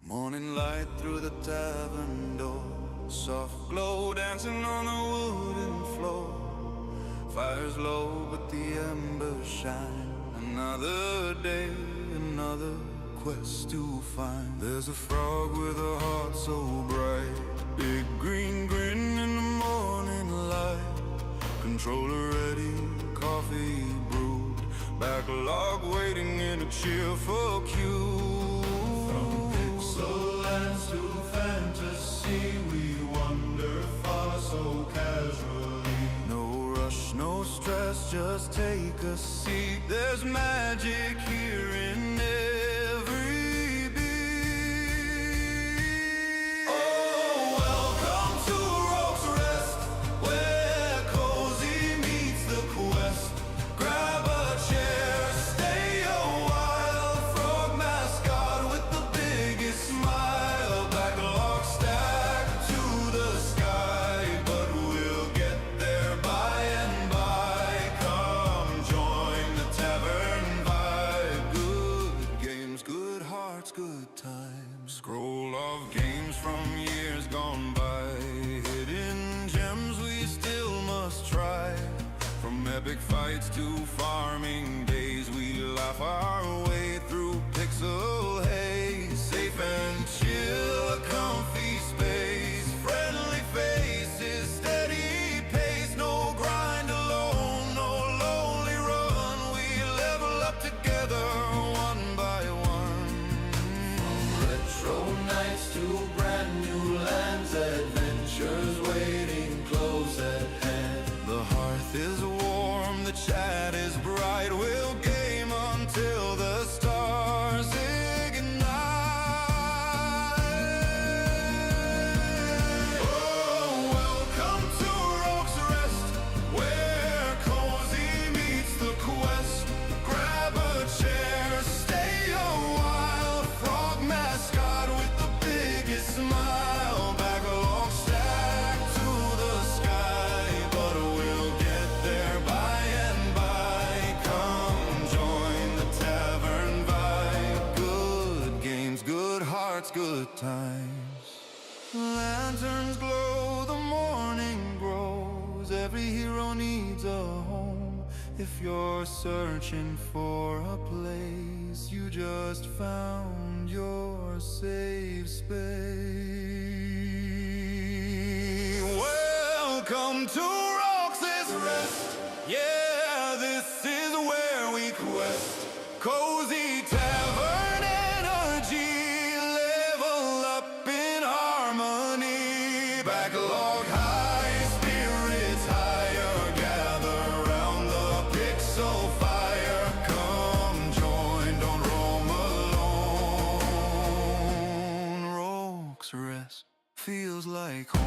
Morning light through the tavern door, soft glow dancing on the wooden floor. Fire's low but the embers shine. Another day, another quest to find. There's a frog with a heart so bright, big green grin in the morning light. Controller ready, coffee brewed, backlog waiting in a cheerful queue. From lands to fantasy, we wander far so casually. No rush, no stress, just take a seat. There's magic here in every beat. Oh, welcome to Rogue's Rest, where cozy meets the quest. Grab a chair, stay a while. Frog mascot with the biggest smile. Backlog stacked to the sky, but we'll get there by and by. Come join the tavern vibe. Good games, good hearts, good times. Scroll of games from years gone by. Hidden gems we still must try. From epic fights to farming days, we laugh our way through pixel haze. Safe and chill, a comfy space. Friendly faces, steady pace. No grind alone, no lonely run. We level up together, one by one. From retro nights to brand new lands, adventures waiting close at hand. The hearth is warm, the chat is bright. We'll game until the stars ignite. Oh, welcome to Rogue's Rest, where cozy meets the quest. Grab a chair, stay a while. Frog mascot with the biggest smile. Backlog stacked to the sky, but we'll get there by and by. Come join the tavern vibe. Good games, good hearts, good times. Lanterns glow, the morning grows. Every hero needs a home. If you're searching for a place, you just found your safe space. Welcome to Rogue's Rest. Yeah, this is where we quest. Cozy tavern energy, level up in harmony. Backlog high, spirits higher. Gather round the pixel fire. Come join, don't roam alone. Rogue's Rest feels like home.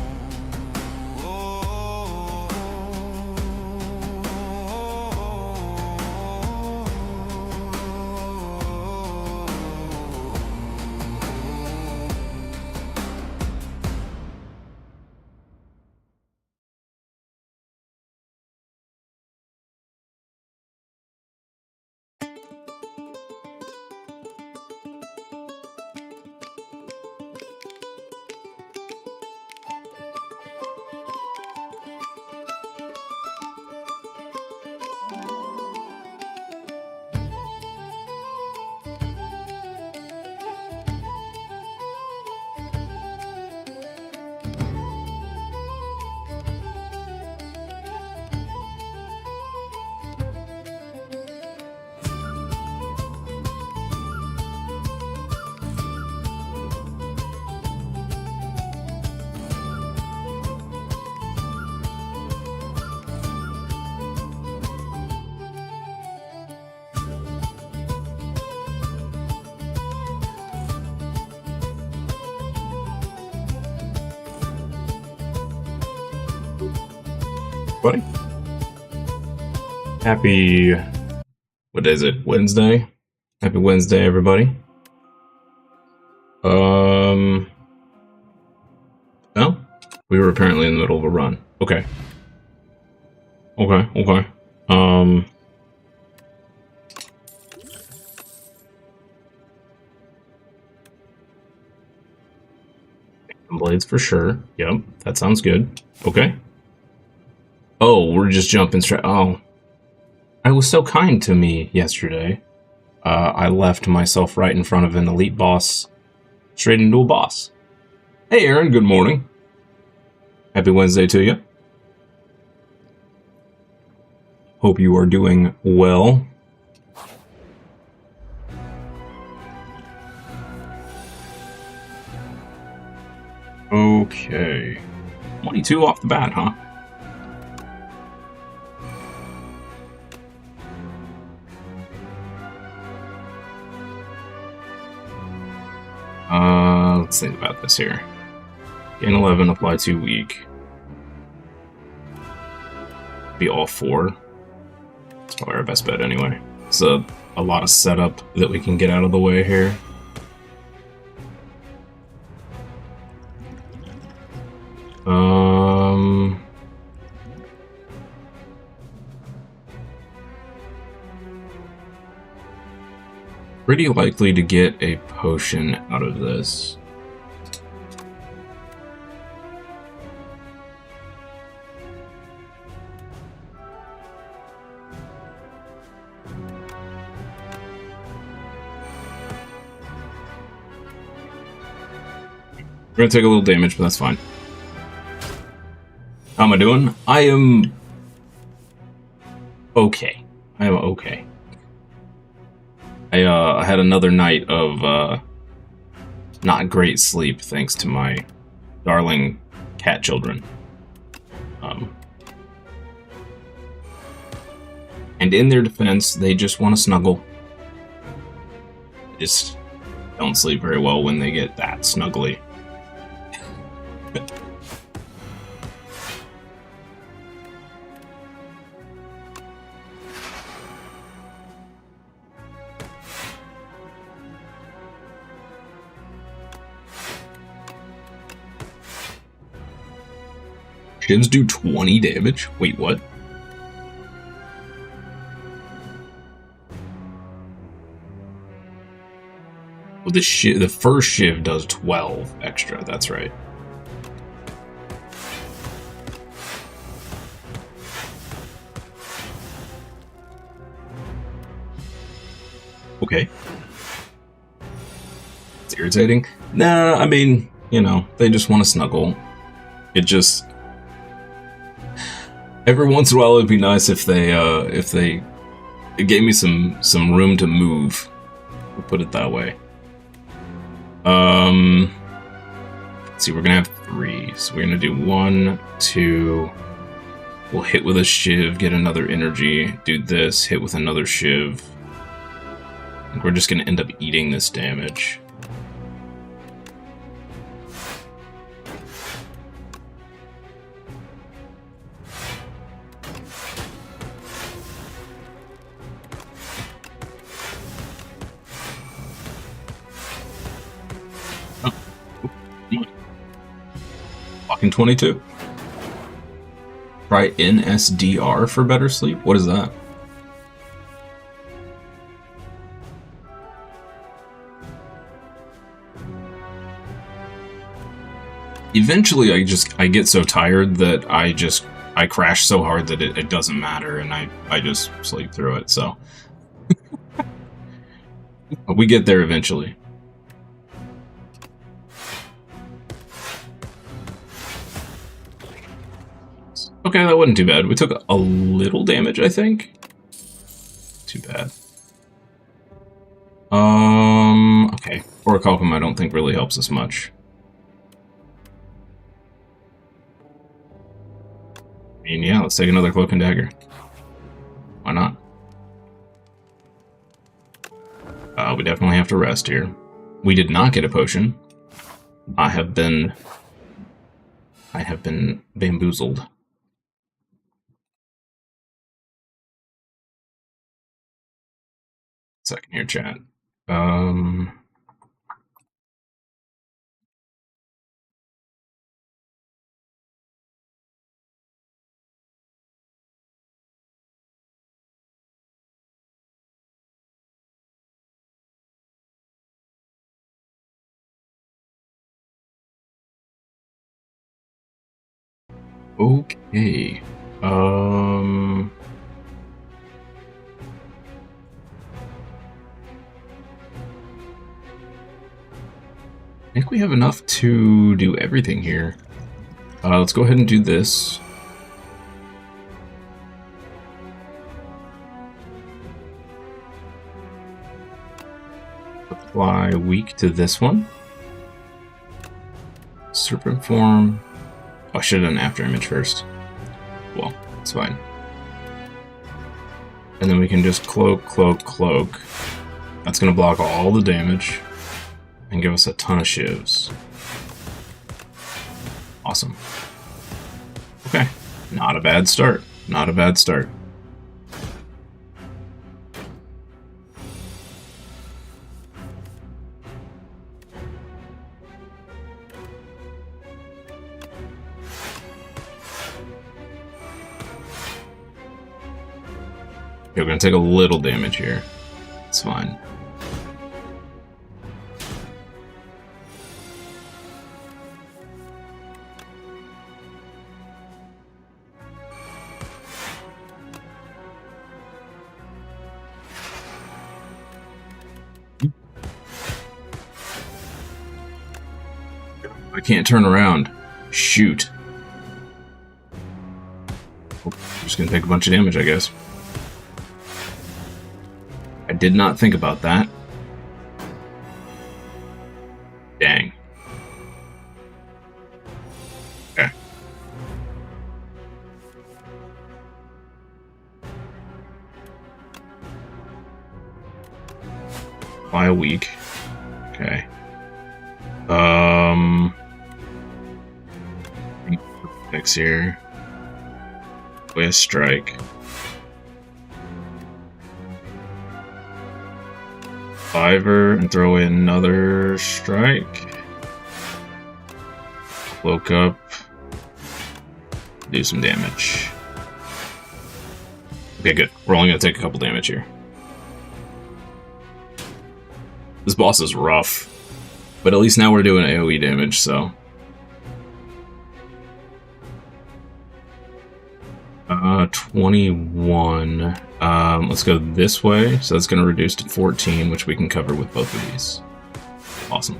Buddy. Happy, what is it, Wednesday? Happy Wednesday, everybody. Oh, we were apparently in the middle of a run. Okay. Okay. blades for sure. Yep, that sounds good. Okay. Oh, we're just jumping straight. Oh. I was so kind to me yesterday. I left myself right in front of an elite boss, straight into a boss. Hey, Aaron, good morning. Happy Wednesday to you. Hope you are doing well. Okay. 22 off the bat, huh? Let's think about this here. Gain 11, apply 2 weak. Be all 4. It's probably our best bet anyway. It's a lot of setup that we can get out of the way here. Pretty likely to get a potion out of this. We're gonna take a little damage, but that's fine. How am I doing? I am okay. I am okay. I had another night of not great sleep thanks to my darling cat children. And in their defense, they just want to snuggle. They just don't sleep very well when they get that snuggly. Shivs do 20 damage? Wait, what? Well, the first shiv does 12 extra, that's right. Okay. It's irritating. Nah, I mean, you know, they just want to snuggle. It just... Every once in a while it'd be nice if they gave me some room to move. We'll put it that way. Let's see, we're gonna have 3. So we're gonna do 1, 2. We'll hit with a shiv, get another energy, do this, hit with another shiv. And we're just gonna end up eating this damage. Fucking 22. Try NSDR for better sleep? What is that? Eventually I get so tired that I crash so hard that it doesn't matter and I just sleep through it, so. But we get there eventually. Okay, that wasn't too bad. We took a little damage, I think. Too bad. Okay. Orichalcum I don't think really helps us much. I mean, yeah, let's take another Cloak and Dagger. Why not? We definitely have to rest here. We did not get a potion. I have been bamboozled. Second here, chat. Okay. I think we have enough to do everything here. Let's go ahead and do this. Apply weak to this one. Serpent form. Oh, I should have done after image first. Well, it's fine. And then we can just cloak, cloak, cloak. That's going to block all the damage and give us a ton of shivs. Awesome. Okay, not a bad start. Not a bad start. Okay, we're going to take a little damage here. It's fine. I can't turn around. Shoot. I'm just gonna take a bunch of damage, I guess. I did not think about that. Dang. Okay. By a week. Okay. Fix here. With strike. Fiver and throw in another strike. Cloak up. Do some damage. Okay, good. We're only gonna take a couple damage here. This boss is rough. But at least now we're doing AoE damage, so. 21. Let's go this way. So that's going to reduce to 14, which we can cover with both of these. Awesome.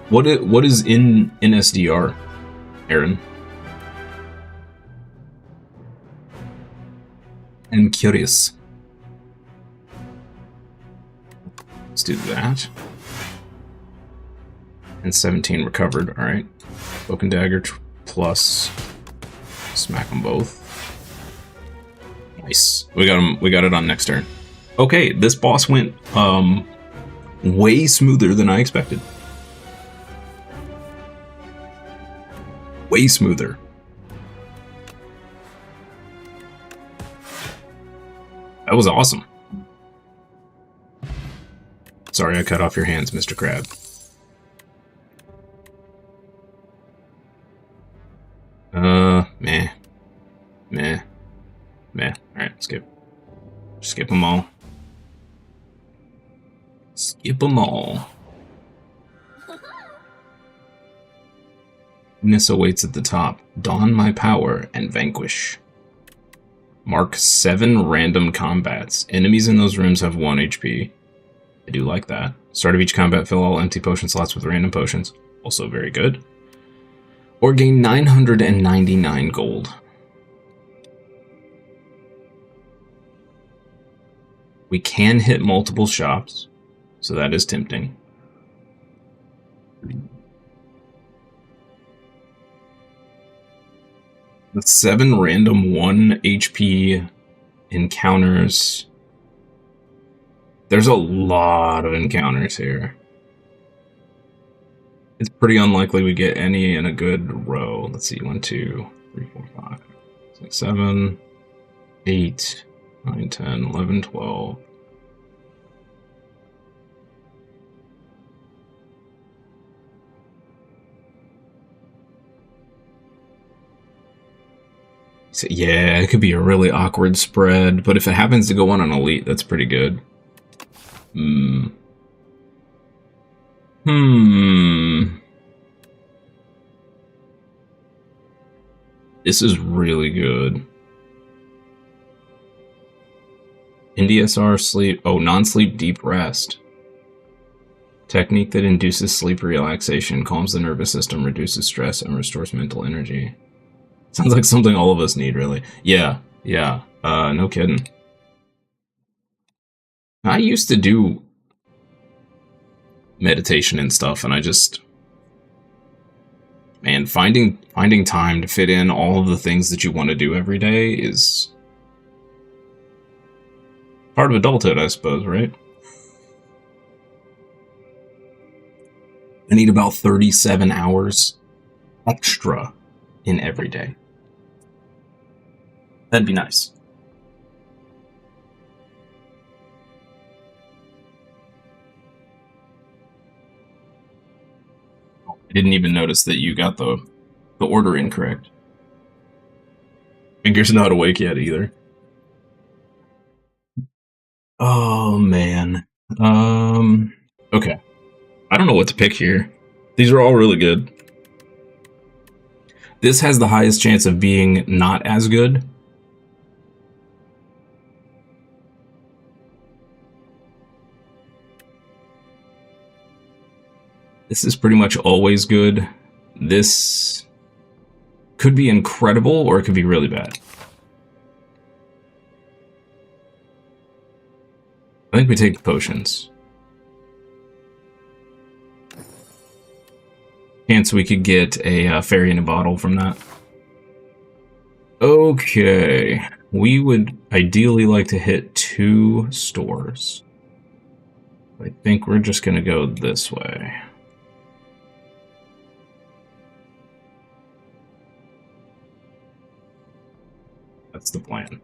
What is in SDR, Aaron? I'm curious. Let's do that. And 17 recovered. All right. Broken dagger plus. Smack them both. Nice. We got him. We got it on next turn. Okay, this boss went way smoother than I expected. Way smoother. That was awesome. Sorry I cut off your hands, Mr. Crab. Meh. Meh. Meh. Alright, skip. Skip them all. Skip them all. Nissa waits at the top. Don my power and vanquish. Mark 7 random combats. Enemies in those rooms have 1 HP. I do like that. Start of each combat, fill all empty potion slots with random potions. Also very good. Or gain 999 gold. We can hit multiple shops, so that is tempting. With 7 random 1 HP encounters. There's a lot of encounters here. It's pretty unlikely we get any in a good row. Let's see, 1, 2, 3, 4, 5, 6, 7, 8, 9, 10, 11, 12. So, yeah, it could be a really awkward spread, but if it happens to go on an elite, that's pretty good. This is really good. NDSR sleep. Oh, non-sleep deep rest. Technique that induces sleep relaxation, calms the nervous system, reduces stress, and restores mental energy. Sounds like something all of us need, really. Yeah. No kidding. I used to do meditation and stuff, and I just... Man, finding time to fit in all of the things that you want to do every day is... part of adulthood, I suppose, right? I need about 37 hours extra in every day. That'd be nice. I didn't even notice that you got the order incorrect. Fingers not awake yet either. Oh man. Okay. I don't know what to pick here. These are all really good. This has the highest chance of being not as good. This is pretty much always good. This could be incredible, or it could be really bad. I think we take the potions. Chance we could get a fairy in a bottle from that. Okay. We would ideally like to hit 2 stores. I think we're just going to go this way. That's the plan.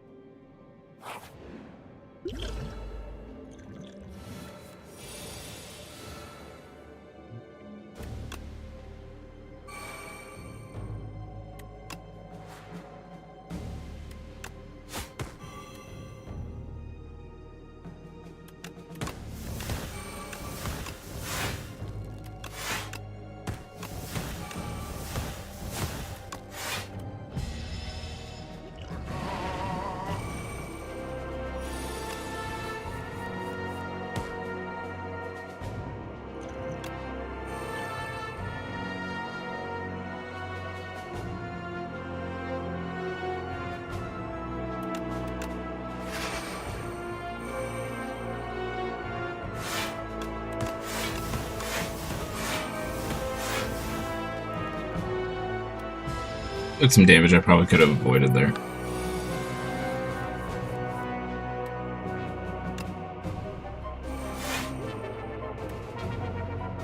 Took some damage I probably could have avoided there.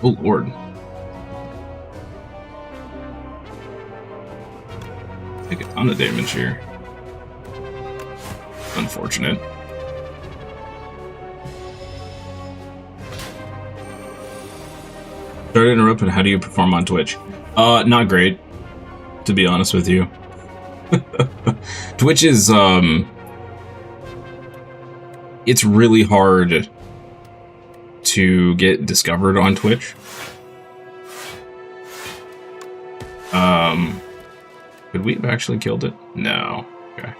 Oh, Lord. Take a ton of damage here. Unfortunate. Sorry to interrupt, but how do you perform on Twitch? Not great, to be honest with you. Twitch is, it's really hard to get discovered on Twitch. Could we have actually killed it? No. Okay.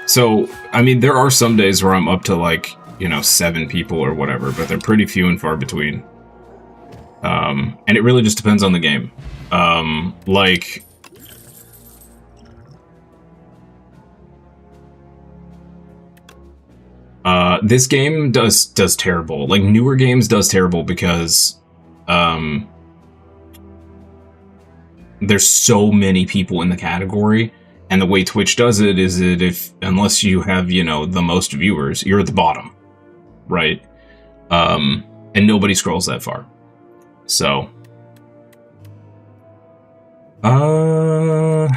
So, I mean, there are some days where I'm up to, like, you know, 7 people or whatever, but they're pretty few and far between. And it really just depends on the game. Like... this game does terrible. Like, newer games does terrible because, there's so many people in the category, and the way Twitch does it is that unless you have, you know, the most viewers, you're at the bottom, right? And nobody scrolls that far. So, I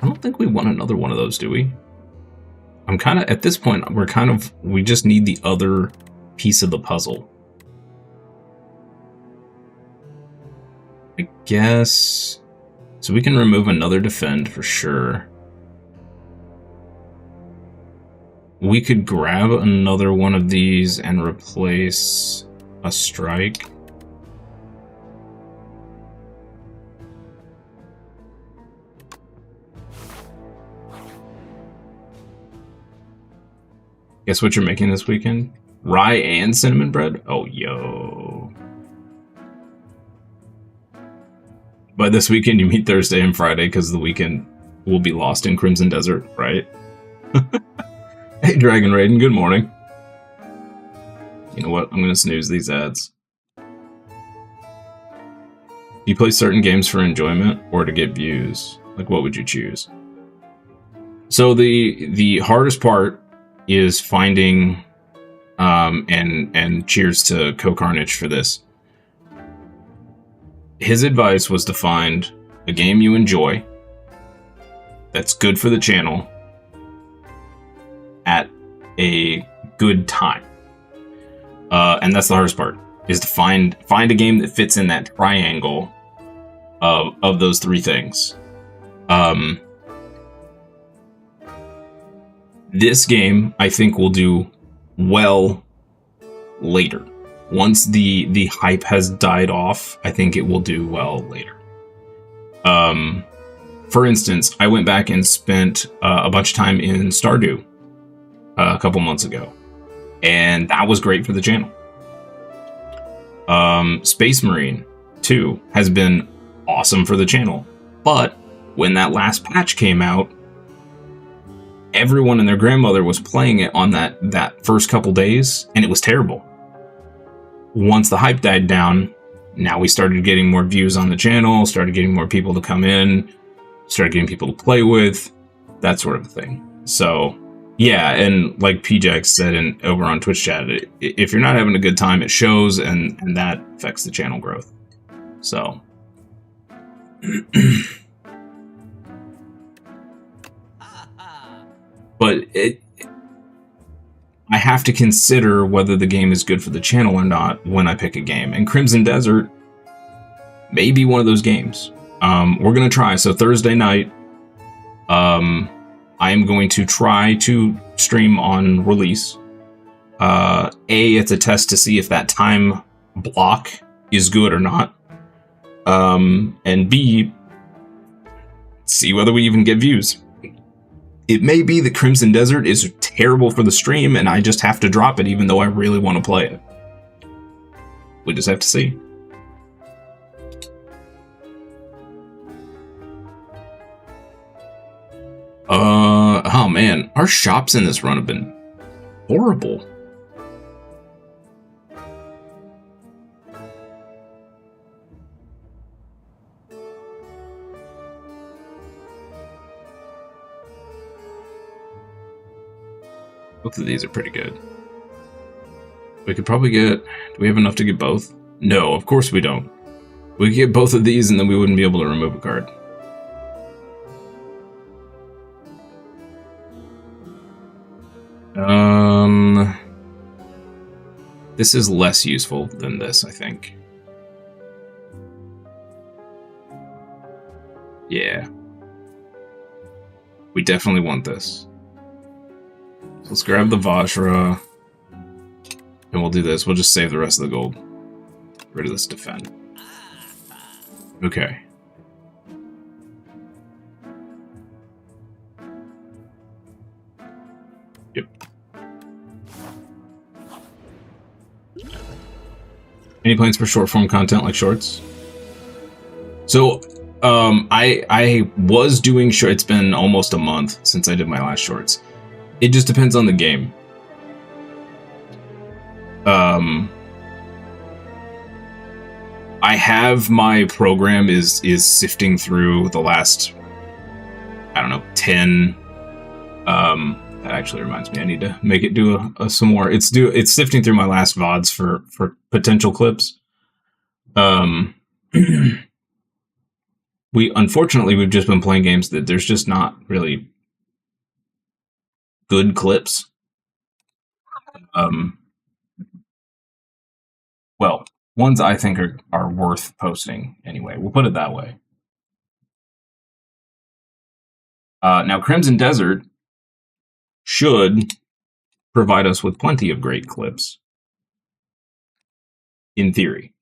don't think we want another one of those, do we? I'm kind of, at this point, we just need the other piece of the puzzle. I guess... So we can remove another defend for sure. We could grab another one of these and replace a strike. Guess what you're making this weekend? Rye and cinnamon bread? Oh, yo. By this weekend, you mean Thursday and Friday, because the weekend will be lost in Crimson Desert, right? Hey, Dragon Raiden, good morning. You know what? I'm going to snooze these ads. Do you play certain games for enjoyment or to get views? Like, what would you choose? So the hardest part is finding, and cheers to Co-Carnage for this. His advice was to find a game you enjoy that's good for the channel at a good time. And that's the hardest part, is to find a game that fits in that triangle of those three things. This game, I think, will do well later. Once the hype has died off, I think it will do well later. For instance, I went back and spent a bunch of time in Stardew a couple months ago, and that was great for the channel. Space Marine 2 has been awesome for the channel, but when that last patch came out, everyone and their grandmother was playing it on that first couple days, and it was terrible. Once the hype died down, now we started getting more views on the channel, started getting more people to come in, started getting people to play with, that sort of thing. So, yeah, and like PJax said over on Twitch chat, if you're not having a good time, it shows, and that affects the channel growth. So... But I have to consider whether the game is good for the channel or not when I pick a game. And Crimson Desert may be one of those games. We're going to try. So Thursday night, I am going to try to stream on release. It's a test to see if that time block is good or not. And B, see whether we even get views. It may be that Crimson Desert is terrible for the stream, and I just have to drop it even though I really want to play it. We just have to see. Oh man, our shops in this run have been horrible. Both of these are pretty good. We could probably get... Do we have enough to get both? No, of course we don't. We could get both of these and then we wouldn't be able to remove a card. This is less useful than this, I think. Yeah. We definitely want this. So let's grab the Vajra, and we'll do this. We'll just save the rest of the gold. Get rid of this defend. Okay. Yep. Any plans for short form content like shorts? So, I was doing short. It's been almost a month since I did my last shorts. It just depends on the game. I have my program is sifting through the last, I don't know, 10. That actually reminds me, I need to make it do some more. It's sifting through my last VODs for potential clips. We've just been playing games that there's just not really good clips. Well, Ones I think are worth posting anyway. We'll put it that way. Now, Crimson Desert should provide us with plenty of great clips, in theory,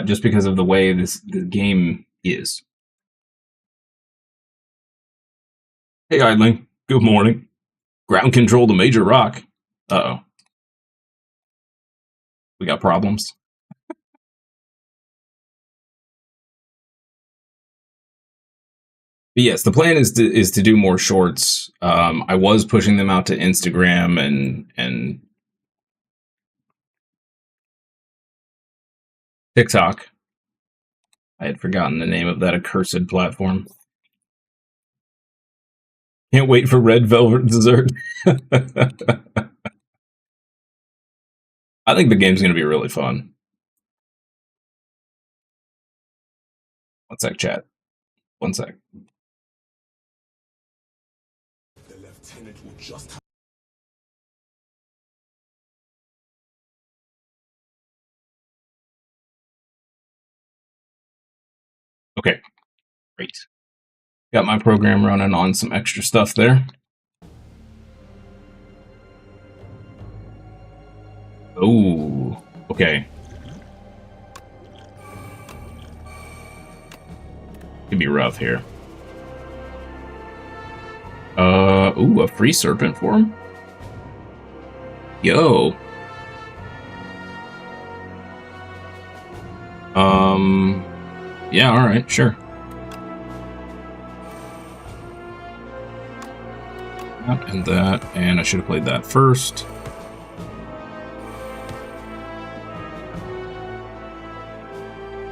just because of the way this game is. Hey, Idling. Good morning. Ground control to Major Rock. Uh-oh. We got problems. But yes, the plan is to do more shorts. I was pushing them out to Instagram and TikTok. I had forgotten the name of that accursed platform. Can't wait for red velvet dessert. I think the game's going to be really fun. One sec, chat. One sec. The lieutenant will just... Okay, great. Got my program running on some extra stuff there. Oh, okay. Could be rough here. Ooh, a free serpent form? Yo. Yeah, alright, sure. That and that, and I should have played that first.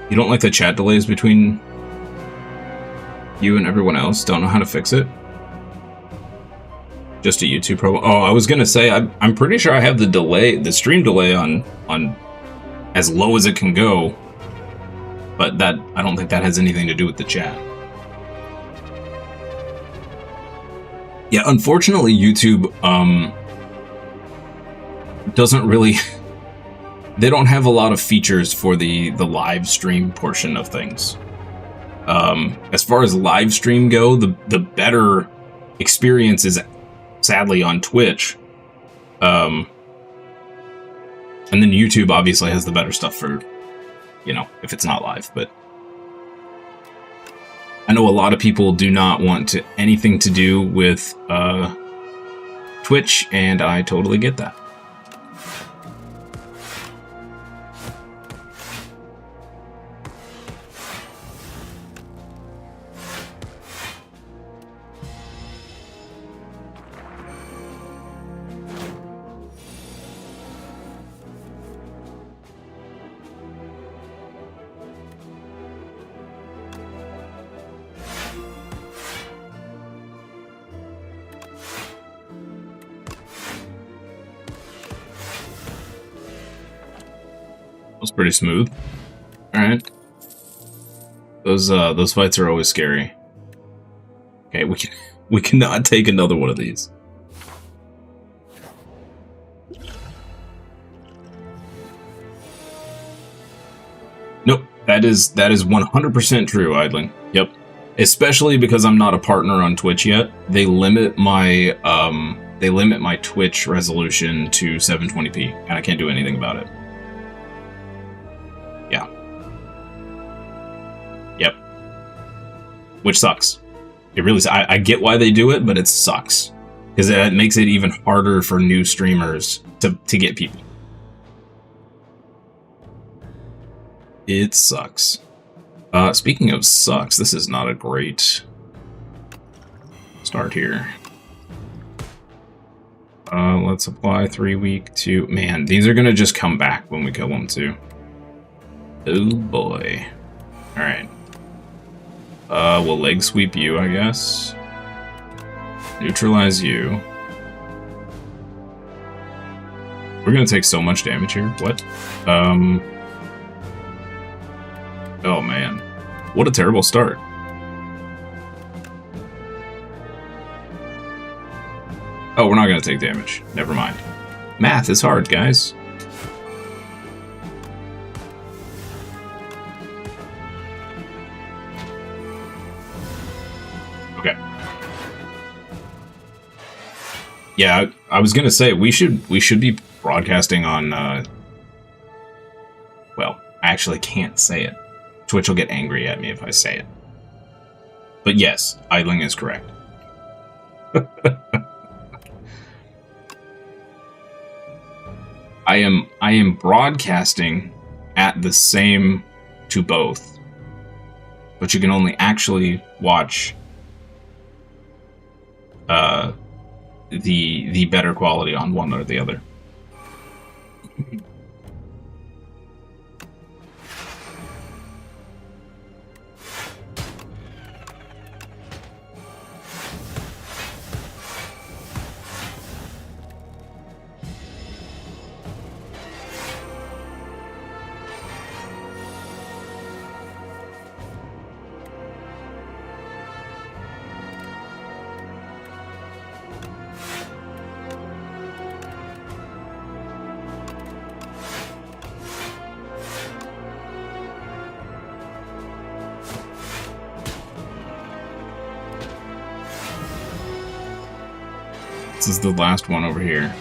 You don't like the chat delays between you and everyone else? Don't know how to fix it? Just a YouTube problem? Oh, I was gonna say, I'm pretty sure I have the delay, the stream delay on as low as it can go. But that, I don't think that has anything to do with the chat. Yeah, unfortunately, YouTube doesn't really... They don't have a lot of features for the live stream portion of things. As far as live stream go, the better experience is sadly on Twitch. And then YouTube obviously has the better stuff for, you know, if it's not live, but I know a lot of people do not want anything to do with Twitch, and I totally get that. Was pretty smooth. All right. Those fights are always scary. Okay, we cannot take another one of these. Nope, that is 100% true, Idling. Yep. Especially because I'm not a partner on Twitch yet. They limit my Twitch resolution to 720p, and I can't do anything about it. Yeah. Yep. Which sucks. It really. I get why they do it, but it sucks because it makes it even harder for new streamers to get people. It sucks. Speaking of sucks, this is not a great start here. Let's apply 3 week to... Man, these are gonna just come back when we kill them too. Oh boy. Alright. We'll leg sweep you, I guess. Neutralize you. We're gonna take so much damage here. What? Oh man. What a terrible start. Oh, we're not gonna take damage. Never mind. Math is hard, guys. Okay. Yeah, I was gonna say we should be broadcasting on. Well, I actually can't say it. Twitch will get angry at me if I say it. But yes, idling is correct. I am broadcasting at the same to both, but you can only actually watch the better quality on one or the other. This is the last one over here.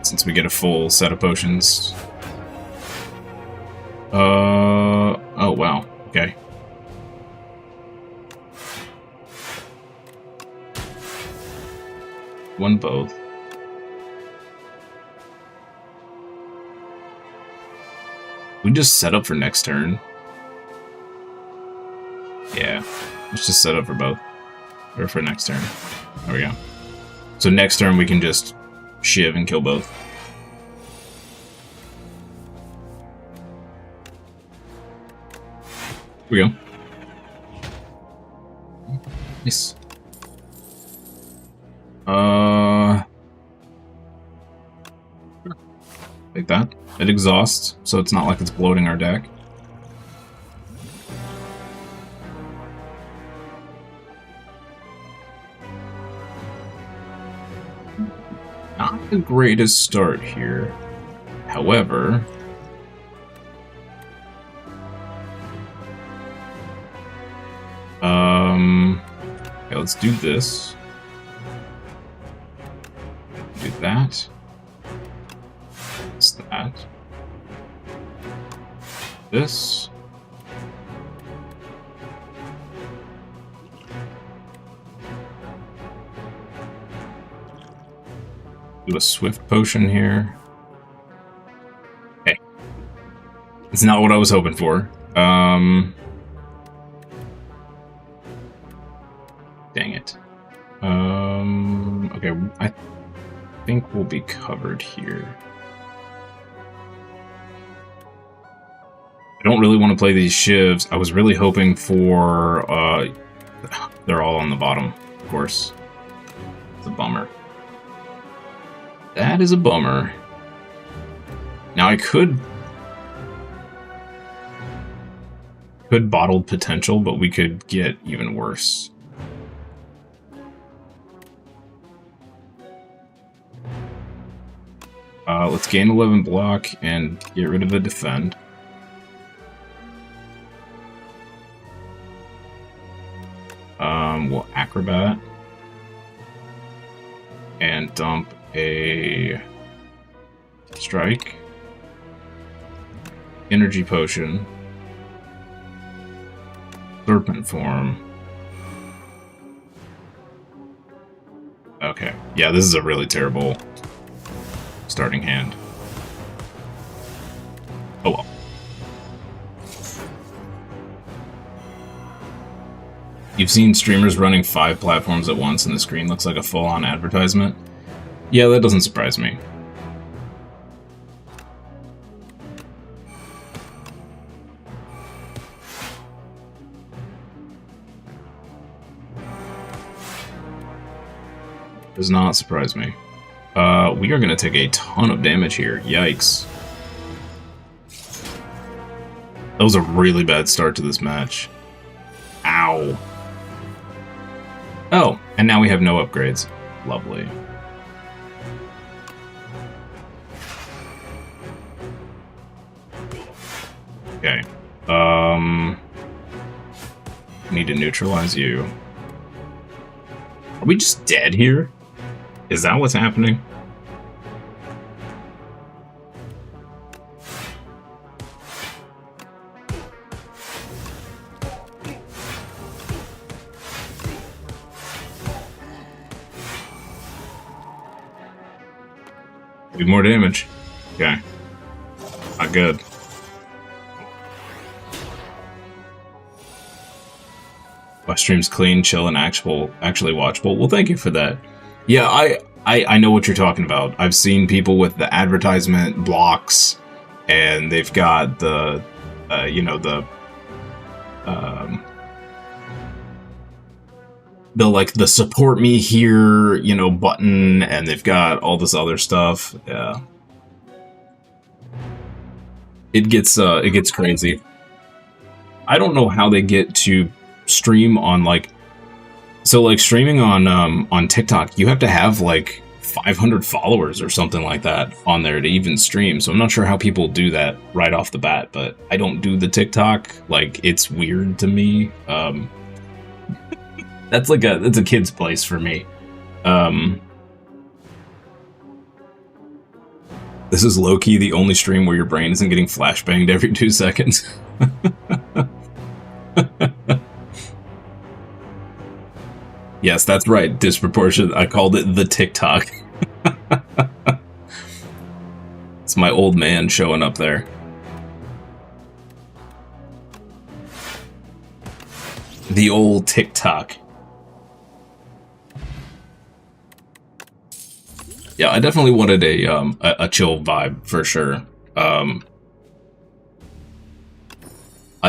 Since we get a full set of potions. Oh wow, okay. One both. We just set up for next turn. Yeah, let's just set up for both. Or for next turn. There we go. So next turn we can just shiv and kill both. Here we go. Nice. Like that. It exhausts, so it's not like it's bloating our deck. Not the greatest start here. However, okay, let's do this. Do that. That's that. This. Do a swift potion here. Okay. It's not what I was hoping for. Dang it. Okay, I think we'll be covered here. I don't really want to play these shivs. I was really hoping for, they're all on the bottom, of course. It's a bummer. That is a bummer. Now I could bottled potential, but we could get even worse. Let's gain 11 block and get rid of the defend. We'll acrobat and dump a strike, energy potion, serpent form. Okay, yeah, this is a really terrible starting hand. Oh well. You've seen streamers running 5 platforms at once and the screen looks like a full-on advertisement? Yeah, that doesn't surprise me. Does not surprise me. We are going to take a ton of damage here. Yikes. That was a really bad start to this match. Ow. Oh, and now we have no upgrades. Lovely. Okay. Need to neutralize you. Are we just dead here? Is that what's happening? Do more damage. Okay. Not good. My stream's clean, chill, and actually watchable. Well, thank you for that. Yeah, I know what you're talking about. I've seen people with the advertisement blocks, and they've got the, the support me here, button, and they've got all this other stuff. Yeah. It gets crazy. I don't know how they get to stream on streaming on TikTok, you have to have 500 followers or something like that on there to even stream. So I'm not sure how people do that right off the bat, but I don't do the TikTok. It's weird to me. That's a kid's place for me. This is low-key the only stream where your brain isn't getting flashbanged every 2 seconds. Yes, that's right. Disproportionate. I called it the TikTok. It's my old man showing up there. The old TikTok. Yeah, I definitely wanted a chill vibe for sure. I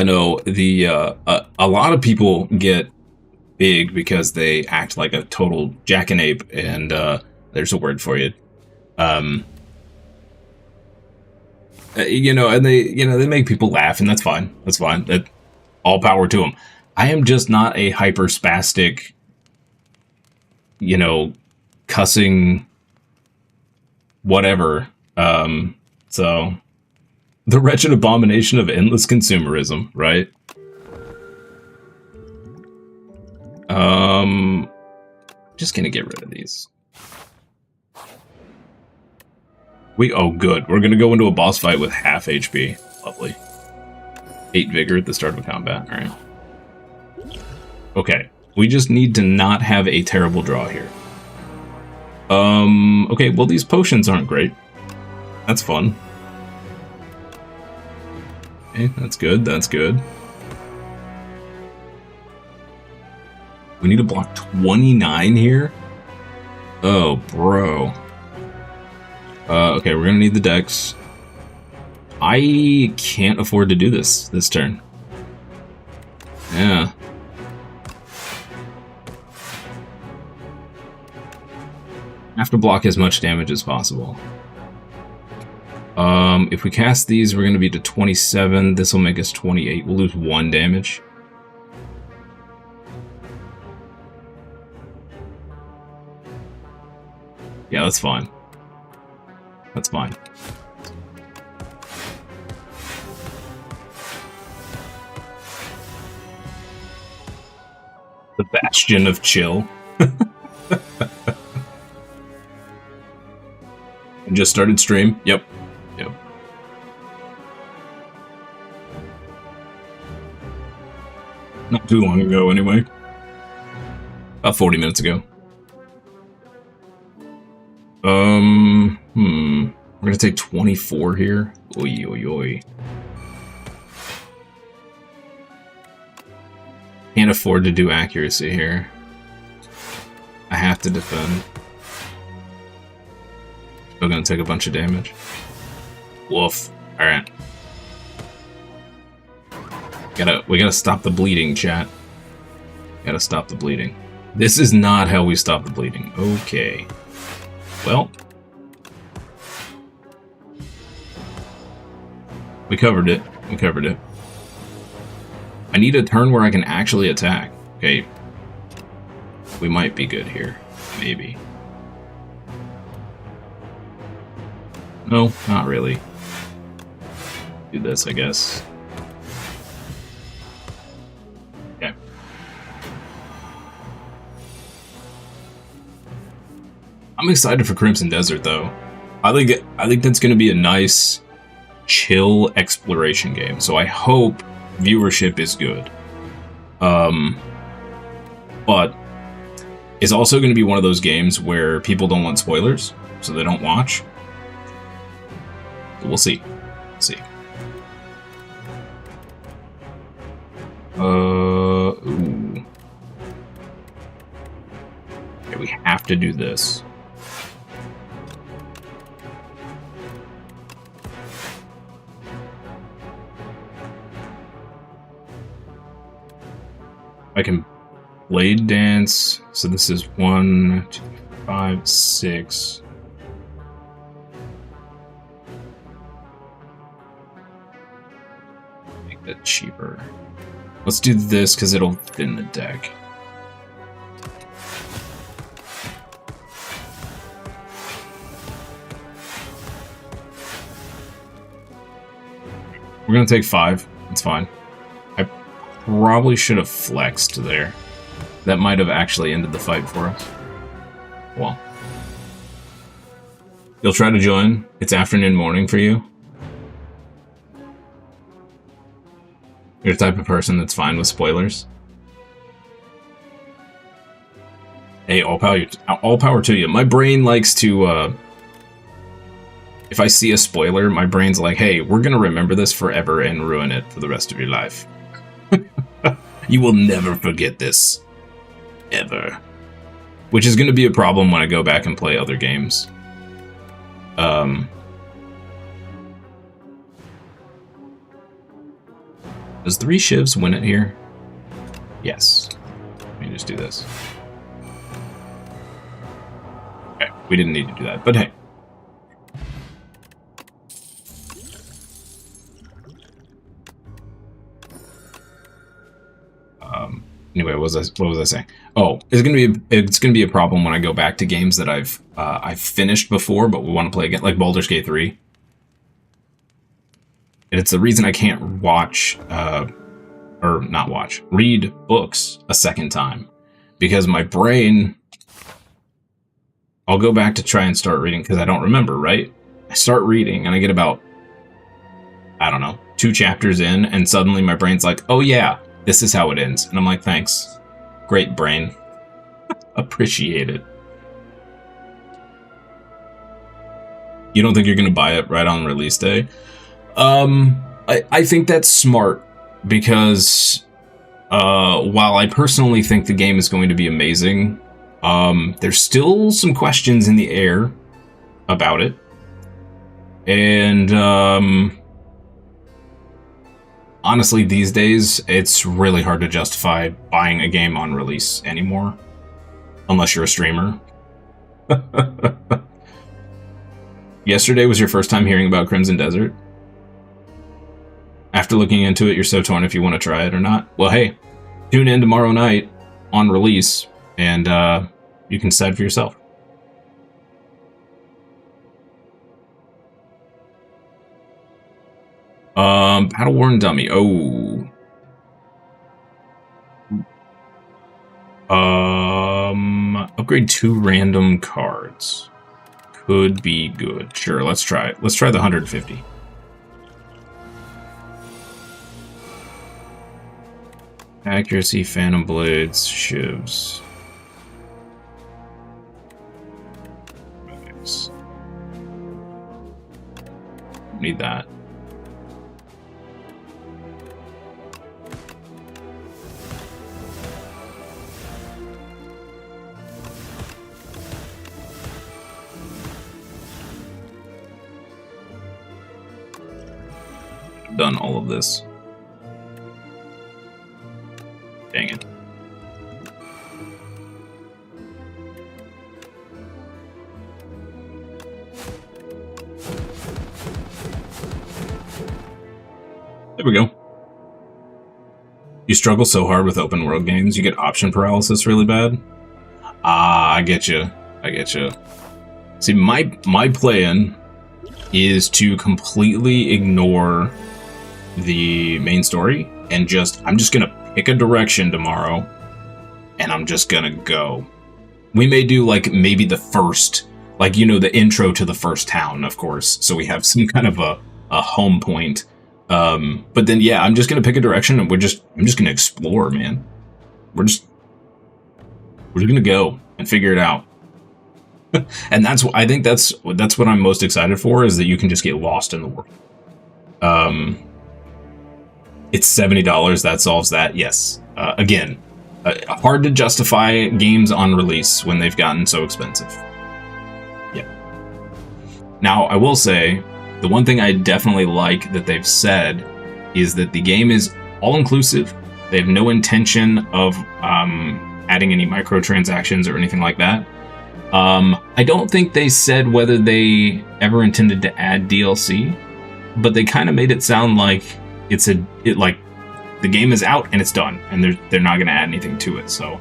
know a lot of people get big because they act like a total jackanape, and there's a word for you. And they make people laugh, and that's fine. That's fine. That all power to them. I am just not a hyper spastic, cussing whatever. So the wretched abomination of endless consumerism, right? Just gonna get rid of these. Oh good. We're gonna go into a boss fight with half HP. Lovely. 8 vigor at the start of a combat. Alright. Okay. We just need to not have a terrible draw here. Okay, well these potions aren't great. That's fun. Okay, that's good, that's good. We need to block 29 here? Oh, bro. Okay, we're gonna need the dex. I can't afford to do this turn. Yeah. I have to block as much damage as possible. If we cast these, we're gonna be to 27. This will make us 28. We'll lose 1 damage. Yeah, that's fine. That's fine. The bastion of chill. I just started stream. Yep. Yep. Not too long ago, anyway. About 40 minutes ago. We're gonna take 24 here. Oi, oi, oi. Can't afford to do accuracy here. I have to defend. Still gonna take a bunch of damage. Woof. Alright. We gotta stop the bleeding, chat. Gotta stop the bleeding. This is not how we stop the bleeding. Okay. Well. We covered it. We covered it. I need a turn where I can actually attack. Okay. We might be good here. Maybe. No, not really. Do this, I guess. Okay. I'm excited for Crimson Desert, though. I think that's going to be a nice, chill exploration game. So I hope viewership is good. But it's also going to be one of those games where people don't want spoilers, so they don't watch. So we'll see. Let's see. Ooh. Okay, we have to do this. I can blade dance. So this is 1, 2, 5, 6. Make that cheaper. Let's do this because it'll thin the deck. We're gonna take 5. It's fine. I probably should have flexed there. That might have actually ended the fight for us. Well. You'll try to join. It's afternoon, morning for you. You're the type of person that's fine with spoilers. Hey, all power to you. My brain likes to, if I see a spoiler, my brain's like, hey, we're gonna remember this forever and ruin it for the rest of your life. You will never forget this. Ever. Which is gonna be a problem when I go back and play other games. Does 3 shivs win it here? Yes. Let me just do this. Okay, we didn't need to do that, but hey. Anyway, what was I saying? Oh, it's gonna be a problem when I go back to games that I've finished before, but we want to play again, like Baldur's Gate 3. And it's the reason I can't watch, or not watch, read books a second time. Because my brain, I'll go back to try and start reading because I don't remember, right? I start reading and I get about, I don't know, 2 chapters in, and suddenly my brain's like, oh yeah, this is how it ends. And I'm like, thanks. Great brain. Appreciate it. You don't think you're going to buy it right on release day? I think that's smart because while I personally think the game is going to be amazing, there's still some questions in the air about it. And honestly, these days, it's really hard to justify buying a game on release anymore. Unless you're a streamer. Yesterday was your first time hearing about Crimson Desert? After looking into it, you're so torn if you want to try it or not? Well, hey, tune in tomorrow night on release, and you can decide for yourself. Battle Worn Dummy. Oh. Upgrade 2 random cards. Could be good. Sure, let's try it. Let's try the 150. Accuracy, Phantom Blades, Shivs. Nice. Need that. Done all of this. Dang it. There we go. You struggle so hard with open world games, you get option paralysis really bad. Ah, I get you. See, my plan is to completely ignore the main story and I'm just gonna pick a direction tomorrow and I'm just gonna go. We may do like maybe the first, like, you know, the intro to the first town, of course, so we have some kind of a home point. But then yeah, I'm just gonna pick a direction and I'm just gonna explore, man. We're just gonna go and figure it out. And I think that's what I'm most excited for, is that you can just get lost in the world. It's $70, that solves that, yes. Again, hard to justify games on release when they've gotten so expensive. Yeah. Now, I will say, the one thing I definitely like that they've said is that the game is all-inclusive. They have no intention of adding any microtransactions or anything like that. I don't think they said whether they ever intended to add DLC, but they kind of made it sound like like the game is out and it's done, and they're not going to add anything to it. So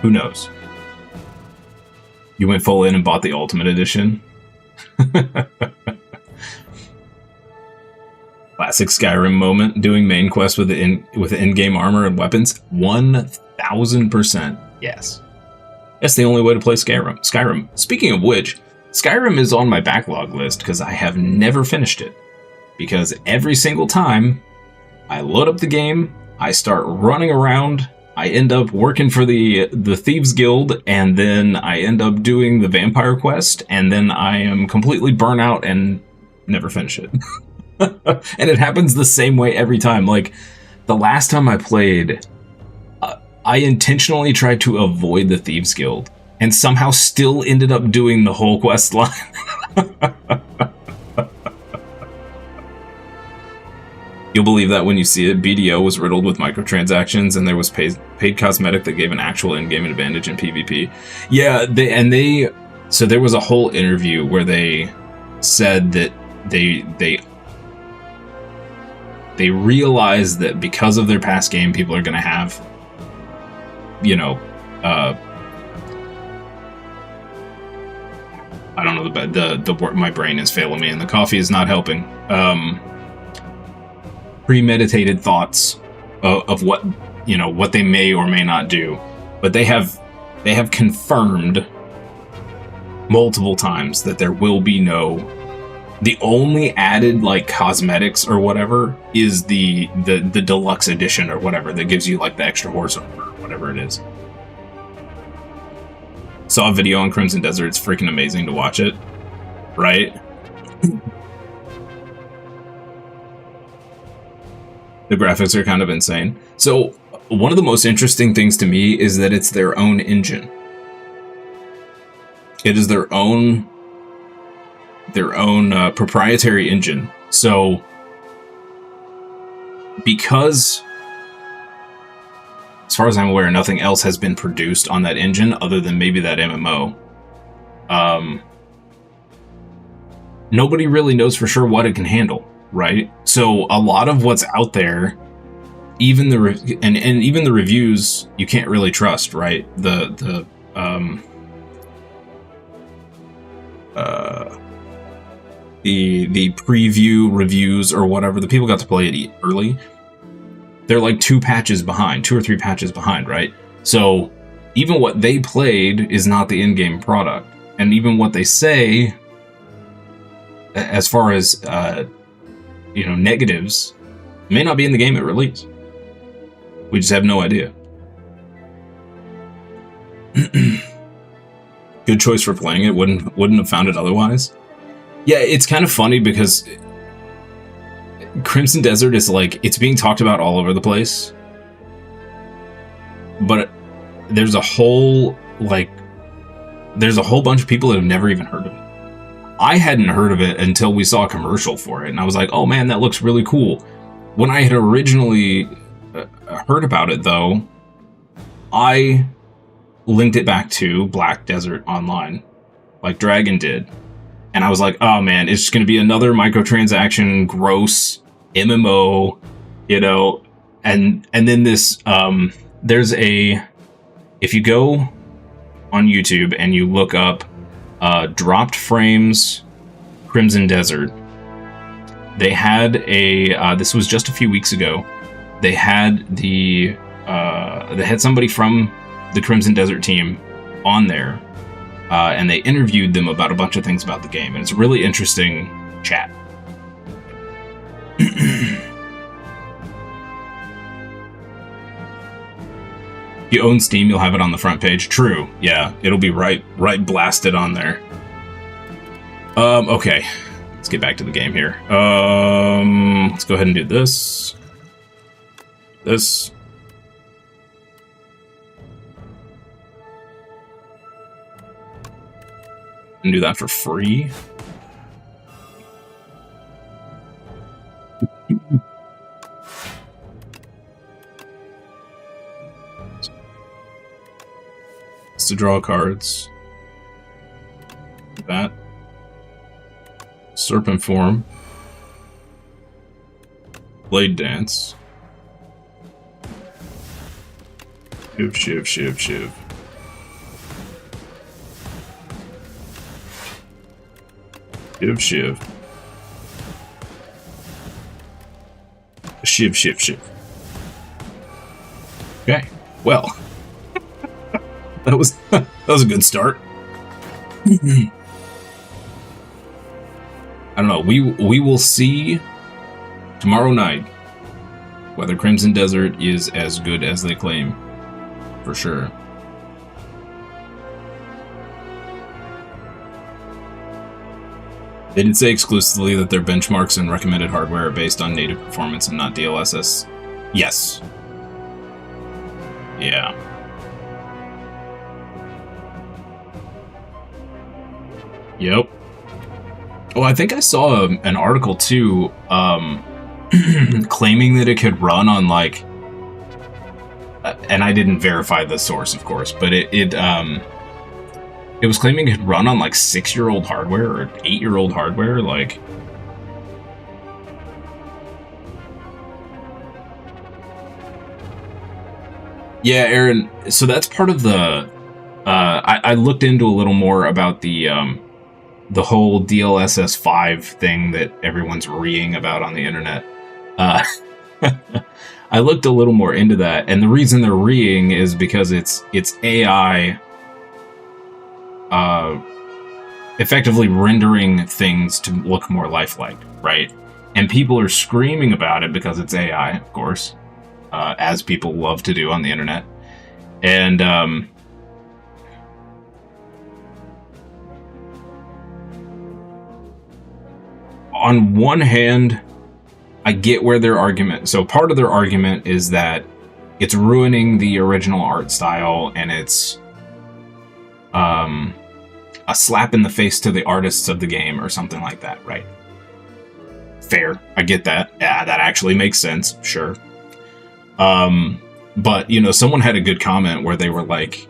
who knows? You went full in and bought the Ultimate Edition. Classic Skyrim moment, doing main quest with the in-game armor and weapons. 1000%. Yes. That's the only way to play Skyrim. Speaking of which, Skyrim is on my backlog list because I have never finished it. Because every single time I load up the game, I start running around, I end up working for the Thieves Guild, and then I end up doing the vampire quest, and then I am completely burnt out and never finish it. And it happens the same way every time. Like, the last time I played, I intentionally tried to avoid the Thieves Guild, and somehow still ended up doing the whole quest line. You'll believe that when you see it. BDO was riddled with microtransactions, and there was paid cosmetic that gave an actual in-game advantage in PvP. Yeah, so there was a whole interview where they said that they realized that because of their past game, people are going to have, you know, I don't know, my brain is failing me, and the coffee is not helping. Premeditated thoughts of what, you know, what they may or may not do, but they have confirmed multiple times that there will be the only added like cosmetics or whatever is the deluxe edition or whatever that gives you like the extra horse or whatever it is. Saw a video on Crimson Desert. It's freaking amazing to watch it, right? The graphics are kind of insane. So one of the most interesting things to me is that it's their own engine. It is their own proprietary engine. So because, as far as I'm aware, nothing else has been produced on that engine other than maybe that MMO. Nobody really knows for sure what it can handle. Right, so a lot of what's out there, even the reviews, you can't really trust. Right, the preview reviews or whatever, the people got to play it early. They're like 2 or 3 patches behind. Right, so even what they played is not the in-game product, and even what they say, as far as you know, negatives, may not be in the game at release. We just have no idea. Good choice for playing it. Wouldn't have found it otherwise. Yeah, it's kind of funny because Crimson Desert is like, it's being talked about all over the place, but there's a whole bunch of people that have never even heard of it. I hadn't heard of it until we saw a commercial for it, and I was like, oh man, that looks really cool. When I had originally heard about it, though, I linked it back to Black Desert Online, like Dragon did. And I was like, oh man, it's just going to be another microtransaction, gross MMO, you know, and then this there's a, if you go on YouTube and you look up Dropped Frames Crimson Desert, they had a this was just a few weeks ago. They had they had somebody from the Crimson Desert team on there, and they interviewed them about a bunch of things about the game, and it's a really interesting chat. If you own Steam, you'll have it on the front page. True, yeah, it'll be right blasted on there. Okay, let's get back to the game here. Let's go ahead and do this. This. And do that for free. To draw cards. That. Serpent Form. Blade Dance. Shiv, shiv, shiv, shiv. Shiv, shiv. Shiv, shiv, shiv. Okay, well. That was a good start. I don't know. We will see tomorrow night whether Crimson Desert is as good as they claim, for sure. They did say exclusively that their benchmarks and recommended hardware are based on native performance and not DLSS. Yes. Yeah. Yep. Oh, I think I saw an article too, claiming that it could run on like, and I didn't verify the source, of course, but it was claiming it could run on like 6-year-old hardware or 8-year-old hardware, like. Yeah, Aaron. So that's part of the. I looked into a little more about the whole DLSS 5 thing that everyone's reeing about on the internet. I looked a little more into that, and the reason they're reeing is because it's AI effectively rendering things to look more lifelike, right? And people are screaming about it because it's AI, of course, as people love to do on the internet. And on one hand, I get where their argument. So part of their argument is that it's ruining the original art style, and it's a slap in the face to the artists of the game or something like that, right? Fair. I get that. Yeah, that actually makes sense. Sure. But, you know, someone had a good comment where they were like,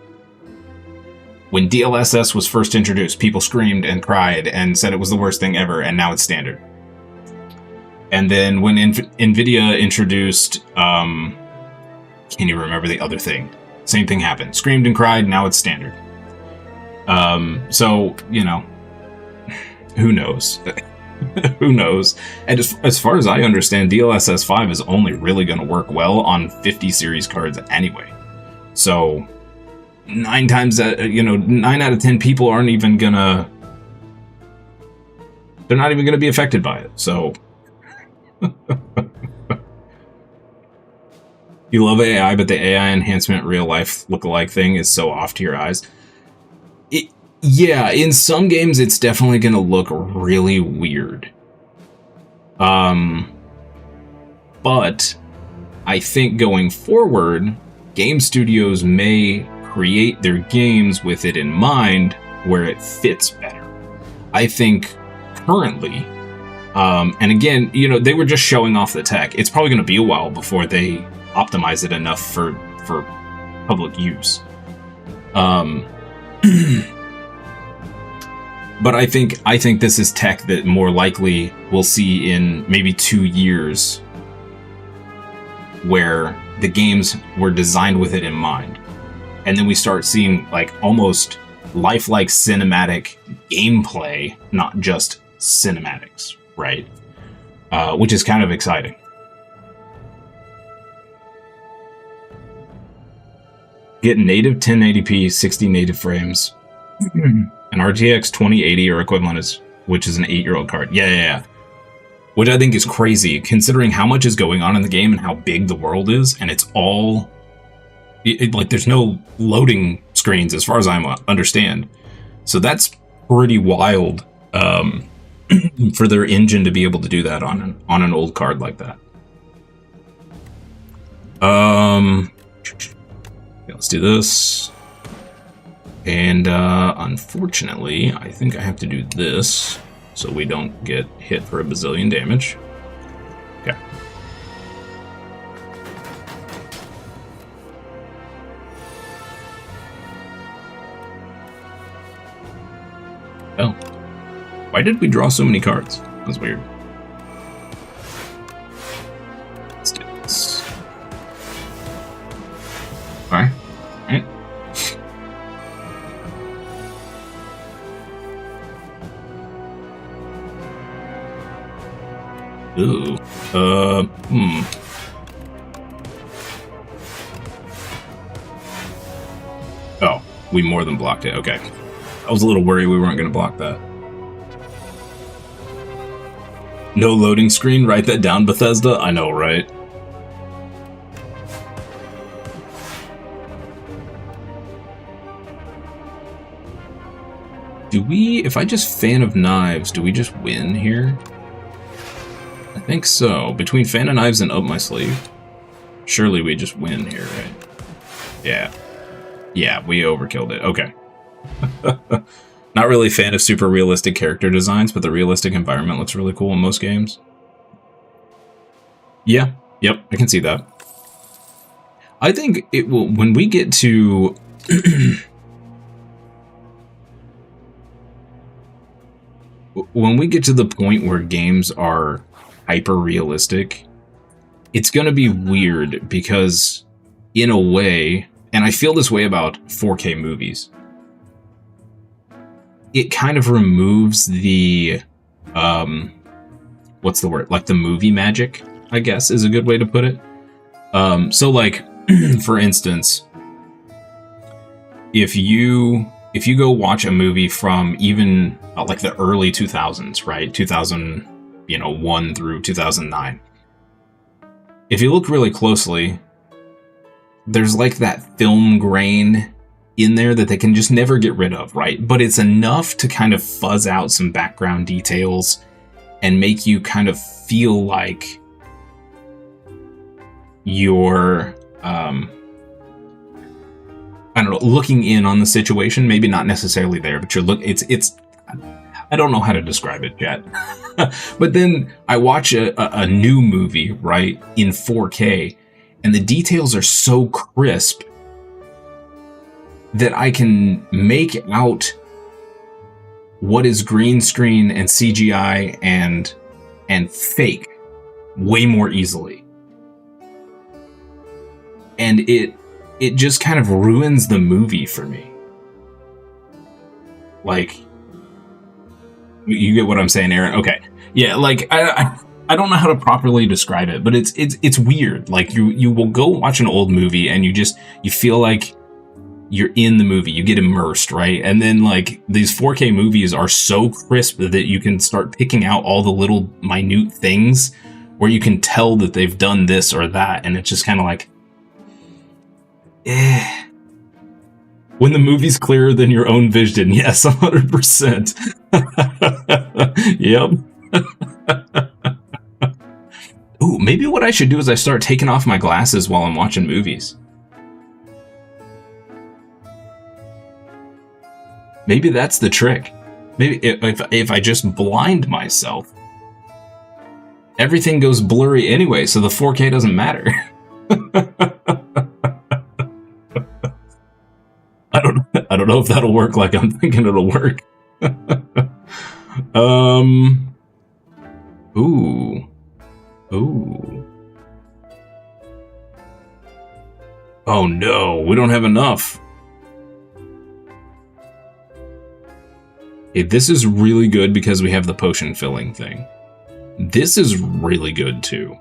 when DLSS was first introduced, people screamed and cried and said it was the worst thing ever, and now it's standard. And then when NVIDIA introduced, can't even remember the other thing. Same thing happened. Screamed and cried, now it's standard. So, you know, who knows? Who knows? And as far as I understand, DLSS 5 is only really going to work well on 50 series cards anyway. So 9 out of 10 people aren't even gonna, they're not even gonna be affected by it. So you love AI, but the AI enhancement real life lookalike thing is so off to your eyes. Yeah, in some games it's definitely gonna look really weird. But I think going forward, game studios may create their games with it in mind where it fits better. I think currently, and again, you know, they were just showing off the tech. It's probably going to be a while before they optimize it enough for public use. But I think this is tech that more likely we'll see in maybe 2 years, where the games were designed with it in mind. And then we start seeing like almost lifelike cinematic gameplay, not just cinematics, right? Which is kind of exciting. Get native 1080p, 60 native frames. An RTX 2080 or equivalent which is an 8-year-old card. Yeah. Which I think is crazy, considering how much is going on in the game and how big the world is, and it's all... like, there's no loading screens, as far as I understand. So that's pretty wild for their engine to be able to do that on an old card like that. Let's do this. And unfortunately, I think I have to do this so we don't get hit for a bazillion damage. Okay. Oh. Why did we draw so many cards? That's weird. Let's do this. Alright. Alright. Ooh. Oh, we more than blocked it. Okay. I was a little worried we weren't going to block that. No loading screen? Write that down, Bethesda? I know, right? Do we, if I just Fan of Knives, do we just win here? I think so. Between Fan of Knives and Up My Sleeve, surely we just win here, right? Yeah. Yeah, we overkilled it. Okay. Not really a fan of super realistic character designs, but the realistic environment looks really cool in most games. Yeah, yep, I can see that. I think it will, when we get to... when we get to the point where games are hyper-realistic, it's going to be weird because, in a way, and I feel this way about 4K movies, it kind of removes the, what's the word? Like the movie magic, I guess, is a good way to put it. So like, for instance, if you go watch a movie from even like the early 2000s, right? 2001 through 2009. If you look really closely, there's like that film grain in there that they can just never get rid of, right? But it's enough to kind of fuzz out some background details and make you kind of feel like you're, I don't know, looking in on the situation. Maybe not necessarily there, but it's, I don't know how to describe it yet. But then I watch a new movie, right, in 4K, and the details are so crisp that I can make out what is green screen and CGI and fake way more easily. And it just kind of ruins the movie for me. Like, you get what I'm saying, Aaron? Okay. Yeah, like, I don't know how to properly describe it, but it's weird. Like, you will go watch an old movie and you feel like you're in the movie, you get immersed, right? And then like these 4K movies are so crisp that you can start picking out all the little minute things where you can tell that they've done this or that, and it's just kind of like, eh. When the movie's clearer than your own vision, yes, 100%. Yep. Ooh, maybe what I should do is I start taking off my glasses while I'm watching movies. Maybe that's the trick. Maybe if I just blind myself, everything goes blurry anyway, so the 4K doesn't matter. I don't know if that'll work like I'm thinking it'll work. Ooh. Ooh. Oh no, we don't have enough. Okay, this is really good because we have the potion filling thing. This is really good too.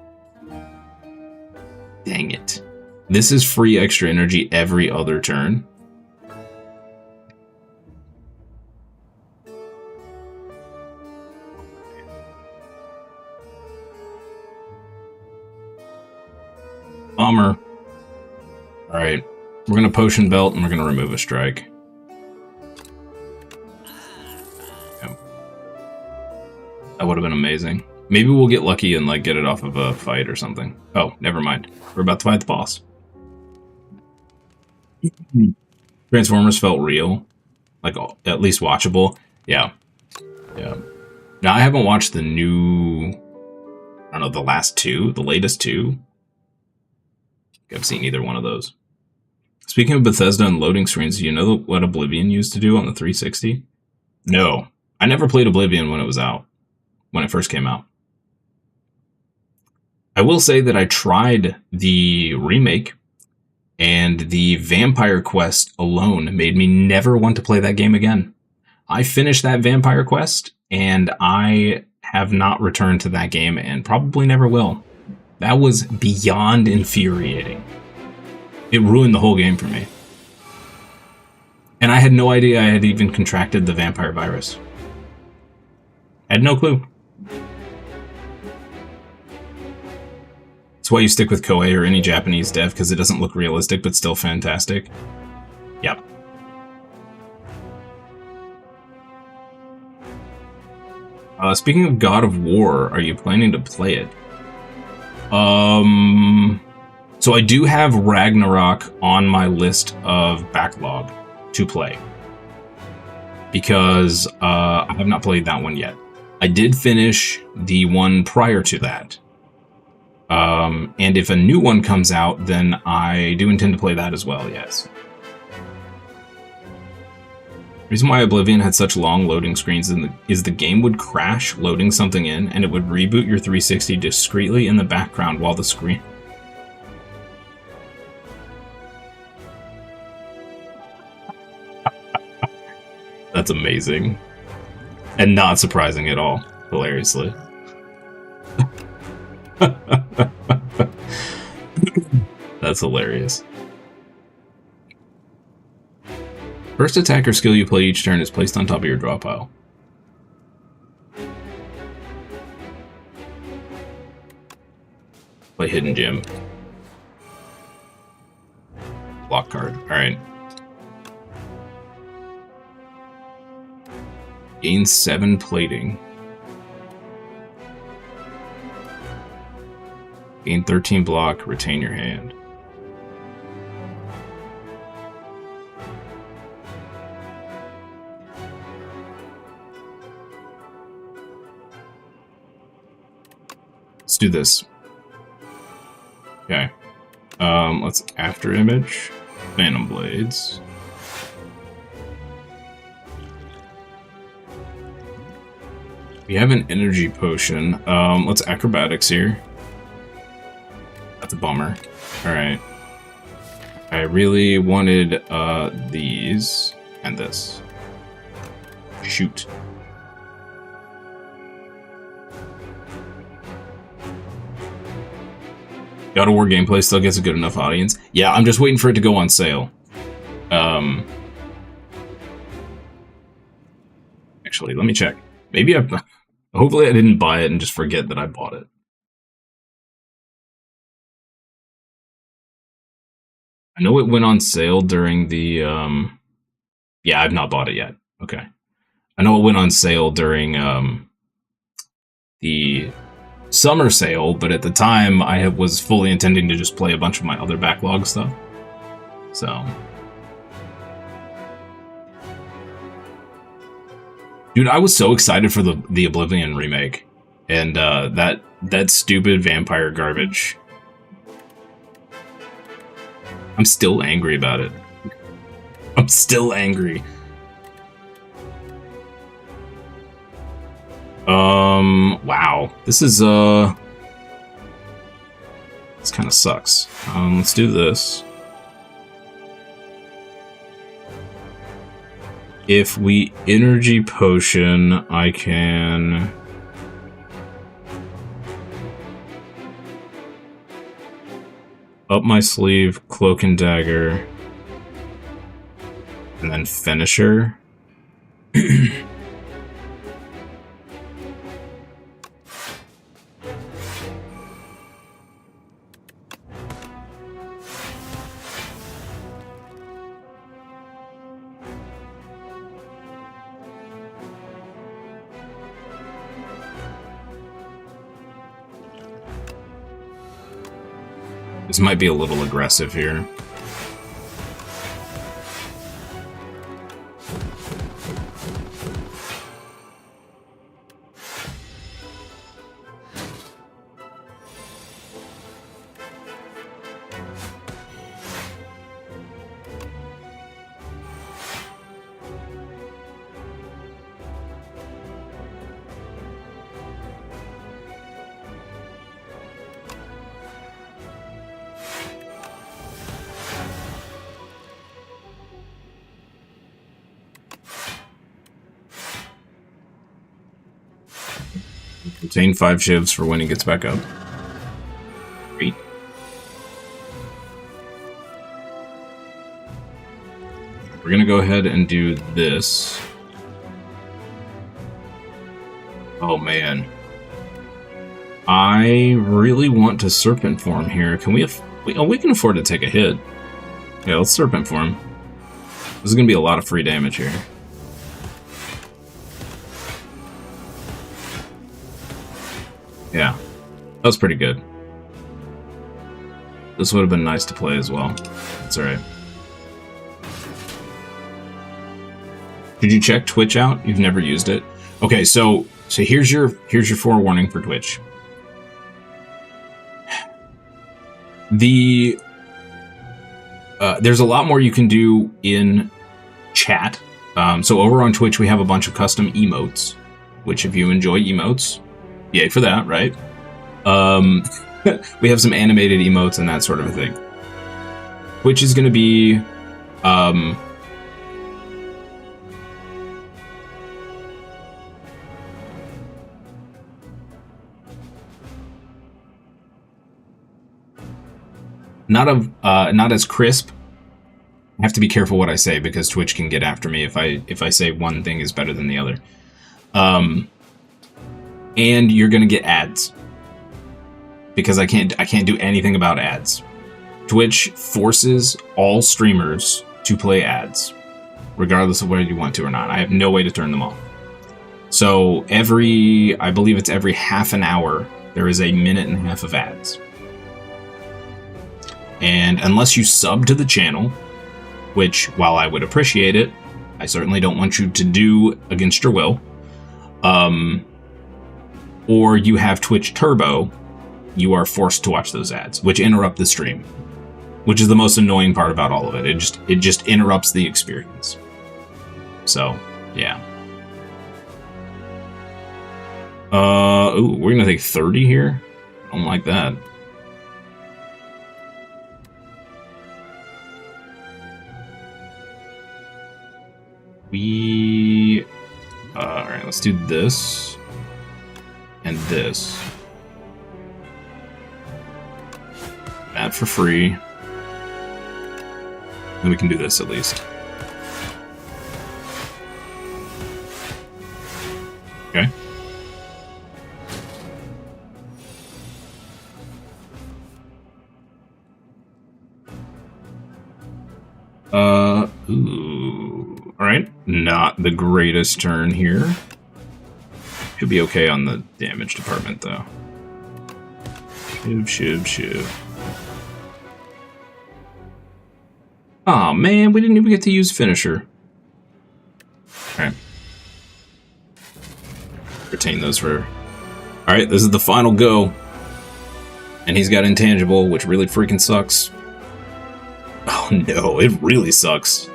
Dang it. This is free extra energy every other turn. Bummer. Alright, we're gonna potion belt and we're gonna remove a strike. Yep. That would have been amazing. Maybe we'll get lucky and like get it off of a fight or something. Oh, never mind. We're about to fight the boss. Transformers felt real. Like, at least watchable. Yeah. Yeah. Now, I haven't watched the new... I don't know, the last two? The latest two? I've seen either one of those. Speaking of Bethesda and loading screens, do you know what Oblivion used to do on the 360? No. I never played Oblivion when it was out. When it first came out. I will say that I tried the remake, and the Vampire Quest alone made me never want to play that game again. I finished that Vampire Quest, and I have not returned to that game, and probably never will. That was beyond infuriating. It ruined the whole game for me. And I had no idea I had even contracted the vampire virus. I had no clue. That's why you stick with Koei or any Japanese dev, because it doesn't look realistic, but still fantastic. Yep. Speaking of God of War, are you planning to play it? So I do have Ragnarok on my list of backlog to play. Because I have not played that one yet. I did finish the one prior to that. And if a new one comes out, then I do intend to play that as well, yes. The reason why Oblivion had such long loading screens is the game would crash loading something in, and it would reboot your 360 discreetly in the background while the screen... That's amazing. And not surprising at all, hilariously. That's hilarious. First attack or skill you play each turn is placed on top of your draw pile. Play Hidden Gem. Block card. Alright. Gain 7 plating. Gain 13 block, retain your hand. Let's do this. Okay. Let's after image. Phantom Blades. We have an energy potion. Let's acrobatics here. That's a bummer. Alright. I really wanted these and this. Shoot. God of War gameplay still gets a good enough audience. Yeah, I'm just waiting for it to go on sale. Actually, let me check. Maybe hopefully I didn't buy it and just forget that I bought it. I know it went on sale during the, yeah, I've not bought it yet. Okay. I know it went on sale during, the summer sale, but at the time I was fully intending to just play a bunch of my other backlog stuff. So. Dude, I was so excited for the Oblivion remake. And, that stupid vampire garbage. I'm still angry about it. I'm still angry. Wow. This is, this kind of sucks. Let's do this. If we energy potion, I can... Up my sleeve, cloak and dagger. And then finisher. This might be a little aggressive here. Retain 5 shivs for when he gets back up. Great. We're gonna go ahead and do this. Oh man. I really want to serpent form here. Can we can afford to take a hit. Yeah, let's serpent form. This is gonna be a lot of free damage here. Yeah, that was pretty good. This would have been nice to play as well. That's alright. Did you check Twitch out? You've never used it? Okay, so here's your forewarning for Twitch. There's a lot more you can do in chat. So over on Twitch, we have a bunch of custom emotes, which if you enjoy emotes, yay for that, right? We have some animated emotes and that sort of a thing. Which is going to be... not as crisp. I have to be careful what I say because Twitch can get after me if I say one thing is better than the other. And you're gonna get ads because I can't do anything about ads. Twitch forces all streamers to play ads, regardless of whether you want to or not. I have no way to turn them off. So I believe it's every half an hour, there is a minute and a half of ads. And unless you sub to the channel, which, while I would appreciate it, I certainly don't want you to do against your will, or you have Twitch Turbo, you are forced to watch those ads, which interrupt the stream, which is the most annoying part about all of it. It just interrupts the experience. So, yeah. Ooh, we're gonna take 30 here? I don't like that. Alright, let's do this. And this. That for free. And we can do this at least. Okay. Ooh. Alright. Not the greatest turn here. Should be okay on the damage department, though. Shiv. Aw, man, we didn't even get to use finisher. Alright. Retain those for... Alright, this is the final go. And he's got intangible, which really freaking sucks. Oh no, it really sucks.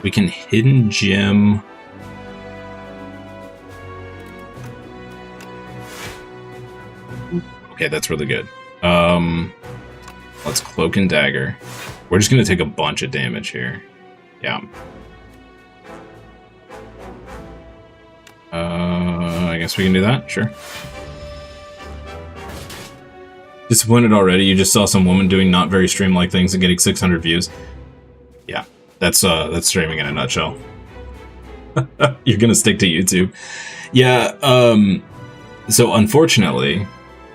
We can hidden gem. Okay, that's really good. Let's cloak and dagger. We're just gonna take a bunch of damage here. Yeah. I guess we can do that. Sure. Disappointed already. You just saw some woman doing not very stream-like things and getting 600 views. Yeah, that's streaming in a nutshell. You're gonna stick to YouTube. Yeah. So unfortunately,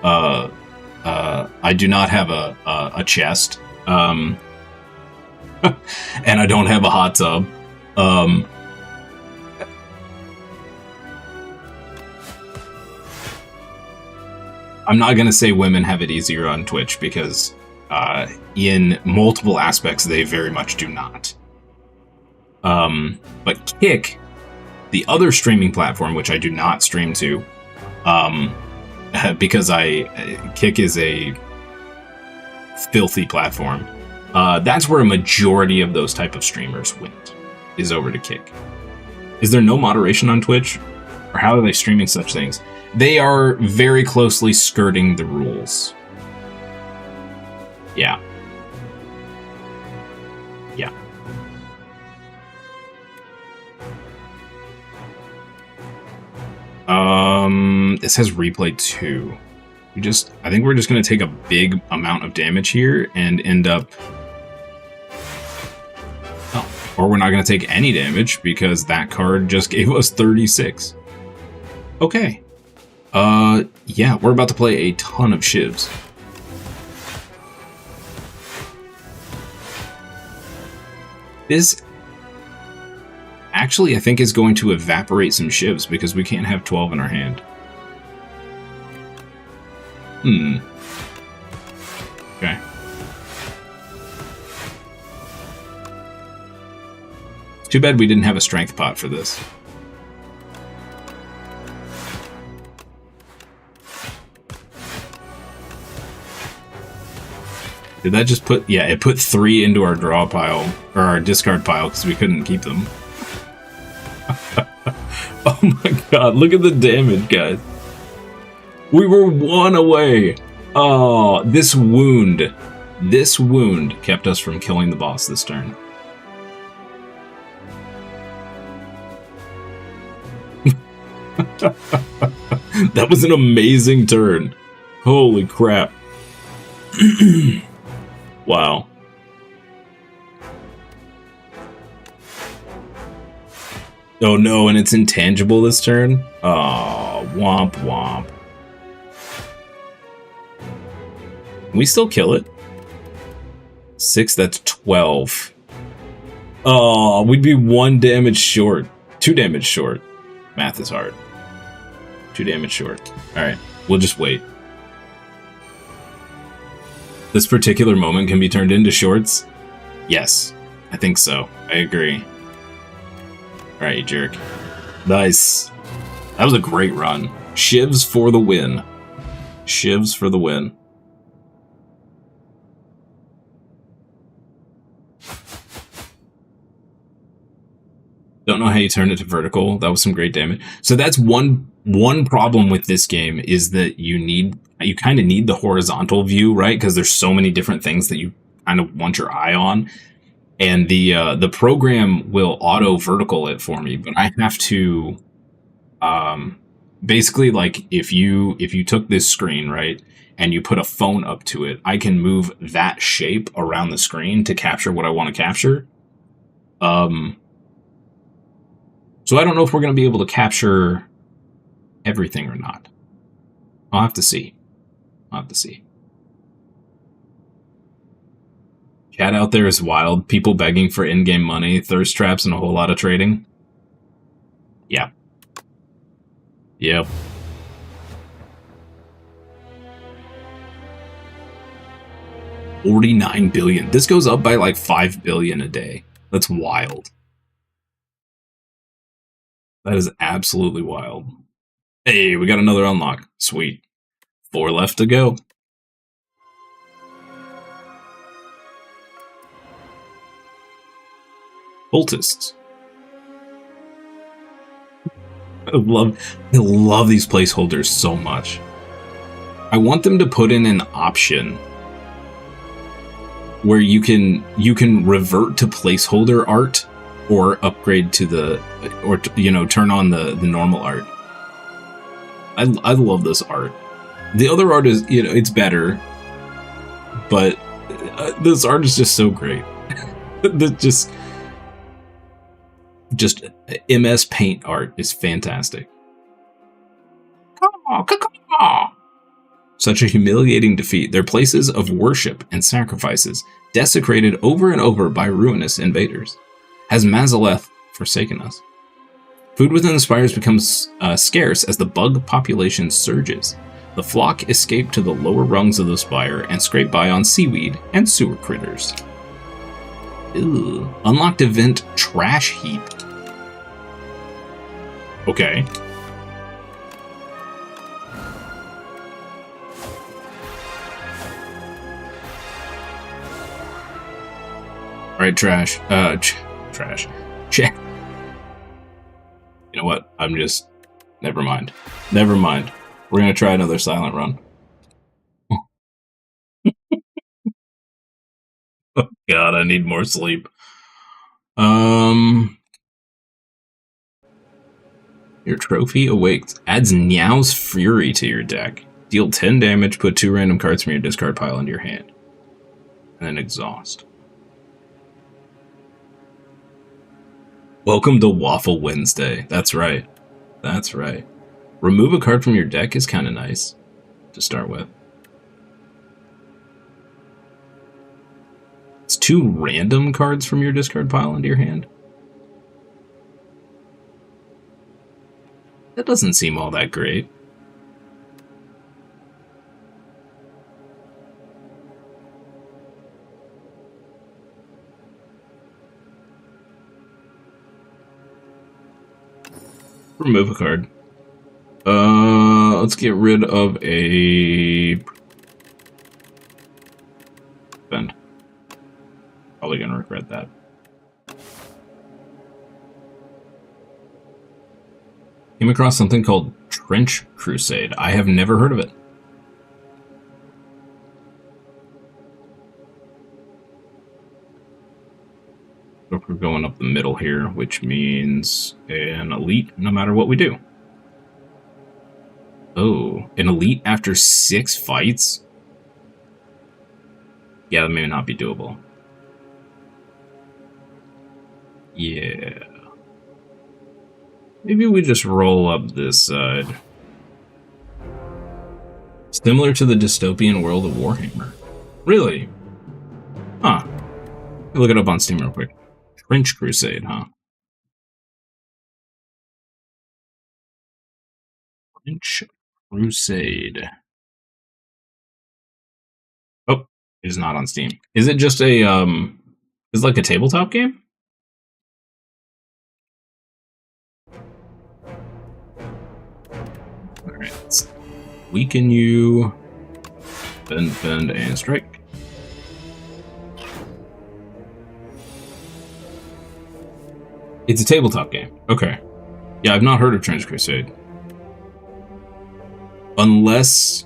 I do not have a chest, and I don't have a hot tub. I'm not going to say women have it easier on Twitch because in multiple aspects they very much do not. But Kick, the other streaming platform, which I do not stream to, because Kick is a filthy platform. That's where a majority of those type of streamers went, is over to Kick. Is there no moderation on Twitch? Or how are they streaming such things? They are very closely skirting the rules. Yeah. Yeah. This has replay 2. I think we're just gonna take a big amount of damage here and end up... Oh, or we're not gonna take any damage because that card just gave us 36. Okay. Yeah, we're about to play a ton of shivs. This actually, I think, is going to evaporate some shivs because we can't have 12 in our hand. Okay. Too bad we didn't have a strength pot for this. Did that just put... Yeah, it put 3 into our draw pile, or our discard pile, because we couldn't keep them. Oh my god, look at the damage, guys. We were 1 away. Oh, this wound kept us from killing the boss this turn. That was an amazing turn. Holy crap. Wow. Oh no, and it's intangible this turn? Oh, womp womp. Can we still kill it? 6, that's 12. Oh, we'd be 1 damage short. 2 damage short. Math is hard. 2 damage short. Alright, we'll just wait. This particular moment can be turned into shorts? Yes, I think so. I agree. Alright, you jerk. Nice. That was a great run. Shivs for the win. Shivs for the win. Don't know how you turn it to vertical. That was some great damage. So that's one problem with this game is that you kind of need the horizontal view, right? Because there's so many different things that you kind of want your eye on. And the program will auto vertical it for me, but I have to basically, like, if you took this screen, right, and you put a phone up to it, I can move that shape around the screen to capture what I want to capture. So I don't know if we're going to be able to capture everything or not. I'll have to see. Chat out there is wild. People begging for in-game money, thirst traps, and a whole lot of trading. Yeah. Yep. $49 billion. This goes up by like 5 billion a day. That's wild. That is absolutely wild. Hey, we got another unlock. Sweet. 4 left to go. Cultists. I love these placeholders so much. I want them to put in an option where you can revert to placeholder art or upgrade to turn on the normal art. I love this art. The other art is, it's better, but this art is just so great. just MS Paint art is fantastic. Such a humiliating defeat. Their places of worship and sacrifices, desecrated over and over by ruinous invaders. Has Mazaleth forsaken us? Food within the spires becomes scarce as the bug population surges. The flock escape to the lower rungs of the spire and scrape by on seaweed and sewer critters. Ew. Unlocked event Trash Heap. Okay. Alright, trash. Trash. Check. You know what? Never mind. Never mind. We're gonna try another silent run. Oh God, I need more sleep. Your trophy awakes. Adds Niao's Fury to your deck. Deal 10 damage, put 2 random cards from your discard pile into your hand. And then exhaust. Welcome to Waffle Wednesday. That's right. That's right. Remove a card from your deck is kind of nice to start with. It's 2 random cards from your discard pile into your hand. That doesn't seem all that great. Remove a card. Let's get rid of a spend. Probably gonna regret that. Came across something called Trench Crusade. I have never heard of it. But we're going up the middle here, which means an elite no matter what we do. Oh, an elite after 6 fights? Yeah, that may not be doable. Yeah. Maybe we just roll up this side. Similar to the dystopian world of Warhammer. Really? Huh. Look it up on Steam real quick. Trench Crusade, huh? Trench Crusade. Oh, it is not on Steam. Is it just a, is it like a tabletop game? Alright, let's weaken you. Bend, and strike. It's a tabletop game. Okay. Yeah, I've not heard of Trench Crusade. Unless...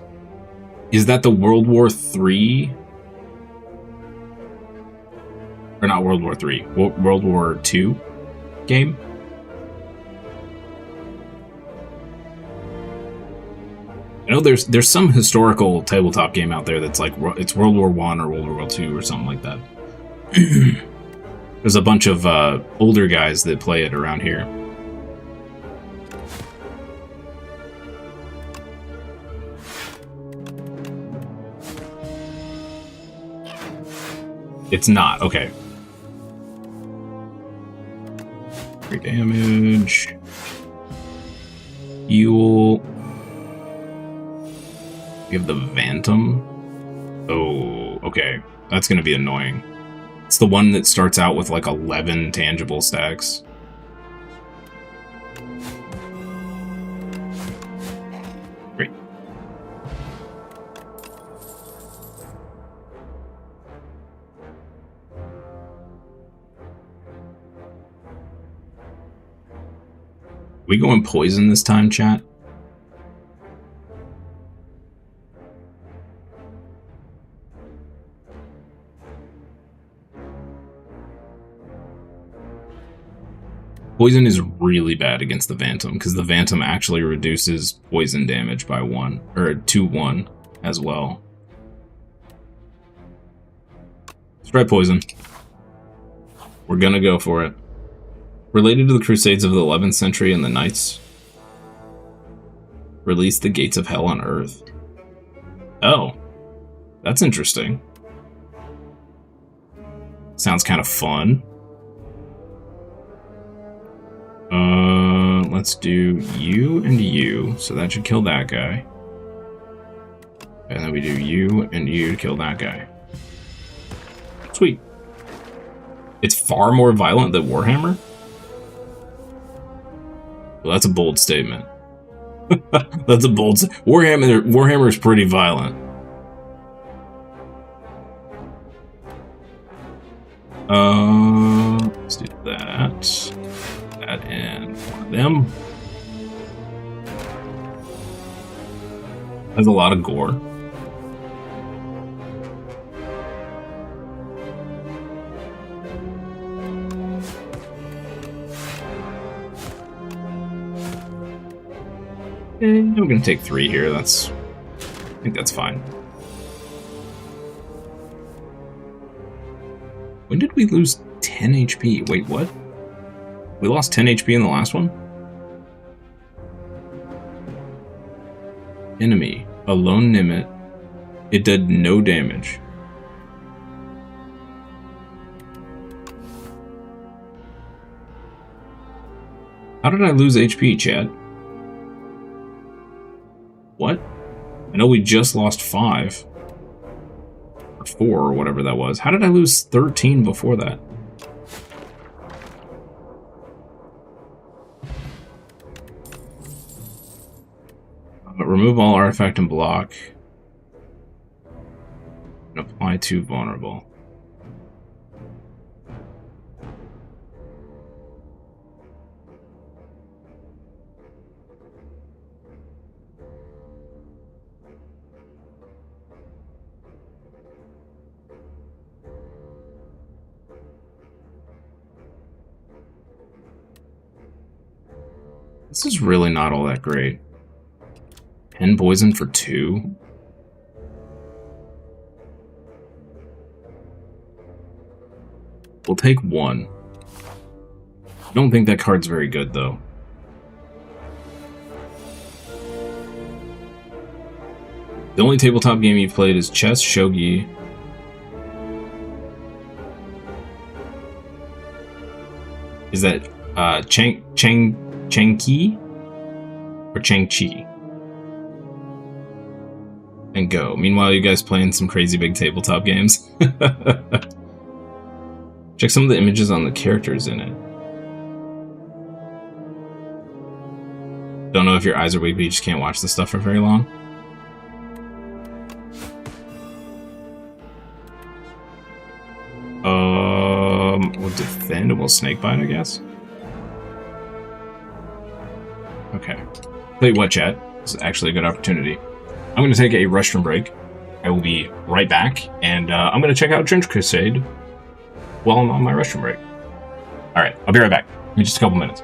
Is that the World War III? Or not World War III. World War II game? I know there's some historical tabletop game out there that's like, it's World War I or World War II or something like that. There's a bunch of older guys that play it around here. It's not, okay. 3 damage. Heal. You have the Vantum. Oh, okay. That's gonna be annoying. It's the one that starts out with like 11 tangible stacks. Great. We going poison this time, chat? Poison is really bad against the Phantom, because the Phantom actually reduces poison damage by 1, or 2-1 as well. Let's try poison. We're gonna go for it. Related to the Crusades of the 11th century and the Knights. Release the gates of hell on Earth. Oh. That's interesting. Sounds kind of fun. Let's do you and you, so that should kill that guy. And then we do you and you to kill that guy. Sweet. It's far more violent than Warhammer? Well, that's a bold statement. That's a bold Warhammer is pretty violent. Let's do that. That and one of them. Has a lot of gore. And we're gonna take 3 here. I think that's fine. When did we lose 10 HP? Wait, what? We lost 10 HP in the last one? Enemy. A lone Nimit. It did no damage. How did I lose HP, Chad? What? I know we just lost 5. Or 4, or whatever that was. How did I lose 13 before that? Remove all artifact and block. And apply to vulnerable. This is really not all that great. 10 poison for 2? We'll take 1. I don't think that card's very good, though. The only tabletop game you've played is chess, shogi. Is that Chang-Ki? Or Chang-Chi? And Go. Meanwhile, you guys playing some crazy big tabletop games. Check some of the images on the characters in it. Don't know if your eyes are weak, but you just can't watch the stuff for very long. We'll defend and we'll snakebite, I guess. Okay. Tell you what, chat. This is actually a good opportunity. I'm going to take a restroom break. I will be right back, and I'm going to check out Trench Crusade while I'm on my restroom break. Alright, I'll be right back in just a couple minutes.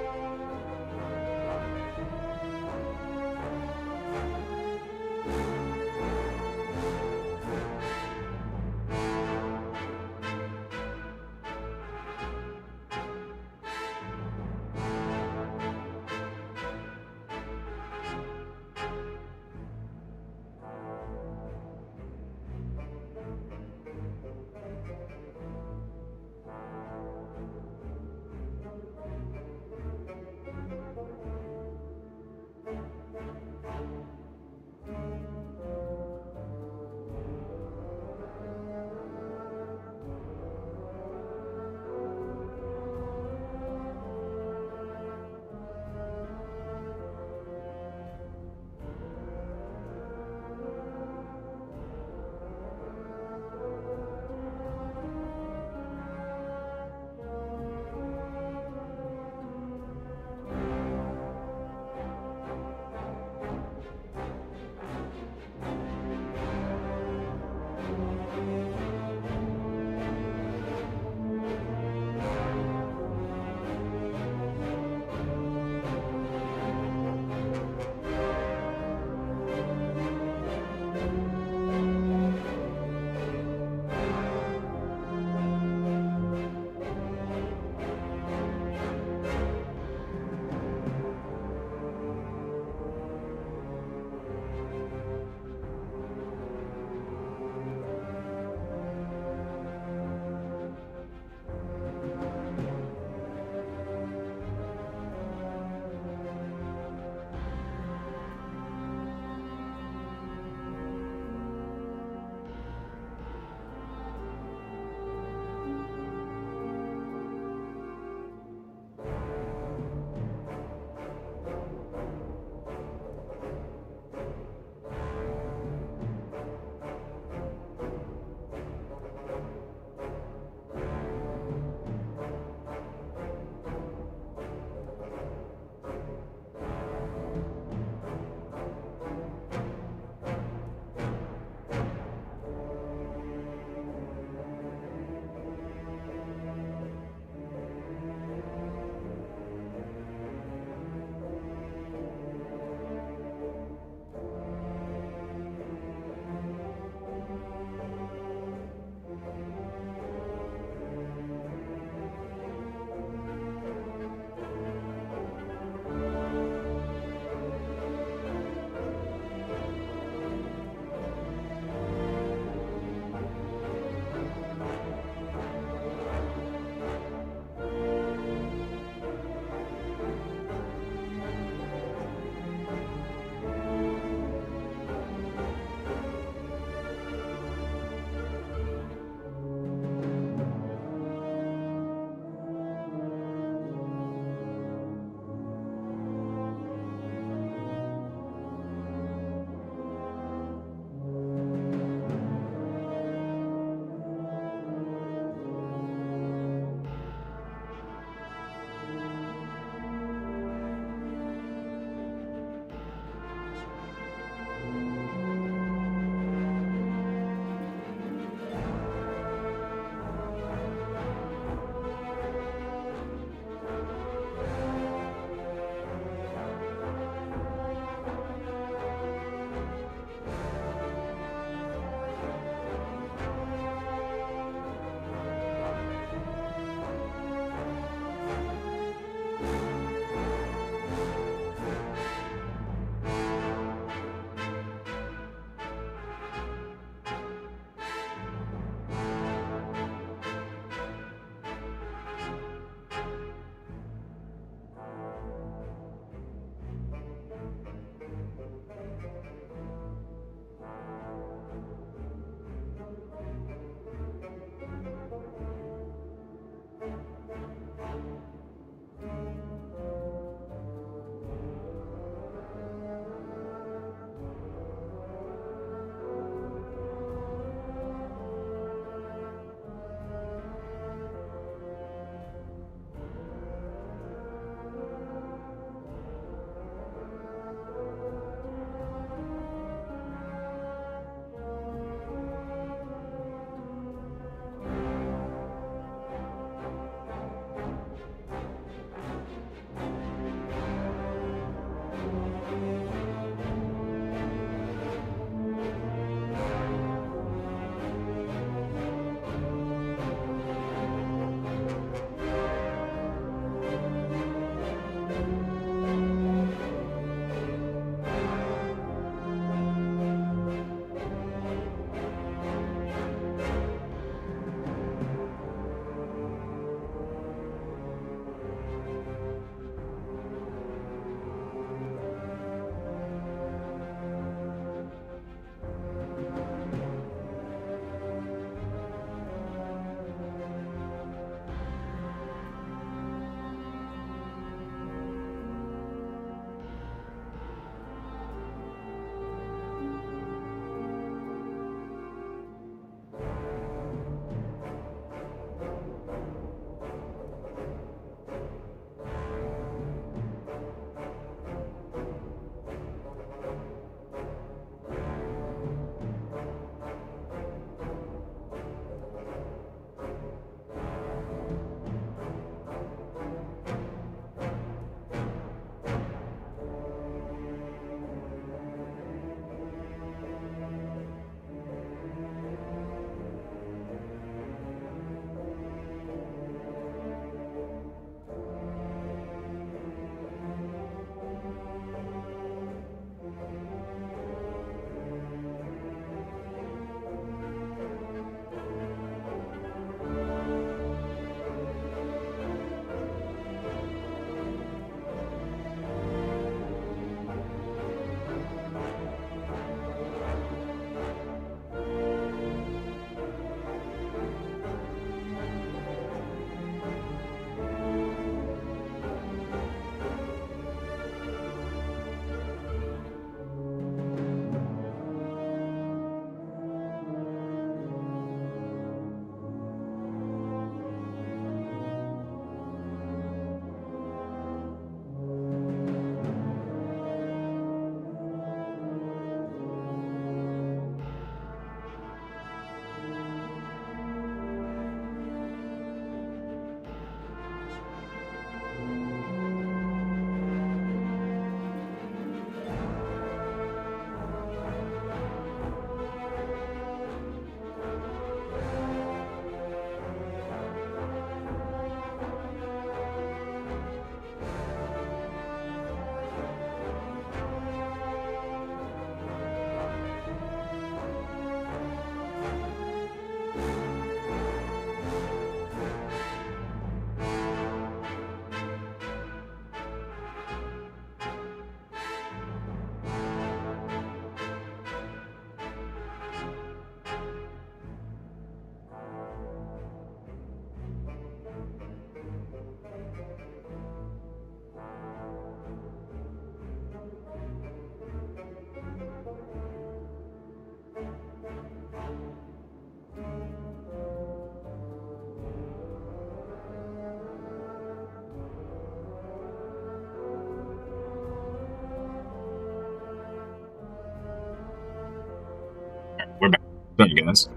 Sorry, guys.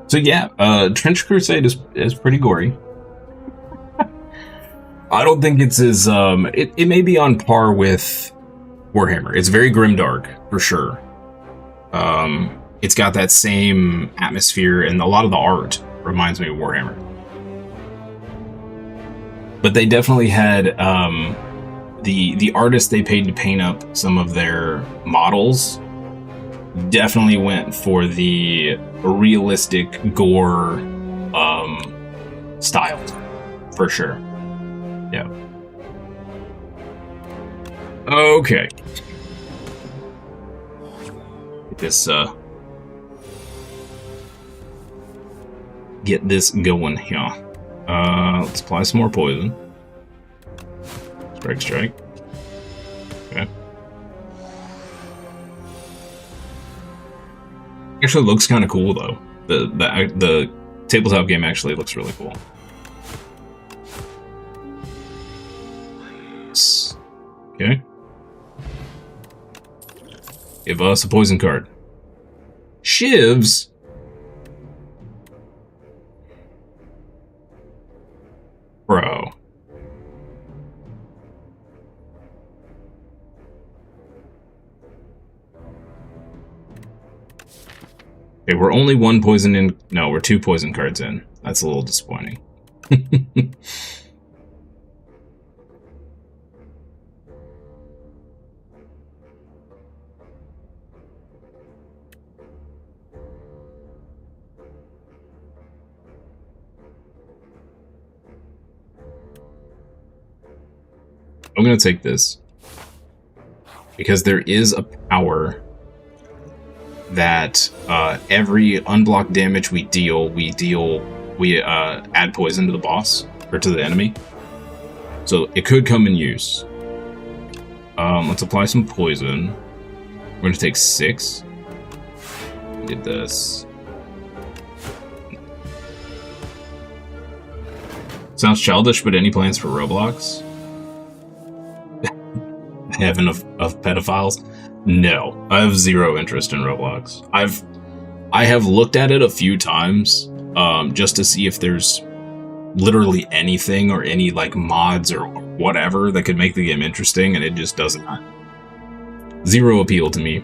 So yeah, Trench Crusade is pretty gory. I don't think it's as it may be on par with Warhammer. It's very grimdark for sure. It's got that same atmosphere, and a lot of the art reminds me of Warhammer. But they definitely had the artists they paid to paint up some of their models definitely went for the realistic gore style for sure. Yeah. Okay. Get this going here. Let's apply some more poison. Strike. Okay. Actually looks kind of cool though. The tabletop game actually looks really cool. Okay. Give us a poison card. Shivs? Bro. Okay, we're only one poison in. No, we're 2 poison cards in. That's a little disappointing. I'm gonna take this because there is a power that every unblocked damage we add poison to the boss or to the enemy. So it could come in use. Let's apply some poison. We're gonna take 6. Get this. Sounds childish, but any plans for Roblox? Heaven of pedophiles? No, I have 0 interest in Roblox. I have looked at it a few times, just to see if there's literally anything or any like mods or whatever that could make the game interesting, and it just does not. 0 appeal to me.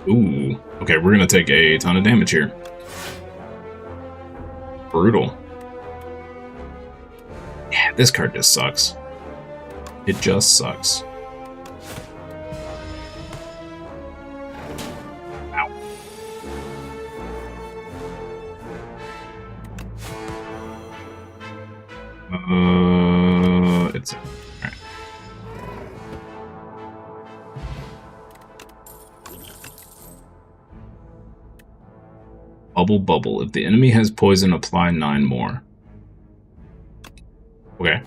Ooh, okay, we're gonna take a ton of damage here. Brutal. Yeah, this card just sucks. It just sucks. Ow. It's alright. Bubble. If the enemy has poison, apply 9 more. Okay.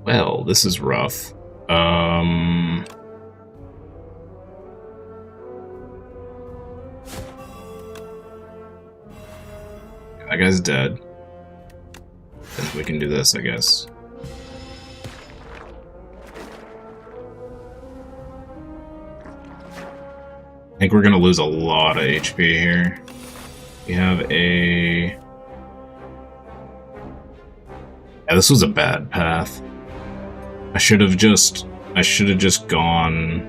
Well, this is rough. That guy's dead. Then we can do this, I guess. I think we're gonna lose a lot of HP here. We have a... Yeah, this was a bad path. I should have just gone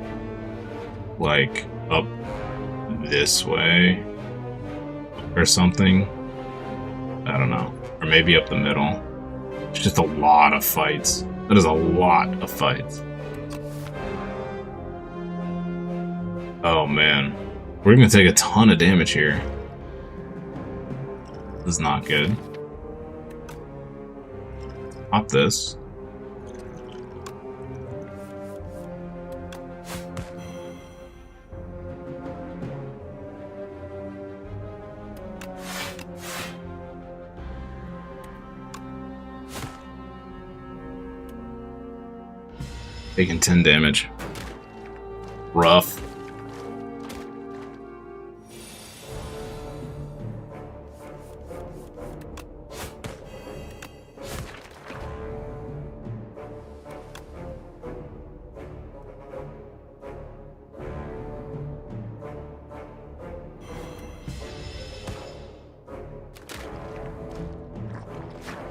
like up this way or something. I don't know. Or maybe up the middle. It's just a lot of fights. That is a lot of fights. Oh man. We're gonna take a ton of damage here. This is not good. Pop this. Taking 10 damage. Rough.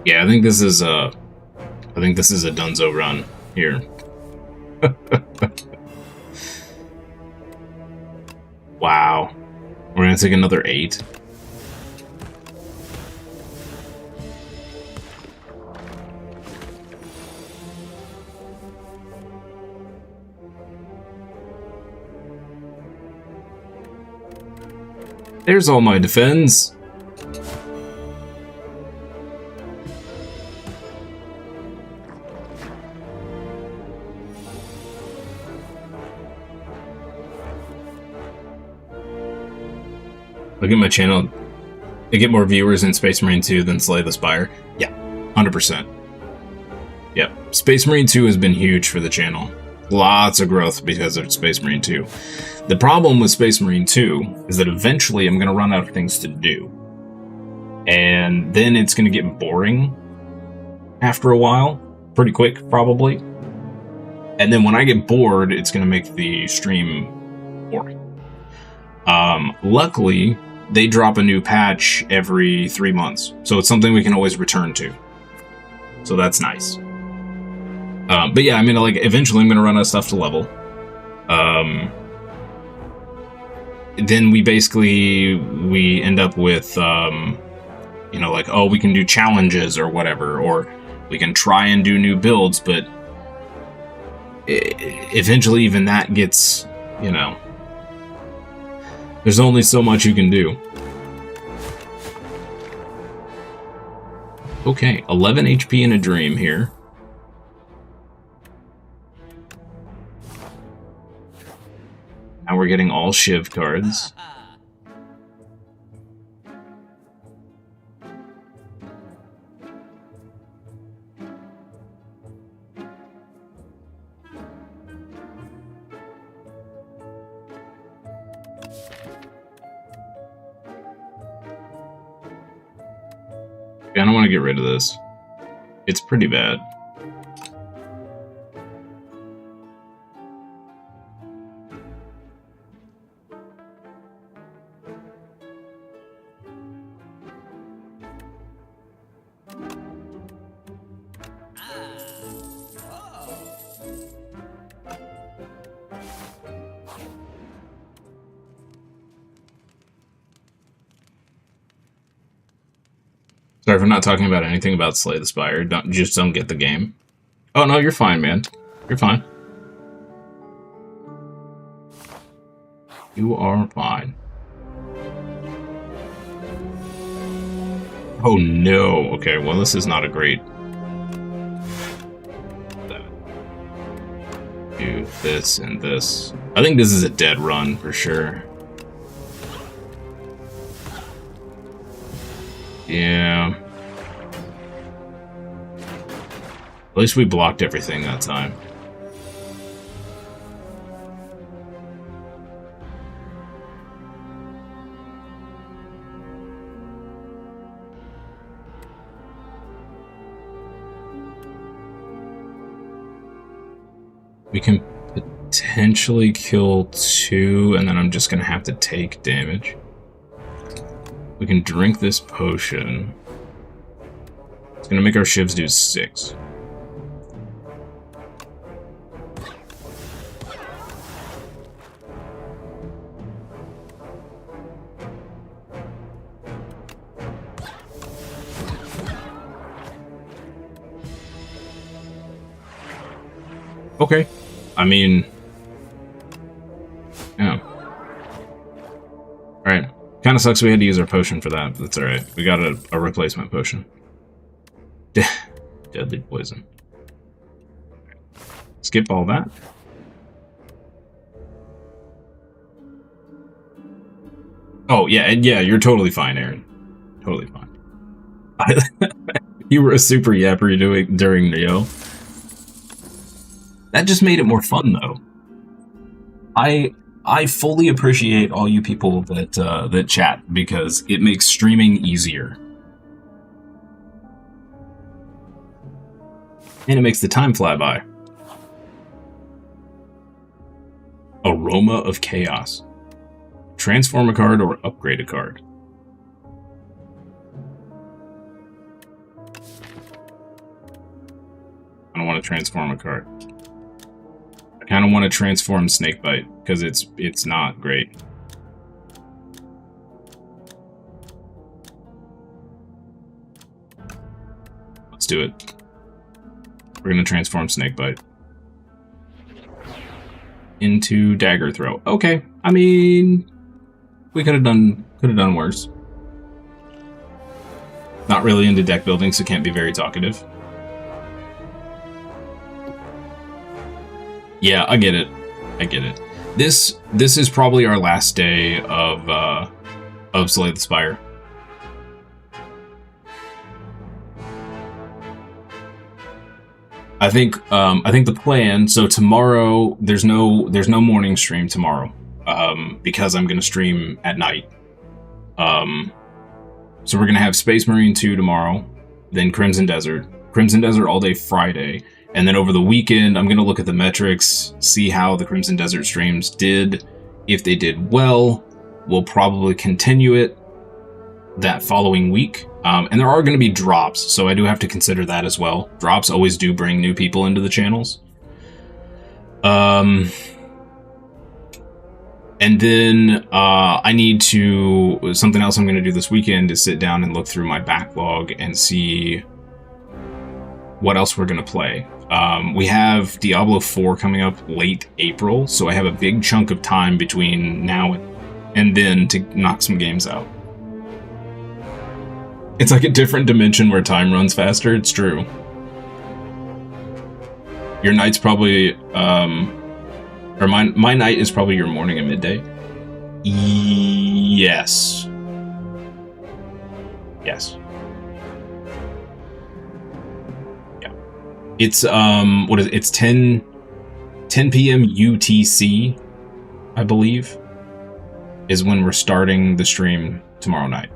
Yeah, I think this is a Dunzo run here. Wow. We're gonna take another 8. There's all my defense. Look at my channel. I get more viewers in Space Marine 2 than Slay the Spire. Yeah, 100%. Yep. Space Marine 2 has been huge for the channel. Lots of growth because of Space Marine 2. The problem with Space Marine 2 is that eventually I'm going to run out of things to do. And then it's going to get boring after a while. Pretty quick, probably. And then when I get bored, it's going to make the stream boring. Luckily, they drop a new patch every 3 months. So it's something we can always return to. So that's nice. But yeah, I mean, like, eventually I'm going to run out of stuff to level. Then we end up with, you know, like, oh, we can do challenges or whatever, or we can try and do new builds, but eventually even that gets, you know, there's only so much you can do. Okay, 11 HP in a dream here. Now we're getting all Shiv cards. I don't want to get rid of this. It's pretty bad. Sorry if I'm not talking about anything about Slay the Spire. Just don't get the game. Oh no, you're fine, man. You're fine. You are fine. Oh no. Okay, well this is not a great... Do this and this. I think this is a dead run for sure. Yeah. At least we blocked everything that time. We can potentially kill 2, and then I'm just gonna have to take damage. We can drink this potion. It's gonna make our shivs do 6. Okay. I mean... yeah. Alright. Kinda sucks we had to use our potion for that, but that's alright. We got a replacement potion. Deadly poison. Skip all that. Oh, yeah, you're totally fine, Aaron. Totally fine. You were a super yapper during Neo. That just made it more fun, though. I fully appreciate all you people that chat, because it makes streaming easier. And it makes the time fly by. Aroma of Chaos. Transform a card or upgrade a card. I don't want to transform a card. I kind of want to transform Snakebite, because it's not great. Let's do it. We're going to transform Snakebite into Dagger Throw. Okay, I mean, we could have done worse. Not really into deck building, so can't be very talkative. Yeah, I get it. I get it. This is probably our last day of Slay the Spire. I think the plan. So tomorrow there's no morning stream tomorrow, because I'm gonna stream at night. So we're gonna have Space Marine 2 tomorrow, then Crimson Desert all day Friday, and then over the weekend I'm gonna look at the metrics, see how the Crimson Desert streams did. If they did well, we'll probably continue it that following week. And there are going to be drops, so I do have to consider that as well. Drops always do bring new people into the channels. And then I need to... Something else I'm going to do this weekend is sit down and look through my backlog and see what else we're going to play. We have Diablo 4 coming up late April, so I have a big chunk of time between now and then to knock some games out. It's like a different dimension where time runs faster. It's true. Your night's probably, or my night is probably your morning and midday. Yes. Yes. Yeah. It's, what is it? It's 10 p.m. UTC, I believe, is when we're starting the stream tomorrow night.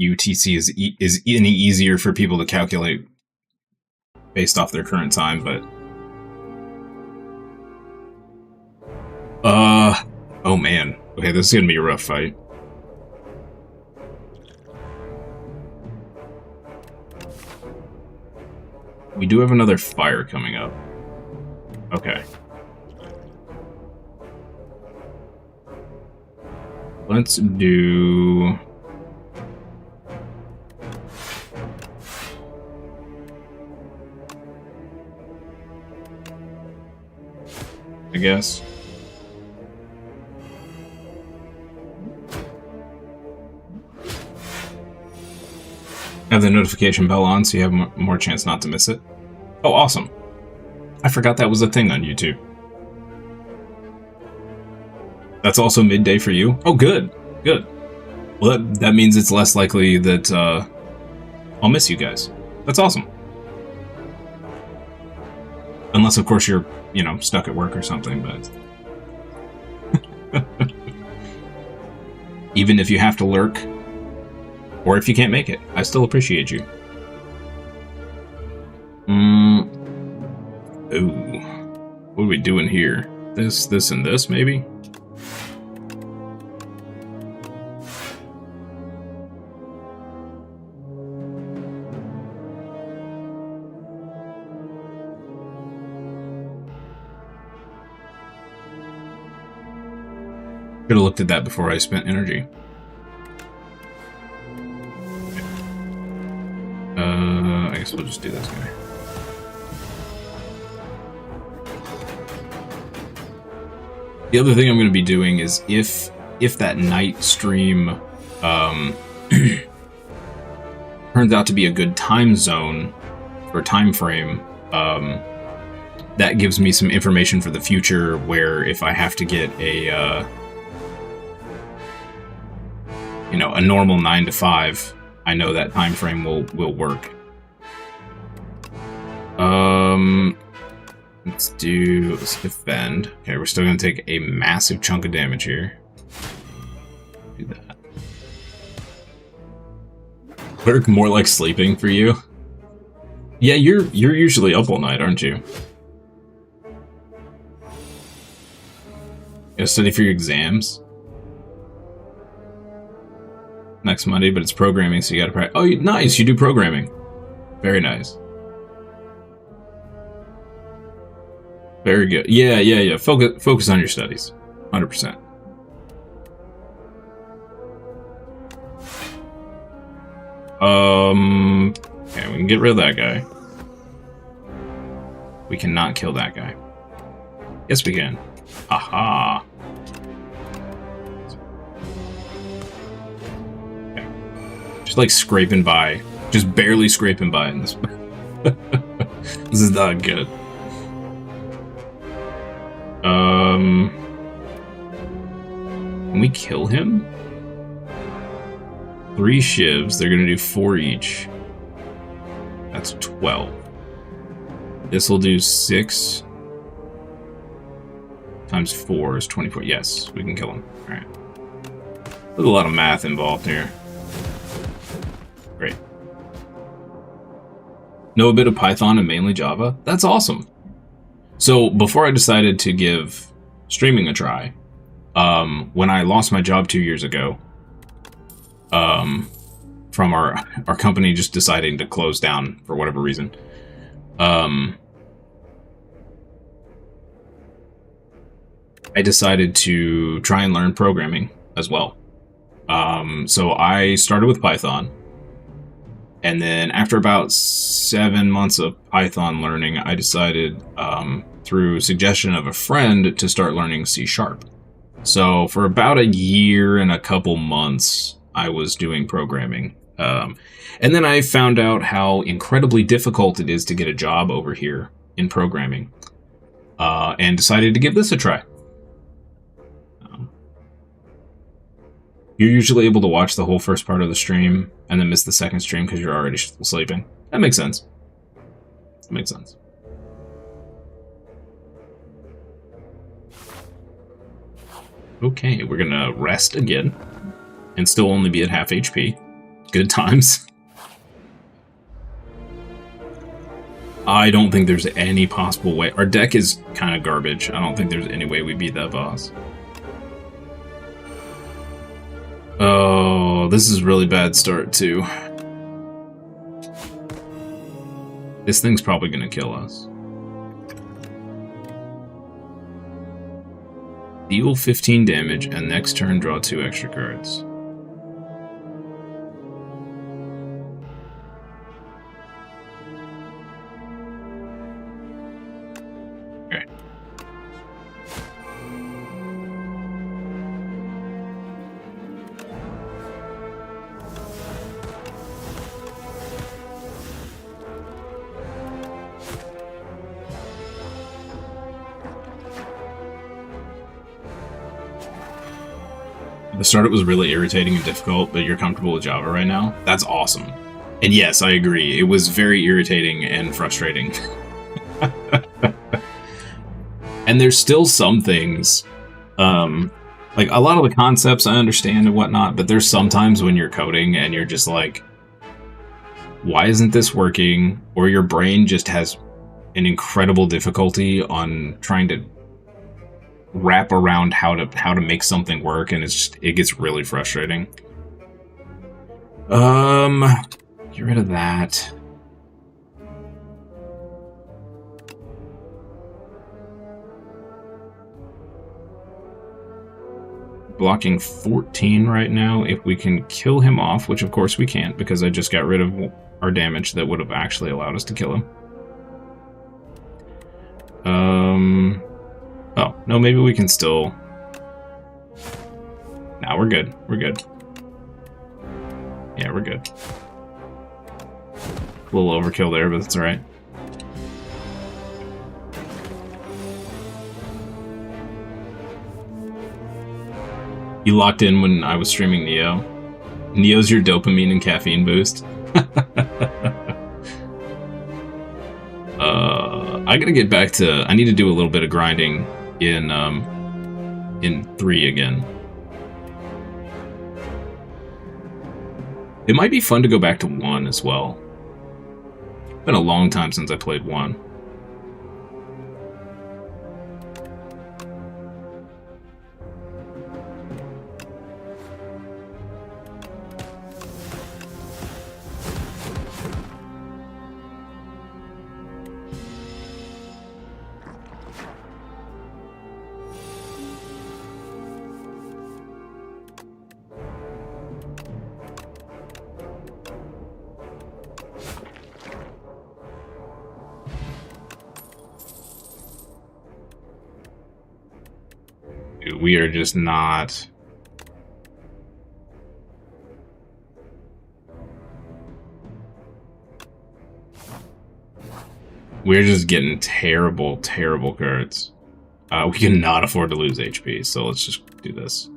UTC is any easier for people to calculate based off their current time, but oh man, okay, this is gonna be a rough fight. We do have another fire coming up. Okay, let's do... I guess. Have the notification bell on so you have more chance not to miss it. Oh, awesome. I forgot that was a thing on YouTube. That's also midday for you? Oh, good. Good. Well, that means it's less likely that I'll miss you guys. That's awesome. Unless, of course, you're, you know, stuck at work or something, but... Even if you have to lurk, or if you can't make it, I still appreciate you. Ooh. What are we doing here? This, and this, maybe? Should have looked at that before I spent energy. I guess we'll just do this guy. The other thing I'm going to be doing is if that night stream turns out to be a good time zone or time frame, that gives me some information for the future where if I have to get a you know, a normal 9 to 5 I know that time frame will work. Let's defend. Okay, we're still gonna take a massive chunk of damage here. Do that. Work more like sleeping for you. Yeah, you're usually up all night, aren't you? Gonna study for your exams next Monday, but it's programming, so you gotta practice. Oh, nice! You do programming. Very nice. Very good. Yeah. Focus on your studies. 100%. Okay, we can get rid of that guy. We cannot kill that guy. Yes, we can. Aha. Okay. Just like scraping by. Just barely scraping by in this. This is not good. Can we kill him? 3 shivs. They're gonna do 4 each. That's 12. This will do 6 times 4 is 24. Yes, we can kill him. All right. There's a lot of math involved here. Great. Know a bit of Python and mainly Java? That's awesome. So before I decided to give streaming a try, when I lost my job 2 years ago, from our company just deciding to close down for whatever reason, I decided to try and learn programming as well. So I started with Python, and then after about 7 months of Python learning, I decided, through suggestion of a friend, to start learning C#. So for about a year and a couple months, I was doing programming. And then I found out how incredibly difficult it is to get a job over here in programming, and decided to give this a try. You're usually able to watch the whole first part of the stream and then miss the second stream because you're already sleeping. That makes sense. That makes sense. Okay, we're gonna rest again and still only be at half HP. Good times. I don't think there's any possible way. Our deck is kind of garbage. I don't think there's any way we beat that boss. Oh, this is a really bad start, too. This thing's probably gonna kill us. Deal 15 damage, and next turn draw 2 extra cards. Okay. The startup was really irritating and difficult, but you're comfortable with Java right now? That's awesome. And yes, I agree. It was very irritating and frustrating. And there's still some things, like a lot of the concepts I understand and whatnot, but there's sometimes when you're coding and you're just like, why isn't this working? Or your brain just has an incredible difficulty on trying to wrap around how to make something work, and it gets really frustrating. Get rid of that. Blocking 14 right now. If we can kill him off, which of course we can't because I just got rid of our damage that would have actually allowed us to kill him. Oh, no, maybe we can still... Nah, we're good. We're good. Yeah, we're good. A little overkill there, but that's alright. You locked in when I was streaming Neo. Neo's your dopamine and caffeine boost. I gotta get back to... I need to do a little bit of grinding in 3 again. It might be fun to go back to 1 as well. It's been a long time since I played 1. We are just not... We're just getting terrible, terrible cards. We cannot afford to lose HP, so let's just do this.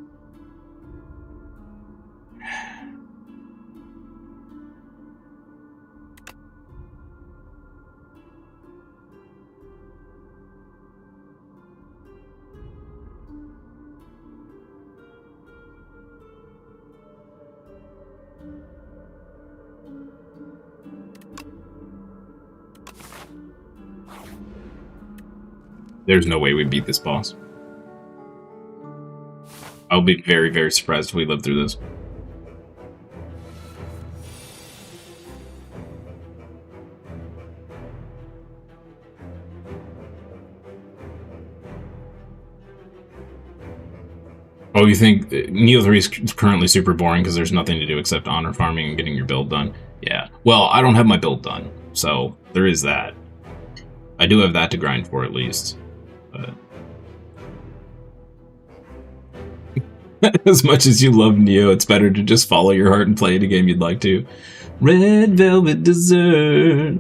There's no way we beat this boss. I'll be very, very surprised if we live through this. Oh, you think Neo 3 is currently super boring because there's nothing to do except honor farming and getting your build done? Yeah. Well, I don't have my build done, so there is that. I do have that to grind for at least. As much as you love Neo, it's better to just follow your heart and play any game you'd like to. Red Velvet Dessert.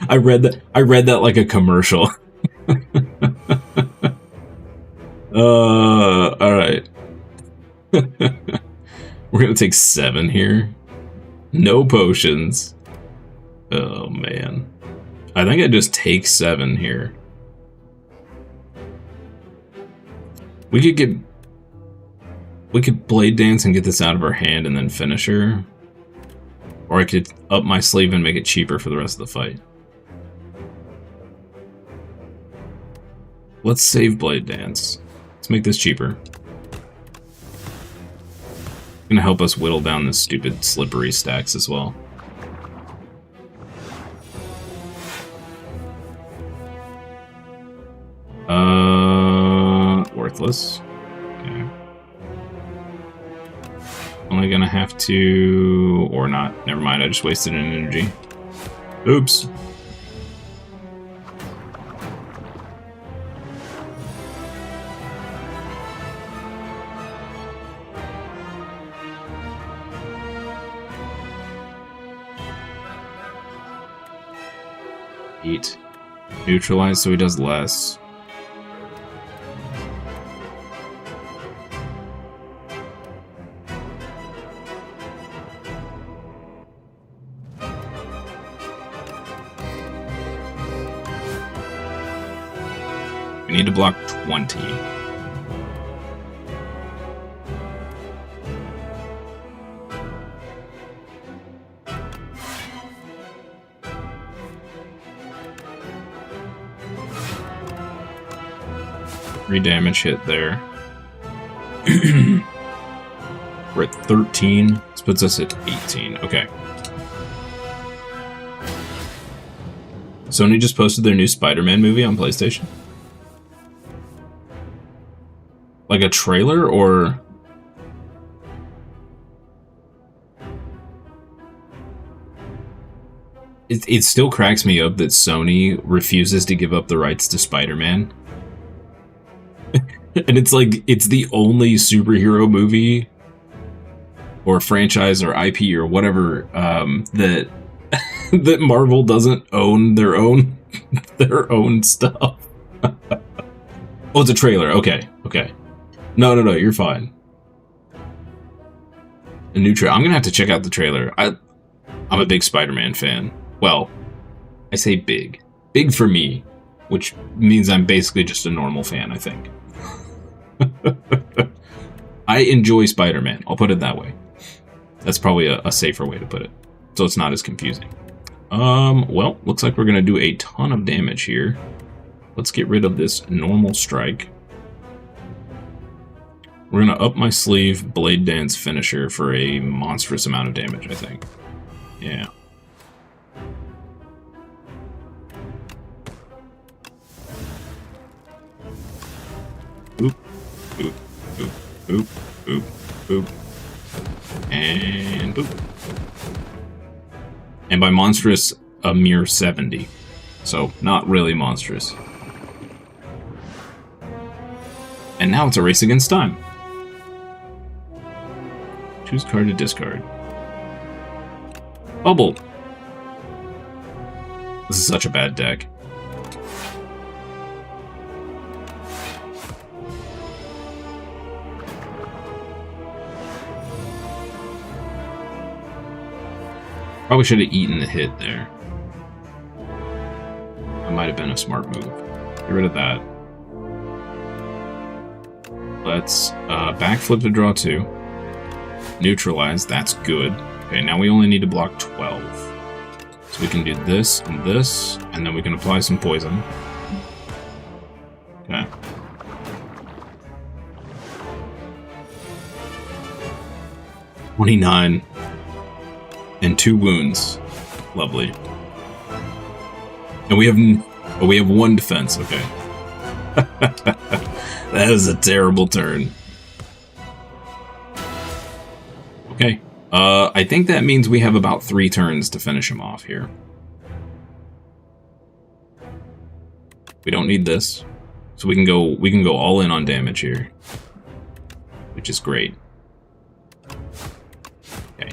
I read that like a commercial. All right. We're gonna take 7 here. No potions. Oh man. I think I just take 7 here. We could Blade Dance and get this out of our hand and then finish her. Or I could up my sleeve and make it cheaper for the rest of the fight. Let's save Blade Dance. Let's make this cheaper. It's gonna help us whittle down the stupid slippery stacks as well. Worthless. Okay. Only gonna have to... or not. Never mind, I just wasted an energy. Oops. Eat. Neutralize so he does less. We need to block 20. Three damage hit there. We're at 13. This puts us at 18. Okay. Sony just posted their new Spider-Man movie on PlayStation. Like a trailer, or... It still cracks me up that Sony refuses to give up the rights to Spider-Man. And it's like, it's the only superhero movie or franchise or IP or whatever that that Marvel doesn't own their own stuff. Oh, it's a trailer. Okay, okay. No, no, no, you're fine. A new trailer. I'm gonna have to check out the trailer. I'm a big Spider-Man fan. Well, I say big. Big for me, which means I'm basically just a normal fan, I think. I enjoy Spider-Man. I'll put it that way. That's probably a safer way to put it, so it's not as confusing. Well, looks like we're gonna do a ton of damage here. Let's get rid of this normal strike. We're gonna up my sleeve Blade Dance finisher for a monstrous amount of damage, I think. Yeah. Oop, oop, oop, oop, oop, oop. And boop. And by monstrous, a mere 70. So, not really monstrous. And now it's a race against time. Choose card to discard. Bubble! This is such a bad deck. Probably should have eaten the hit there. That might have been a smart move. Get rid of that. Let's backflip to draw 2. Neutralize, that's good. Okay, now we only need to block 12. So we can do this, and then we can apply some poison. Okay. $29. And 2 wounds. Lovely. And we have 1 defense, okay. That is a terrible turn. Okay. I think that means we have about 3 turns to finish him off here. We don't need this. So we can go all in on damage here. Which is great. Okay.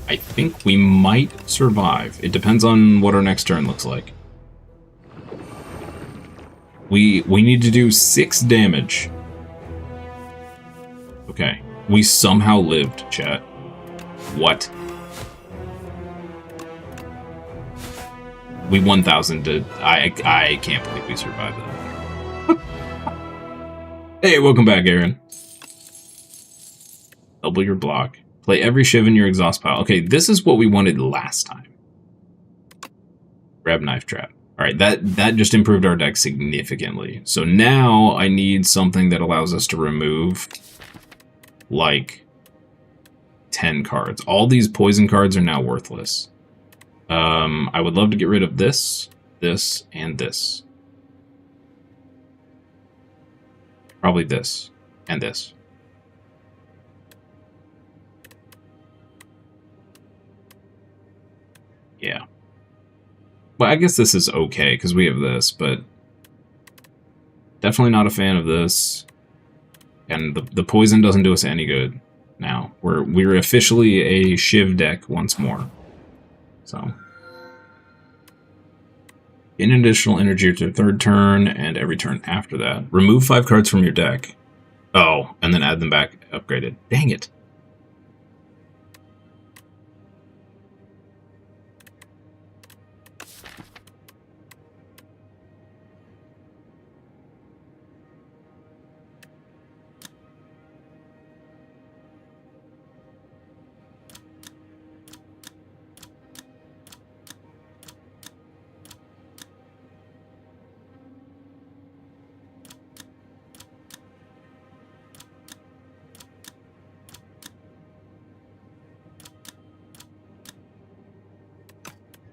I think we might survive. It depends on what our next turn looks like. We need to do 6 damage. Okay. We somehow lived, chat. What? We 1,000 to... I can't believe we survived that. Hey, welcome back, Aaron. Double your block. Play every shiv in your exhaust pile. Okay, this is what we wanted last time. Grab knife trap. Alright, that just improved our deck significantly. So now I need something that allows us to remove, like, 10 cards. All these poison cards are now worthless. I would love to get rid of this, this, and this. Probably this, and this. Yeah. Well, I guess this is okay, because we have this, but definitely not a fan of this. And the poison doesn't do us any good now. We're officially a Shiv deck once more. So. Gain an additional energy to your 3rd turn, and every turn after that. Remove 5 cards from your deck. Oh, and then add them back upgraded. Dang it.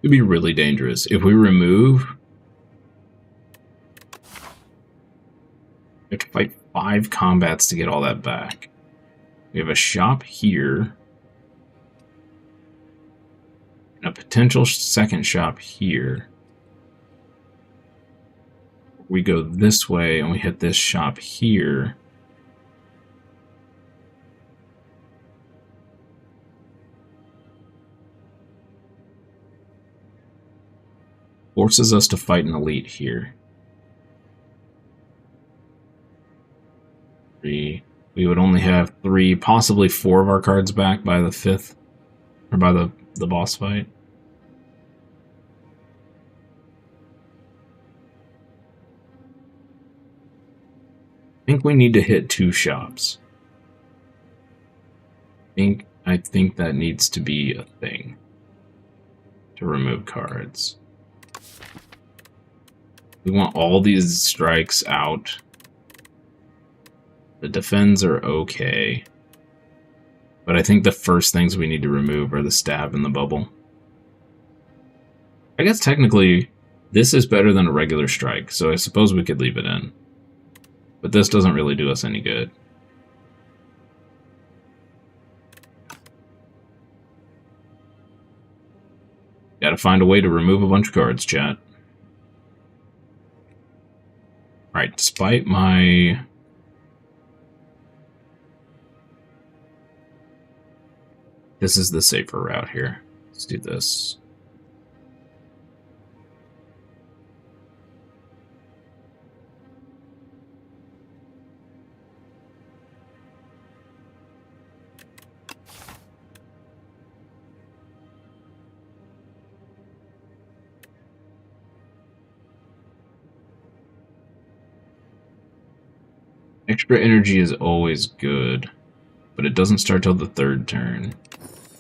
It'd be really dangerous. If we remove... We have to fight 5 combats to get all that back. We have a shop here. And a potential second shop here. We go this way and we hit this shop here. Forces us to fight an elite here. 3, we would only have 3, possibly 4 of our cards back by the 5th, or by the boss fight. I think we need to hit 2 shops. I think that needs to be a thing to remove cards. We want all these strikes out. The defends are okay. But I think the first things we need to remove are the stab and the bubble. I guess technically this is better than a regular strike, so I suppose we could leave it in. But this doesn't really do us any good. Gotta find a way to remove a bunch of cards, chat. Alright, despite my... This is the safer route here. Let's do this. Extra energy is always good, but it doesn't start till the 3rd turn.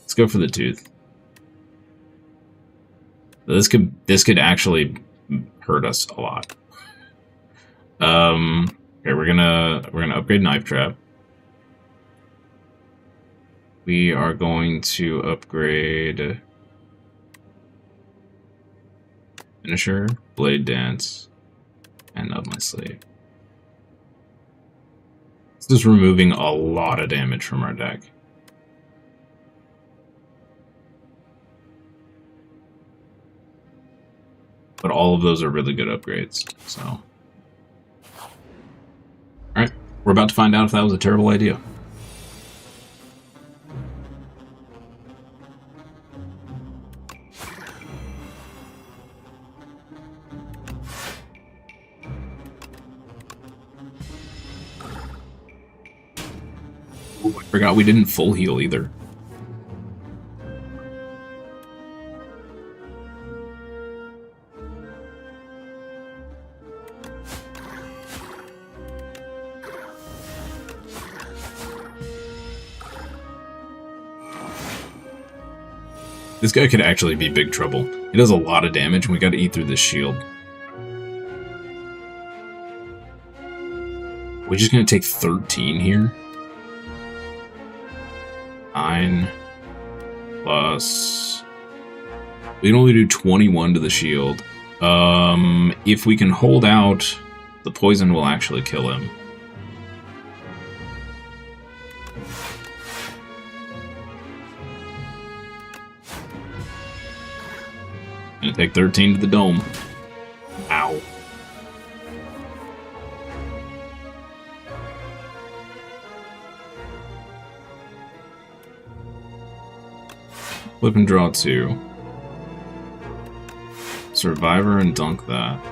Let's go for the tooth. This could actually hurt us a lot. Okay, we're gonna upgrade Knife Trap. We are going to upgrade Finisher, Blade Dance, and Up My Sleeve. This is removing a lot of damage from our deck. But all of those are really good upgrades, so... Alright, we're about to find out if that was a terrible idea. Ooh, I forgot we didn't full heal either. This guy could actually be big trouble. He does a lot of damage, and we gotta eat through this shield. We're just gonna take 13 here? 9 plus... We can only do 21 to the shield. If we can hold out, the poison will actually kill him. Gonna take 13 to the dome. Ow. Flip and draw 2. Survivor and dunk that.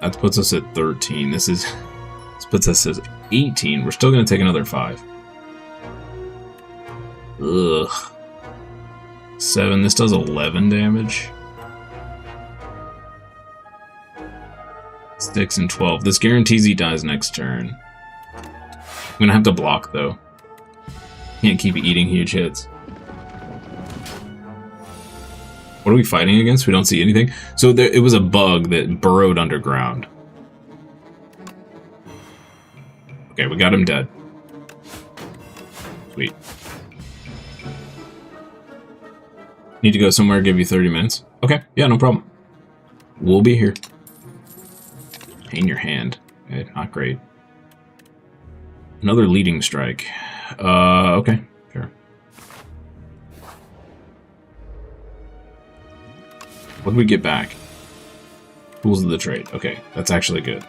That puts us at 13. This puts us at 18. We're still gonna take another 5. Ugh. 7. This does 11 damage. 6 and 12. This guarantees he dies next turn. I'm gonna have to block though. Can't keep eating huge hits. What are we fighting against? We don't see anything. So it was a bug that burrowed underground. Okay, we got him dead. Sweet. Need to go somewhere, give you 30 minutes. Okay, yeah, no problem. We'll be here. Pain your hand. Okay, not great. Another leading strike. Okay, sure. What did we get back? Tools of the trade. Okay, that's actually good.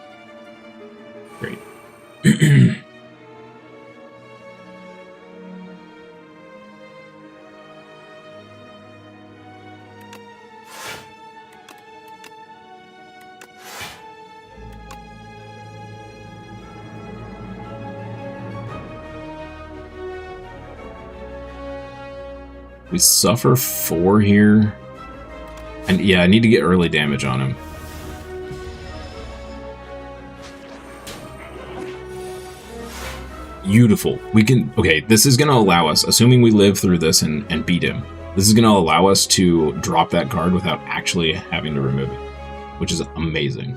Great. We suffer 4 here. And yeah, I need to get early damage on him. Beautiful. We can... Okay, this is going to allow us, assuming we live through this and beat him, this is going to allow us to drop that card without actually having to remove it, which is amazing.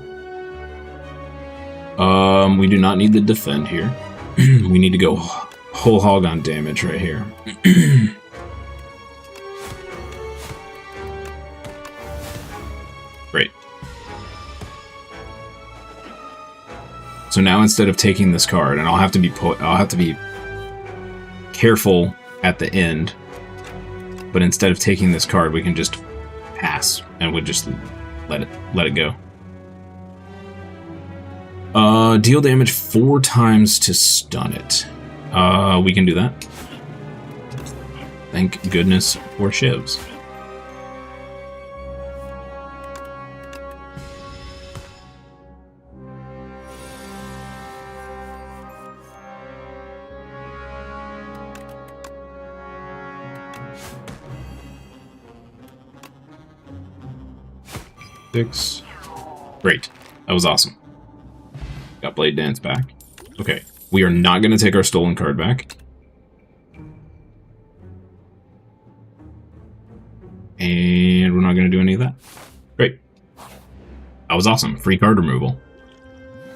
We do not need to defend here. We need to go whole hog on damage right here. Great. So now instead of taking this card, and I'll have to be careful at the end, but instead of taking this card, we can just pass and we'll just let it go. Deal damage 4 times to stun it. We can do that. Thank goodness for shivs. Great. That was awesome. Got Blade Dance back. Okay. We are not going to take our stolen card back. And we're not going to do any of that. Great. That was awesome. Free card removal.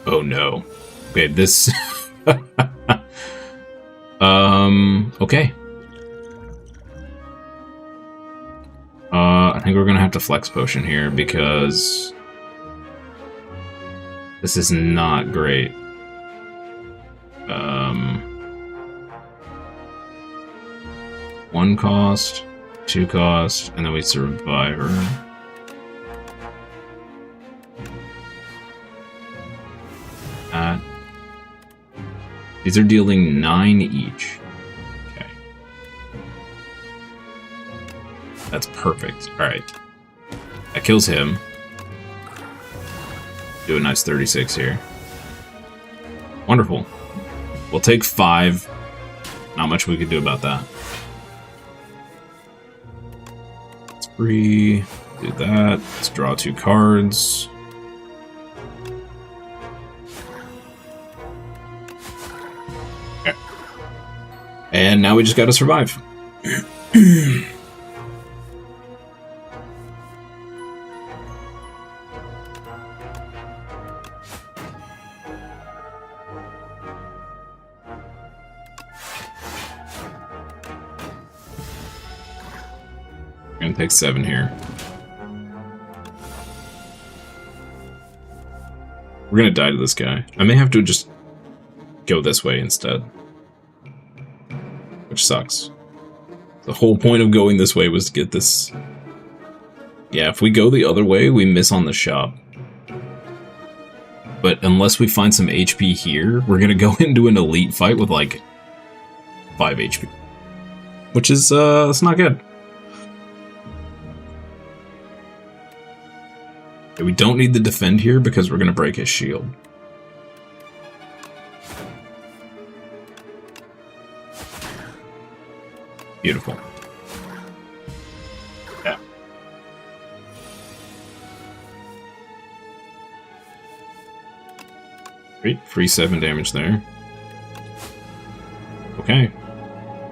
Oh no. Okay, this... okay. I think we're gonna have to flex potion here because this is not great. 1 cost, 2 cost, and then we Survivor. These are dealing 9 each. Okay. That's perfect. Alright. That kills him. Do a nice 36 here. Wonderful. We'll take 5. Not much we could do about that. Let's free. Do that. Let's draw 2 cards. Okay. And now we just gotta survive. Gonna take 7 here. We're gonna die to this guy. I may have to just go this way instead. Which sucks. The whole point of going this way was to get this... Yeah, if we go the other way, we miss on the shop. But unless we find some HP here, we're gonna go into an elite fight with like 5 HP. Which is, it's not good. We don't need to defend here because we're going to break his shield. Beautiful. Yeah. Great. Free 7 damage there. Okay.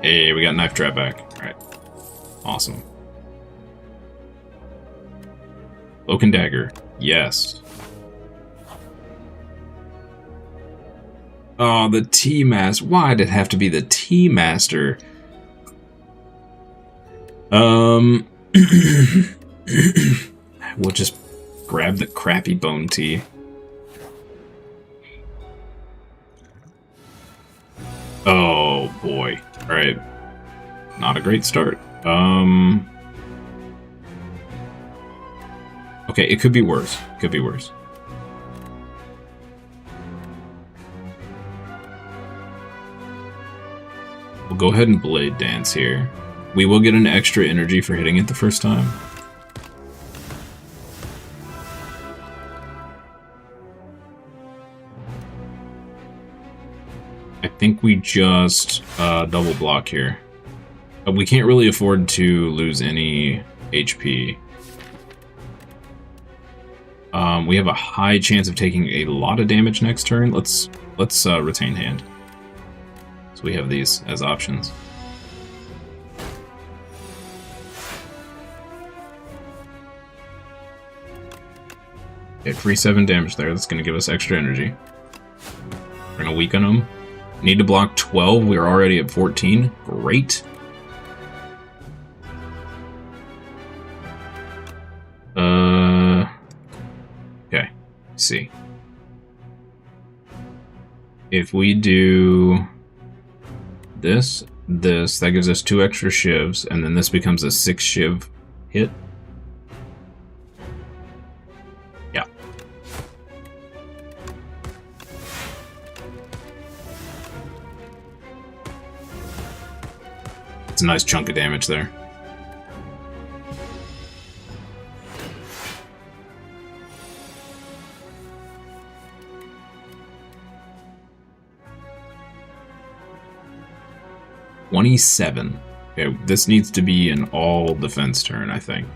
Hey, we got Knife Trap back. Alright. Awesome. Cloak and Dagger. Yes. Oh, the T-Master. Why did it have to be the T-Master? We'll just grab the crappy Bone Tea. Oh, boy. Alright. Not a great start. Okay, it could be worse. Could be worse. We'll go ahead and Blade Dance here. We will get an extra energy for hitting it the first time. I think we just double block here. We can't really afford to lose any HP. We have a high chance of taking a lot of damage next turn. Let's retain hand. So we have these as options. Okay, free 7 damage there. That's going to give us extra energy. We're going to weaken them. Need to block 12. We're already at 14. Great. Okay. Let's see. If we do this, that gives us 2 extra shivs, and then this becomes a 6 shiv hit. Yeah. It's a nice chunk of damage there. $27. Okay, this needs to be an all defense turn, I think.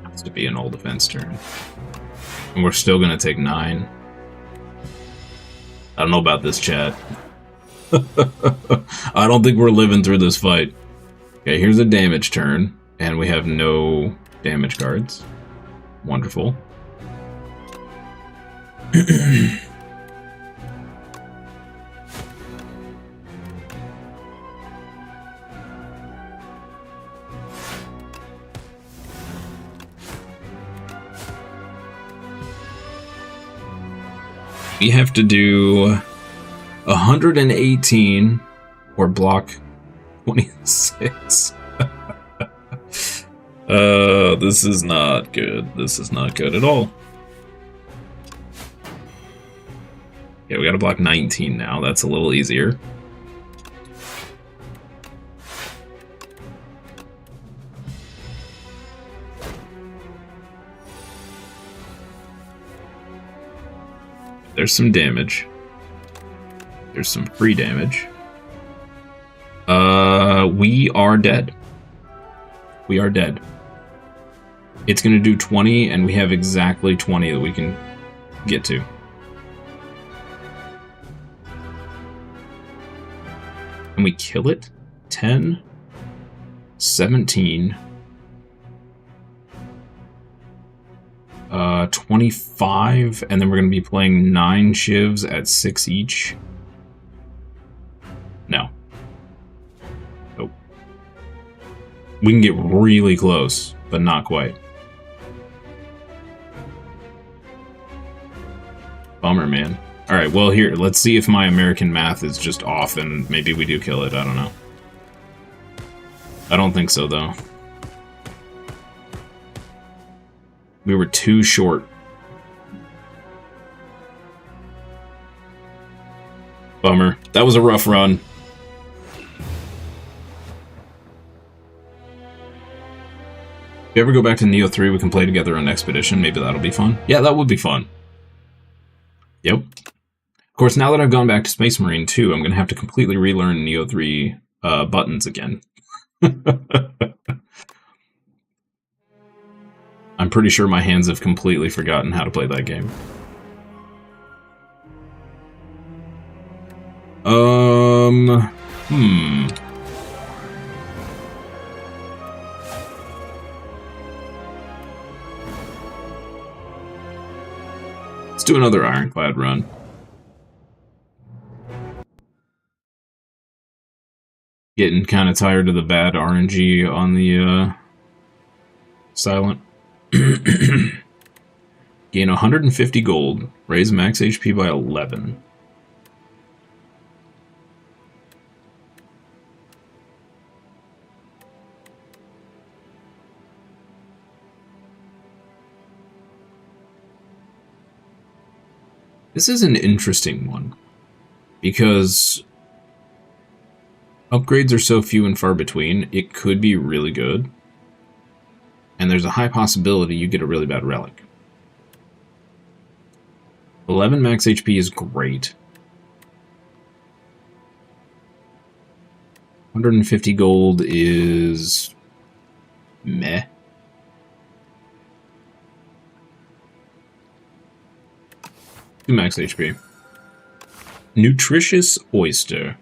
Has to be an all defense turn. And we're still gonna take 9. I don't know about this, chat. I don't think we're living through this fight. Okay, here's a damage turn. And we have no damage cards. Wonderful. We have to do 118 or block 26. This is not good. This is not good at all. Yeah, we gotta block 19 now. That's a little easier. There's some damage. There's some free damage. We are dead. We are dead. It's going to do 20, and we have exactly 20 that we can get to. Can we kill it? 10, 17, 25, and then we're going to be playing 9 shivs at 6 each. No. Nope. We can get really close, but not quite. Bummer, man. Alright, well, here, let's see if my American math is just off and maybe we do kill it. I don't know. I don't think so, though. We were too short. Bummer. That was a rough run. If you ever go back to Neo 3, we can play together on Expedition. Maybe that'll be fun. Yeah, that would be fun. Yep. Of course, now that I've gone back to Space Marine 2, I'm going to have to completely relearn Neo 3 buttons again. I'm pretty sure my hands have completely forgotten how to play that game. Let's do another Ironclad run. Getting kind of tired of the bad RNG on the Silent. Gain 150 gold. Raise max HP by 11. This is an interesting one, because upgrades are so few and far between. It could be really good. and there's a high possibility you get a really bad relic. 11 max HP is great. 150 gold is meh. Two max HP. Nutritious oyster.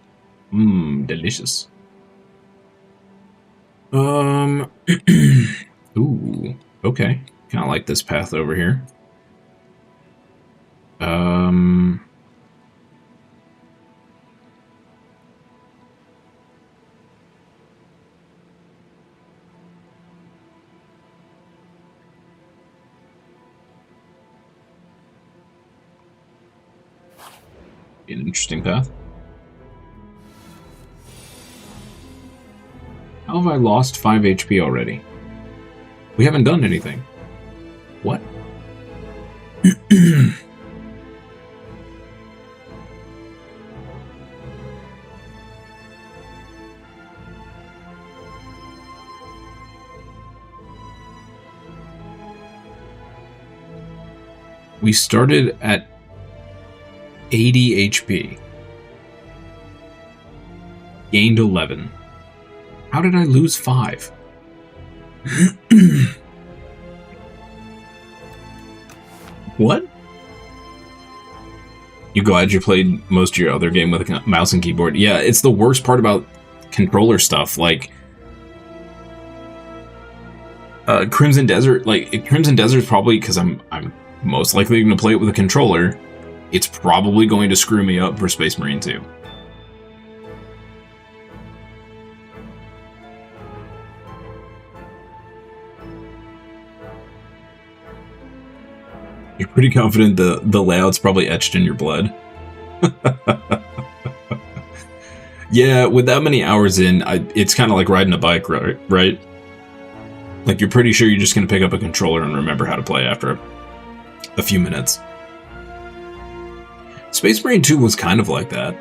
Mmm, delicious. Ooh, okay. Kind of like this path over here. An interesting path. How have I lost 5 HP already? We haven't done anything. What? We started at 80 HP. Gained 11. How did I lose 5? What? You glad you played most of your other game with a mouse and keyboard? Yeah, it's the worst part about controller stuff. Like, Crimson Desert, Crimson Desert is probably, because I'm most likely going to play it with a controller, it's probably going to screw me up for Space Marine 2. You're pretty confident the layout's probably etched in your blood. Yeah, with that many hours in, it's kind of like riding a bike, right? Like, you're pretty sure you're just going to pick up a controller and remember how to play after a few minutes. Space Marine 2 was kind of like that.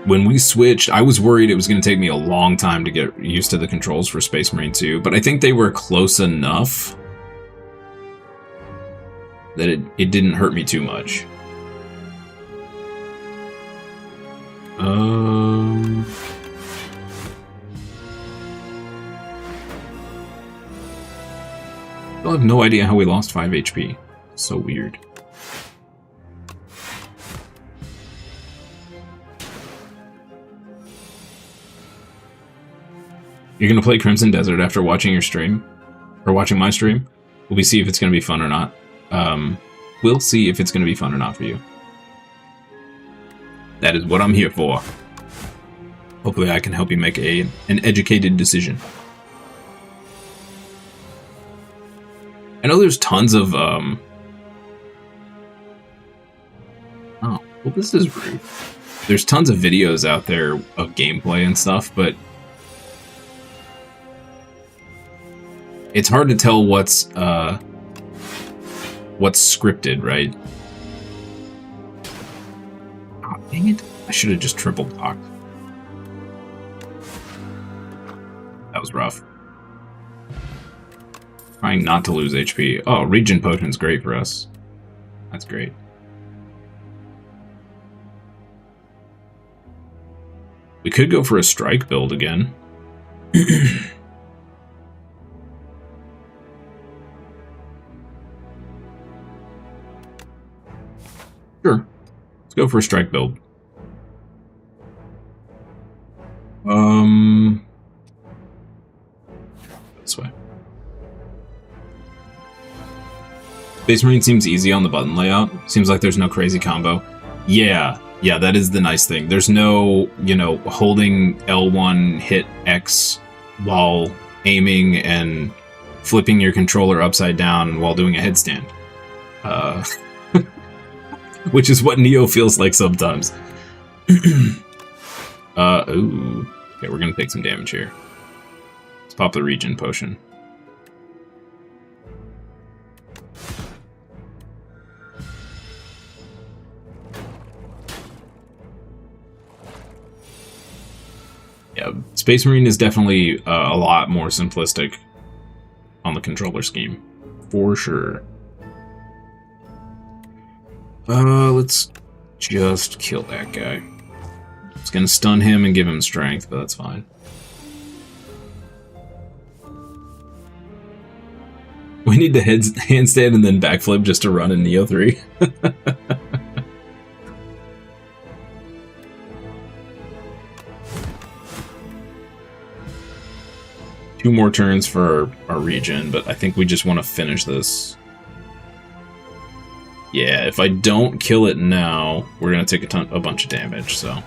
When we switched, I was worried it was going to take me a long time to get used to the controls for Space Marine 2, but I think they were close enough that it didn't hurt me too much. I have no idea how we lost 5 HP. So weird. You're gonna play Crimson Desert after watching your stream? Or watching my stream? Will we see if it's gonna be fun or not? We'll see if it's gonna be fun or not for you. That is what I'm here for. Hopefully I can help you make an educated decision. I know there's tons of, oh, well, this is rude. There's tons of videos out there of gameplay and stuff, but it's hard to tell what's scripted, right? Oh, dang it. I should have just triple blocked. That was rough. Trying not to lose HP. Oh, Regen Potion's great for us. That's great. We could go for a strike build again. Sure. Let's go for a strike build. This way. Space Marine seems easy on the button layout. Seems like there's no crazy combo. Yeah, that is the nice thing. There's no, holding L1 hit X while aiming and flipping your controller upside down while doing a headstand. Which is what Neo feels like sometimes. Ooh. Okay, we're gonna take some damage here. Let's pop the Regen Potion. Yeah, Space Marine is definitely a lot more simplistic on the controller scheme. For sure. Let's just kill that guy. It's gonna stun him and give him strength, but that's fine. We need the handstand and then backflip just to run in Neo 3. Two more turns for our regen, but I think we just want to finish this. Yeah, if I don't kill it now, we're going to take a bunch of damage, so.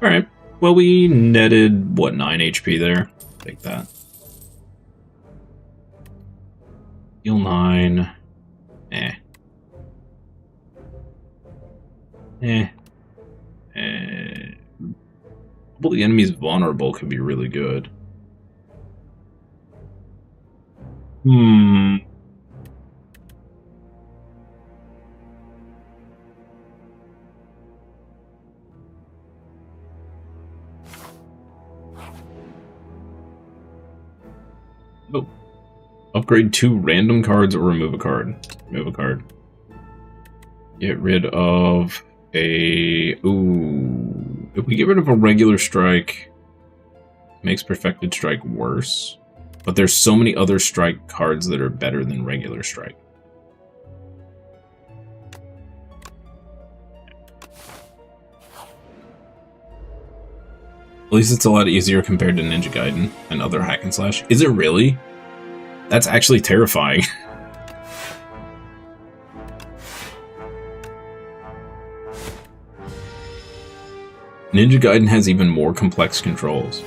Alright, well we netted, what, 9 HP there? Take that. Heal 9. Well, the enemy's vulnerable could be really good. Oh. Upgrade 2 random cards or remove a card. Remove a card. Get rid of a... Ooh. If we get rid of a regular strike, it makes perfected strike worse. But there's so many other strike cards that are better than regular strike. At least it's a lot easier compared to Ninja Gaiden and other hack and slash. Is it really? That's actually terrifying. Ninja Gaiden has even more complex controls.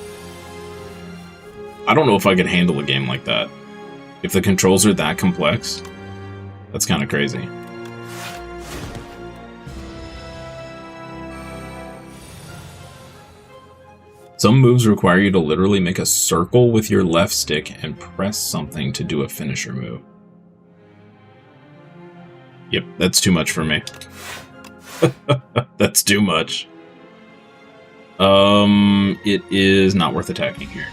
I don't know if I could handle a game like that. If the controls are that complex, that's kind of crazy. Some moves require you to literally make a circle with your left stick and press something to do a finisher move. Yep, that's too much for me. That's too much. It is not worth attacking here.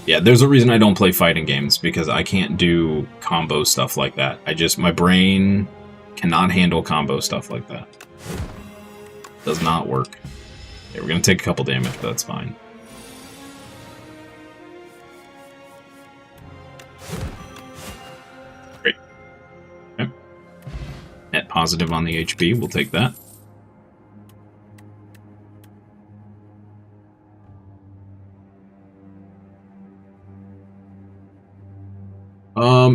Yeah, there's a reason I don't play fighting games, because I can't do combo stuff like that. My brain cannot handle combo stuff like that. Does not work. Okay, we're gonna take a couple damage, but that's fine. Great. Okay. Net positive on the HP, we'll take that.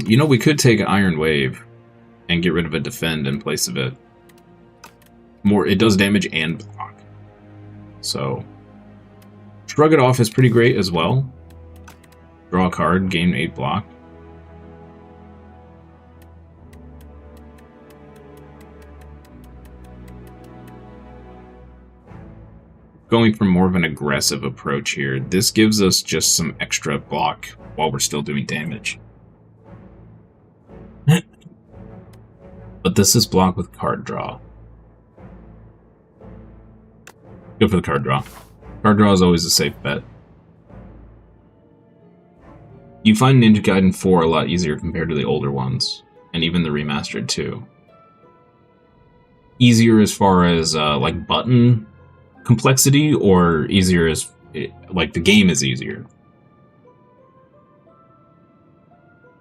You know, we could take Iron Wave and get rid of a defend in place of it. It does damage and block. So, Shrug It Off is pretty great as well. Draw a card, gain 8 block. Going for more of an aggressive approach here. This gives us just some extra block while we're still doing damage. But this is blocked with card draw. Go for the card draw. Card draw is always a safe bet. You find Ninja Gaiden 4 a lot easier compared to the older ones, and even the remastered too. Easier as far as like button complexity, or easier as like the game is easier.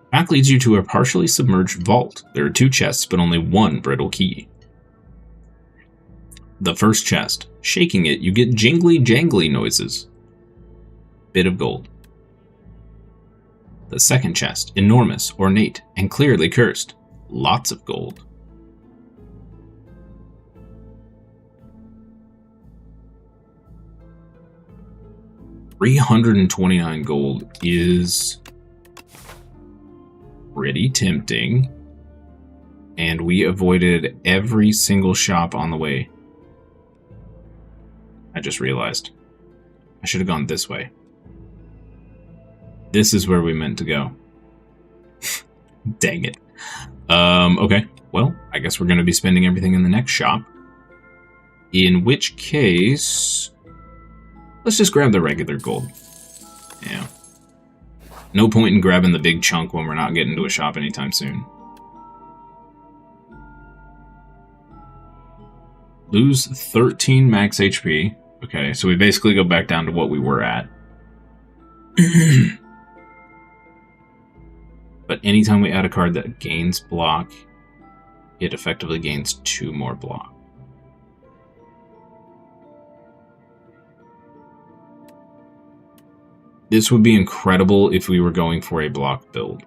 Back leads you to a partially submerged vault. There are 2 chests, but only 1 brittle key. The first chest. Shaking it, you get jingly jangly noises. Bit of gold. The second chest. Enormous, ornate, and clearly cursed. Lots of gold. $329 gold is pretty tempting, and we avoided every single shop on the way. I just realized. I should have gone this way. This is where we meant to go. Dang it. Okay. Well, I guess we're going to be spending everything in the next shop. In which case, Let's just grab the regular gold. Yeah. No point in grabbing the big chunk when we're not getting to a shop anytime soon. Lose 13 max HP. Okay, so we basically go back down to what we were at. But anytime we add a card that gains block, it effectively gains 2 more block. This would be incredible if we were going for a block build.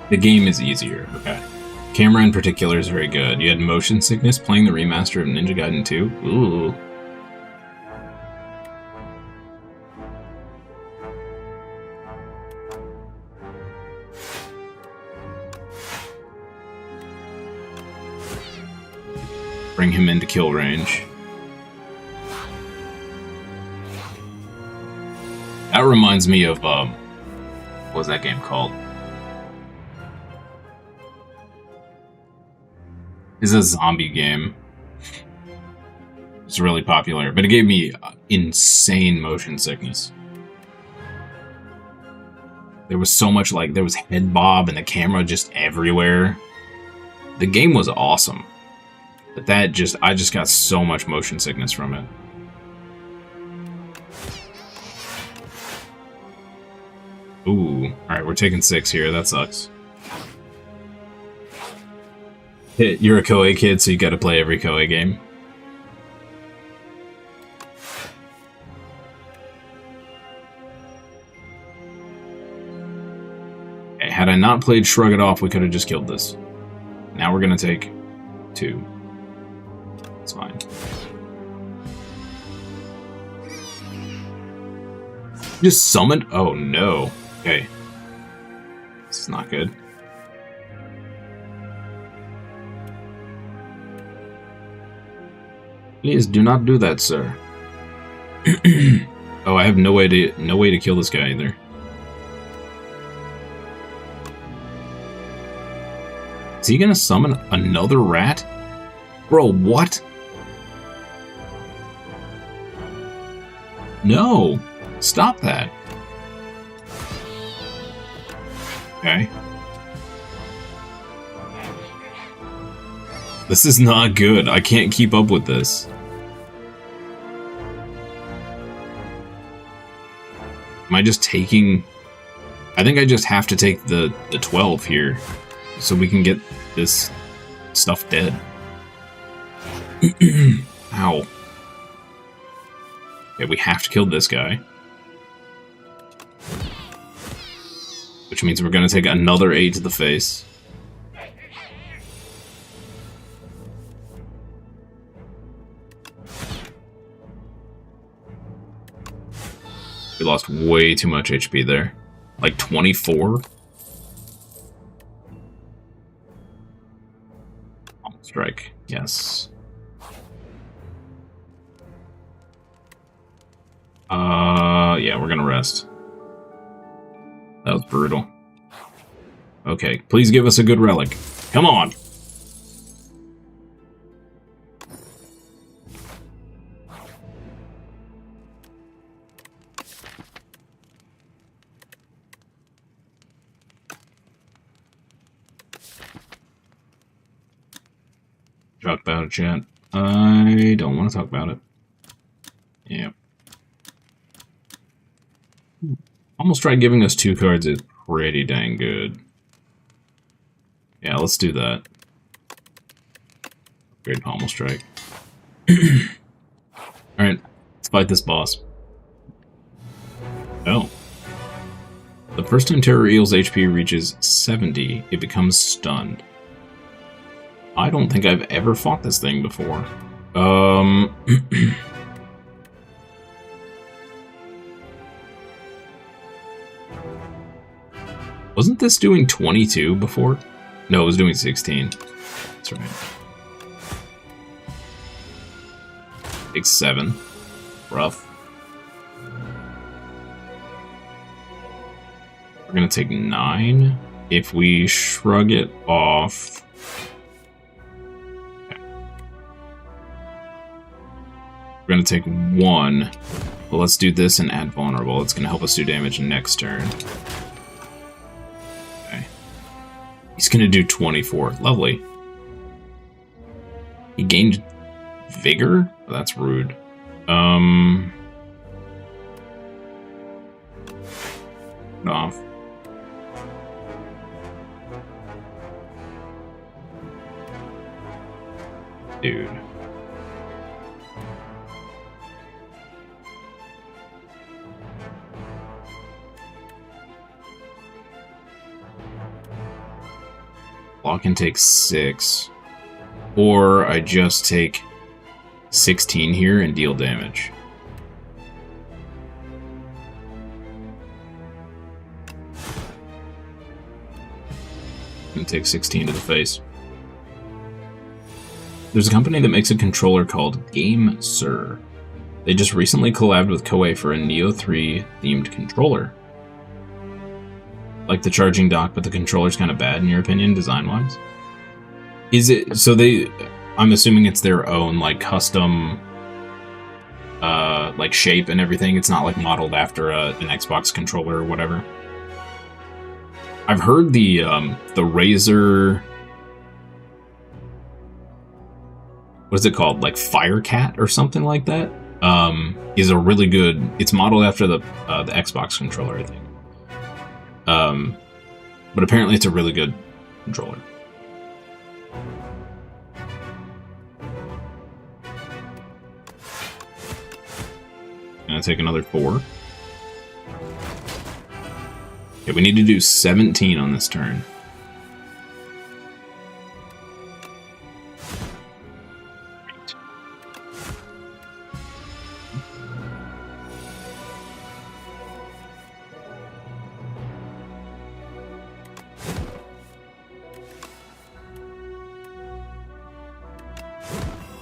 The game is easier, okay. Camera in particular is very good. You had motion sickness playing the remaster of Ninja Gaiden 2? Ooh. Bring him into kill range. That reminds me of, what was that game called? It's a zombie game. It's really popular, but it gave me insane motion sickness. There was so much, like, there was head bob and the camera just everywhere. The game was awesome. But that just, I just got so much motion sickness from it. Ooh, alright, we're taking 6 here, that sucks. You're a Koei kid, so you gotta play every Koei game. Okay, had I not played Shrug It Off, we could have just killed this. Now we're gonna take 2. It's fine. Just summoned? Oh no. Okay. This is not good. Please do not do that, sir. Oh, I have no way to kill this guy either. Is he gonna summon another rat? Bro, what? No! Stop that. Okay. This is not good. I can't keep up with this. Am I just taking... I think I just have to take the 12 here, so we can get this stuff dead. Ow. Okay, we have to kill this guy. Which means we're gonna take another 8 to the face. We lost way too much HP there. Like 24? Strike. Yes. Yeah, we're gonna rest. That was brutal. Okay, please give us a good relic. Come on! Talk about it, chat. I don't want to talk about it. Yeah. Almost tried giving us 2 cards is pretty dang good. Yeah, let's do that. Great Pommel Strike. Alright, let's fight this boss. Oh. The first time Terror Eel's HP reaches 70, it becomes stunned. I don't think I've ever fought this thing before. this doing 22 before? No, it was doing 16. That's right. Take 7. Rough. We're gonna take 9. If we shrug it off... Okay. We're gonna take 1. But let's do this and add vulnerable. It's gonna help us do damage next turn. Okay. He's gonna do 24. Lovely. He gained vigor? Oh, that's rude. Off. Dude. Block and take 6. Or I just take 16 here and deal damage. And take 16 to the face. There's a company that makes a controller called Game Sir. They just recently collabed with Koei for a Neo 3 themed controller. Like the charging dock, but the controller's kind of bad in your opinion, design-wise? Is it... So they... I'm assuming it's their own, like, custom... like, shape and everything. It's not, like, modeled after an Xbox controller or whatever. I've heard the Razer... What is it called? Like Firecat or something like that? Is a really good... It's modeled after the Xbox controller, I think. But apparently it's a really good controller. Gonna take another 4. Okay, we need to do 17 on this turn.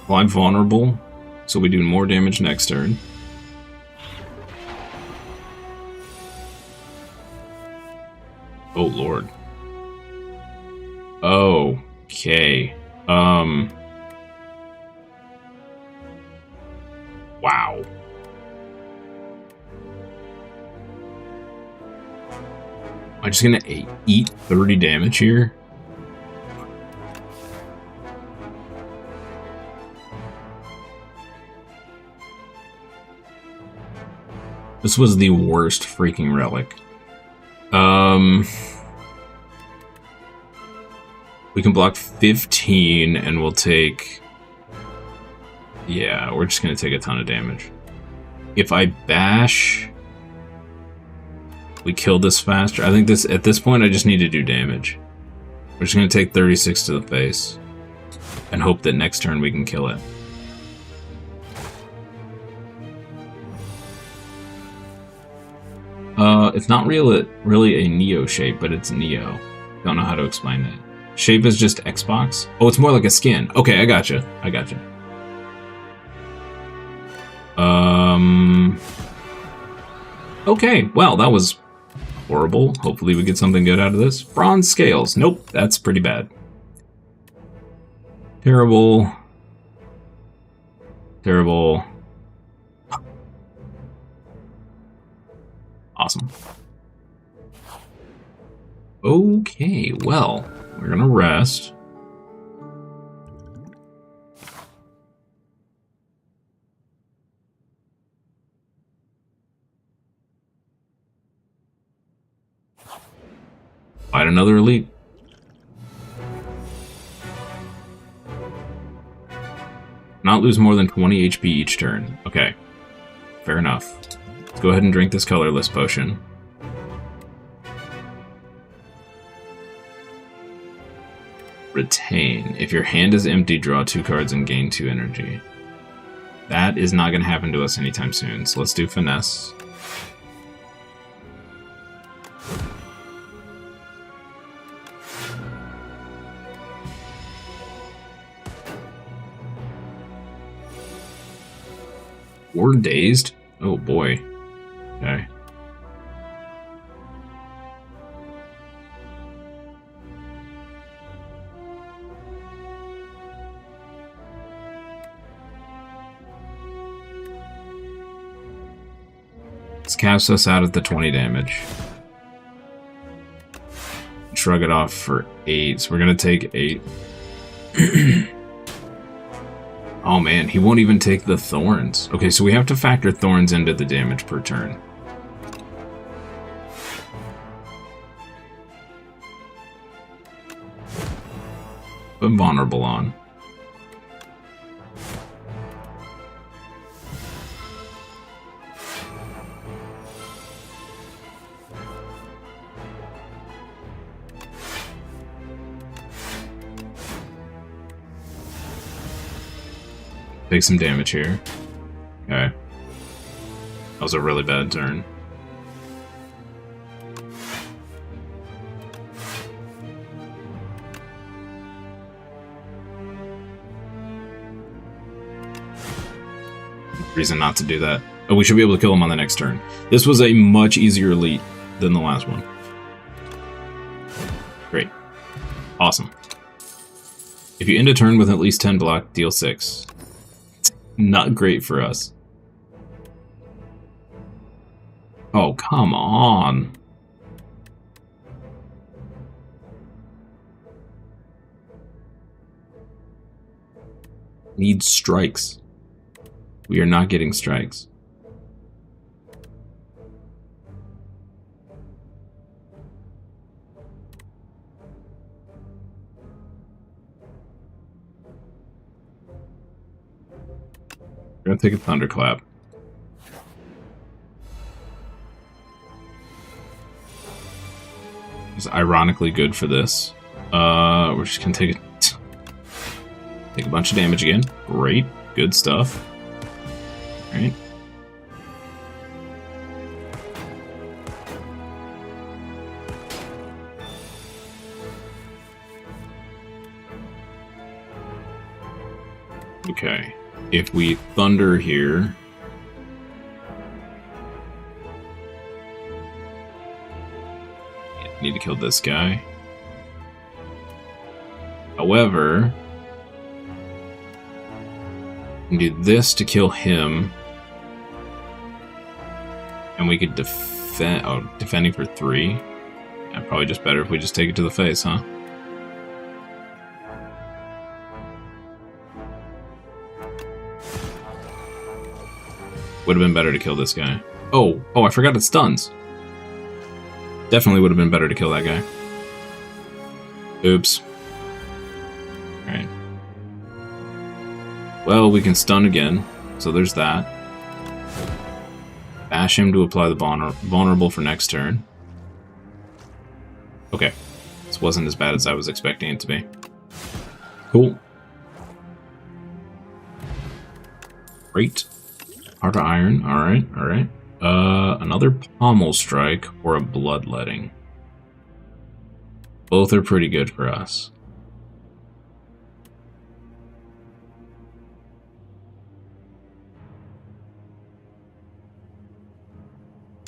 Well, I'm vulnerable, so we do more damage next turn. Oh, Lord. Okay. Wow. I'm just gonna eat 30 damage here. This was the worst freaking relic. We can block 15 and we'll take... Yeah, we're just gonna take a ton of damage. If I bash... We kill this faster. I think this at this point I just need to do damage. We're just gonna take 36 to the face. And hope that next turn we can kill it. It's not really a Neo shape, but it's Neo. Don't know how to explain it. Shape is just Xbox? Oh, it's more like a skin. Okay, I gotcha. Okay, well, that was horrible. Hopefully we get something good out of this. Bronze scales. Nope, that's pretty bad. Terrible. Terrible. Awesome. Okay, well, we're gonna rest. Fight another elite. Not lose more than 20 HP each turn. Okay, fair enough. Let's go ahead and drink this colorless potion. Retain. If your hand is empty, draw 2 cards and gain 2 energy. That is not going to happen to us anytime soon, so let's do finesse. Or dazed? Oh boy. Okay. Let's cast us out at the 20 damage. Shrug it off for 8, so we're gonna take 8. Oh man, he won't even take the thorns. Okay, so we have to factor thorns into the damage per turn. Put vulnerable on. Take some damage here. Okay. That was a really bad turn. Reason not to do that. Oh, we should be able to kill him on the next turn. This was a much easier elite than the last one. Great. Awesome. If you end a turn with at least 10 block, deal 6. Not great for us. Oh, come on. Need strikes. We are not getting strikes. We're gonna take a thunderclap. It's ironically good for this. We're just gonna take a bunch of damage again. Great, good stuff. All right. Okay. If we thunder here, need to kill this guy. However, we can do this to kill him, and we could defend. Oh, defending for 3. Yeah, probably just better if we just take it to the face, huh? Would have been better to kill this guy. Oh, I forgot it stuns. Definitely would have been better to kill that guy. Oops. Alright. Well, we can stun again, so there's that. Bash him to apply the vulnerable for next turn. Okay. This wasn't as bad as I was expecting it to be. Cool. Great. Heart of Iron, alright, alright. Another Pommel Strike or a Bloodletting. Both are pretty good for us.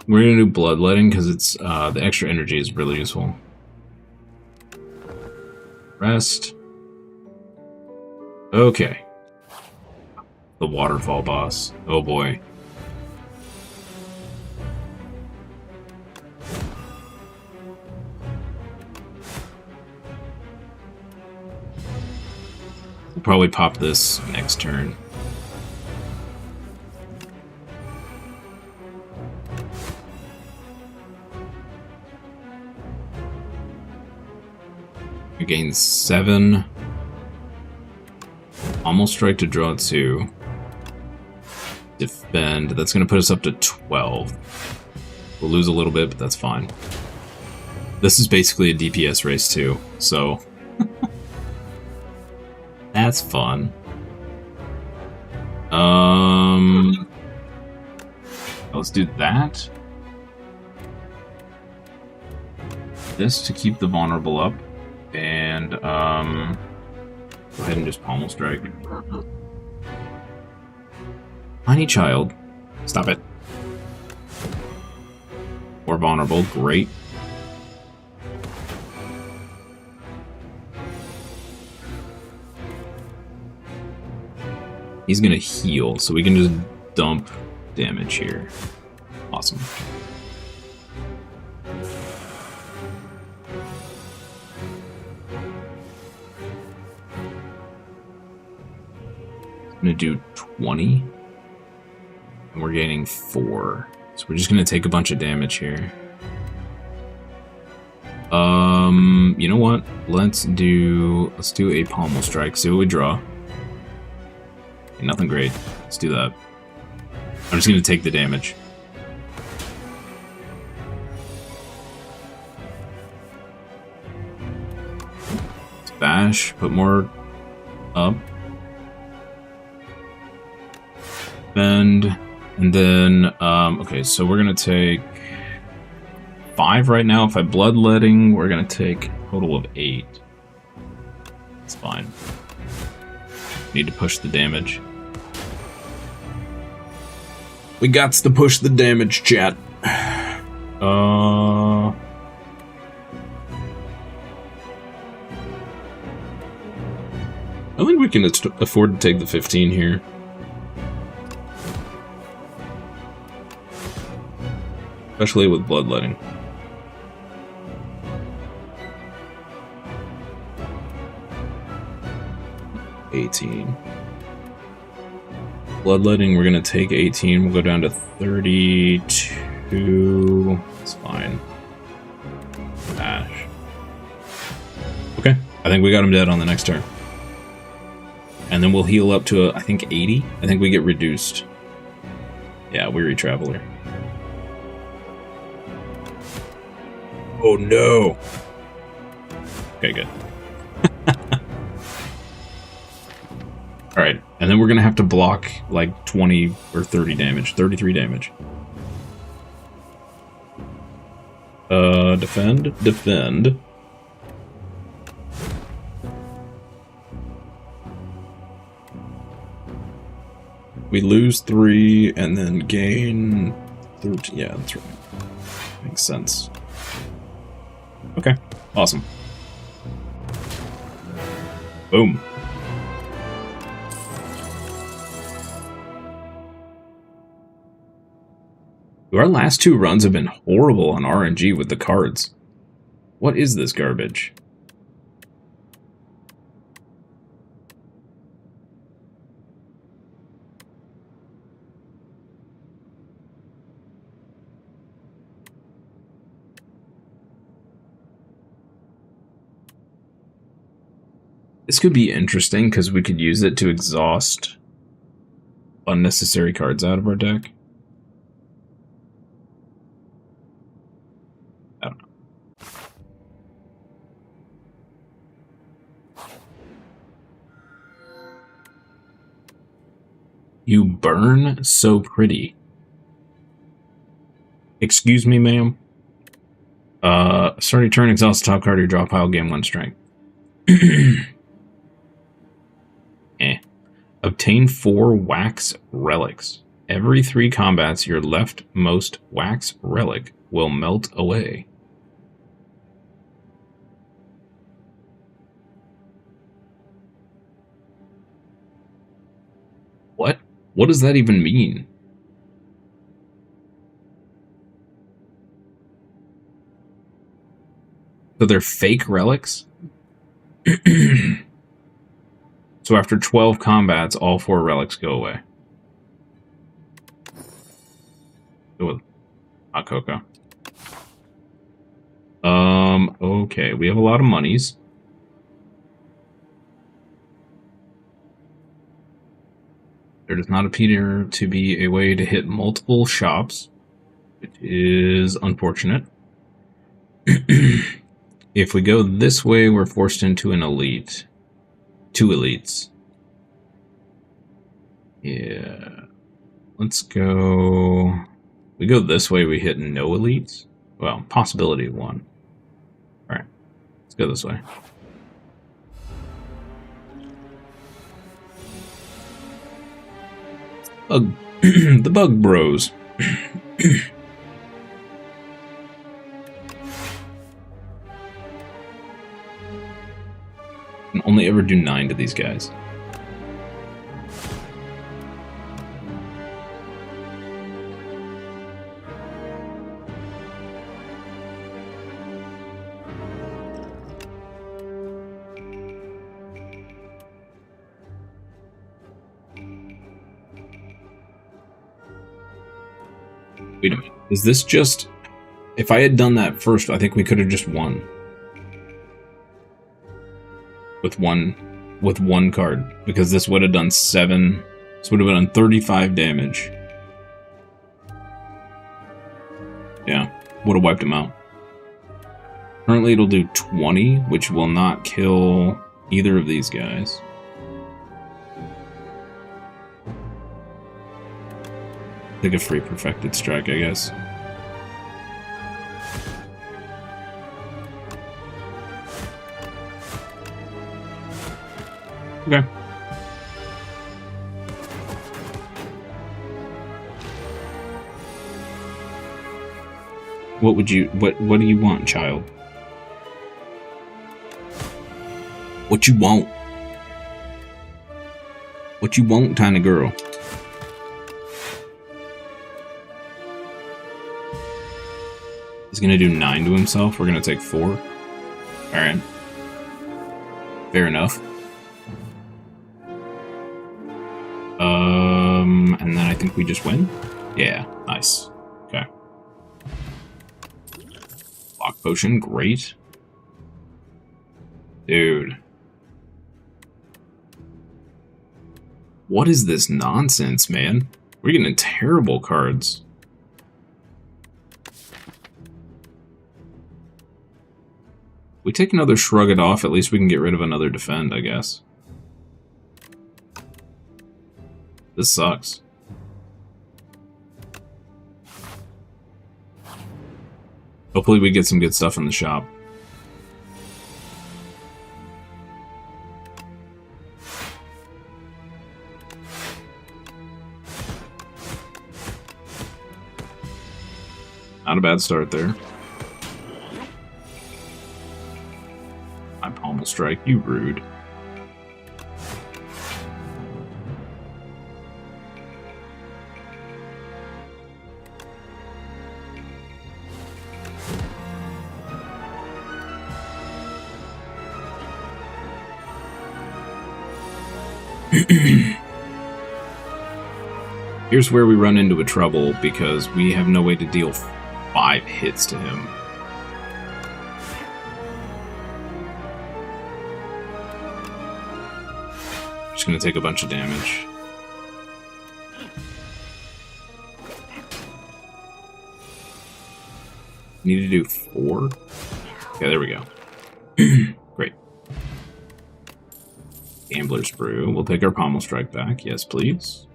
We're gonna do Bloodletting because it's the extra energy is really useful. Rest. Okay. The waterfall boss. Oh boy. We'll probably pop this next turn. We gain 7. Almost strike to draw 2. Defend. That's going to put us up to 12. We'll lose a little bit, but that's fine. This is basically a DPS race too, so that's fun. Let's do that. This to keep the vulnerable up, and go ahead and just pommel strike. Tiny child. Stop it. More vulnerable. Great. He's gonna heal, so we can just dump damage here. Awesome. I'm gonna do 20. And we're gaining 4. So we're just gonna take a bunch of damage here. You know what? Let's do a pommel strike, see what we draw. Okay, nothing great. Let's do that. I'm just gonna take the damage. Let's bash, put more up. Bend, and then, okay, so we're gonna take 5 right now. If I bloodletting, we're gonna take a total of 8. It's fine. Need to push the damage. We gots to push the damage, chat. I think we can afford to take the 15 here. Especially with bloodletting. $18. Bloodletting, we're gonna take 18. We'll go down to 32. It's fine. Bash. Okay, I think we got him dead on the next turn. And then we'll heal up to, I think, 80. I think we get reduced. Yeah, Weary Traveler. Oh no! Okay, good. Alright, and then we're gonna have to block like 20 or 30 damage. 33 damage. Defend. Defend. We lose 3 and then gain 13. Yeah, that's right. Makes sense. Okay, awesome. Boom. Our last 2 runs have been horrible on RNG with the cards. What is this garbage? This could be interesting because we could use it to exhaust unnecessary cards out of our deck. I don't know. You burn so pretty. Excuse me, ma'am. Starting turn, exhaust the top card of your draw pile, gain 1 strength. Obtain 4 wax relics. Every 3 combats, your leftmost wax relic will melt away. What? What does that even mean? So they're fake relics? So after 12 combats, all 4 relics go away. Go with hot cocoa. Okay, we have a lot of monies. There does not appear to be a way to hit multiple shops, which is unfortunate. If we go this way, we're forced into an elite. 2 elites. Yeah. Let's go... We go this way, we hit no elites? Well, possibility of 1. Alright. Let's go this way. A The Bug Bros. Can only ever do 9 to these guys. Wait a minute. Is this just... If I had done that first, I think we could have just won. With one card. Because this would have done 7... This would have done 35 damage. Yeah. Would have wiped him out. Currently it'll do 20, which will not kill either of these guys. Take a free perfected strike, I guess. Okay. What would you... What do you want, child? What you want? What you want, tiny girl? He's gonna do 9 to himself. We're gonna take 4. Alright. Fair enough. And then I think we just win? Yeah, nice. Okay. Lock potion, great. Dude. What is this nonsense, man? We're getting terrible cards. We take another Shrug It Off, at least we can get rid of another Defend, I guess. This sucks. Hopefully we get some good stuff in the shop. Not a bad start there. My Pommel Strike, you rude. Here's where we run into a trouble because we have no way to deal 5 hits to him. Just gonna take a bunch of damage. Need to do 4? Okay, there we go. Great. Gambler's Brew. We'll take our Pommel Strike back. Yes, please.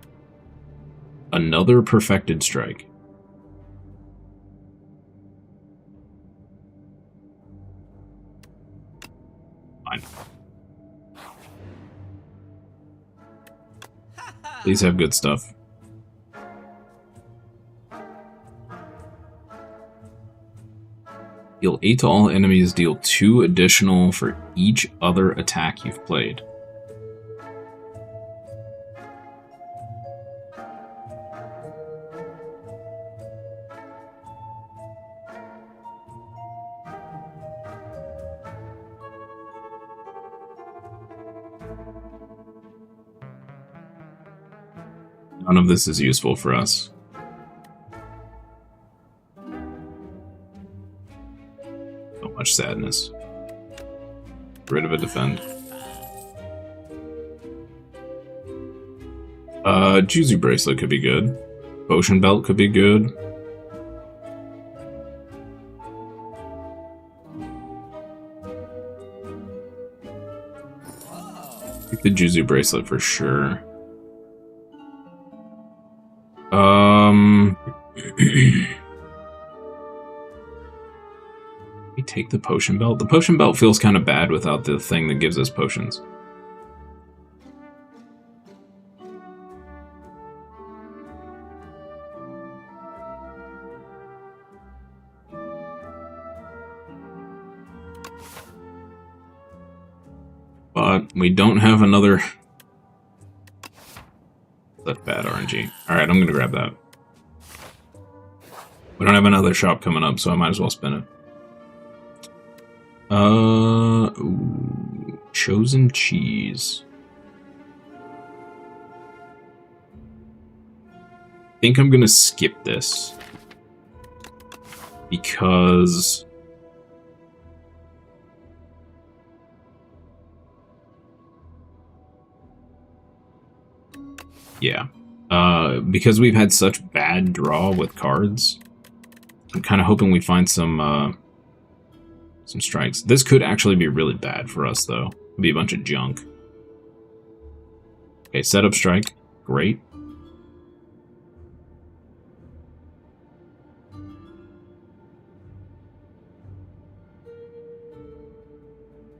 Another Perfected Strike. Fine. Please have good stuff. Deal 8 to all enemies, deal 2 additional for each other attack you've played. None of this is useful for us. So much sadness. Get rid of a Defend. Juzu Bracelet could be good. Potion Belt could be good. Pick the Juzu Bracelet for sure. We take the Potion Belt. The Potion Belt feels kind of bad without the thing that gives us potions. But we don't have another... That's bad RNG. Alright, I'm gonna grab that. We don't have another shop coming up, so I might as well spin it. Ooh, chosen cheese. I think I'm gonna skip this. Because... yeah. Because we've had such bad draw with cards, I'm kind of hoping we find some strikes. This could actually be really bad for us, though. It'd be a bunch of junk. Okay, setup strike. Great.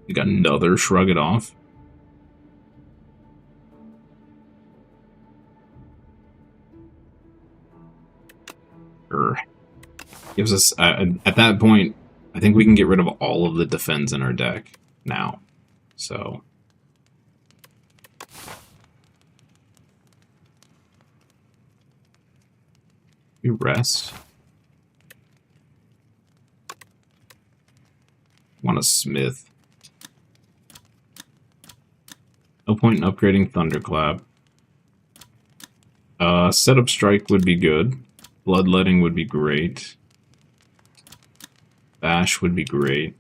We got another shrug it off. Gives us, at that point, I think we can get rid of all of the defense in our deck now. So. We rest. Want a smith. No point in upgrading Thunderclap. Setup strike would be good. Bloodletting would be great. Bash would be great.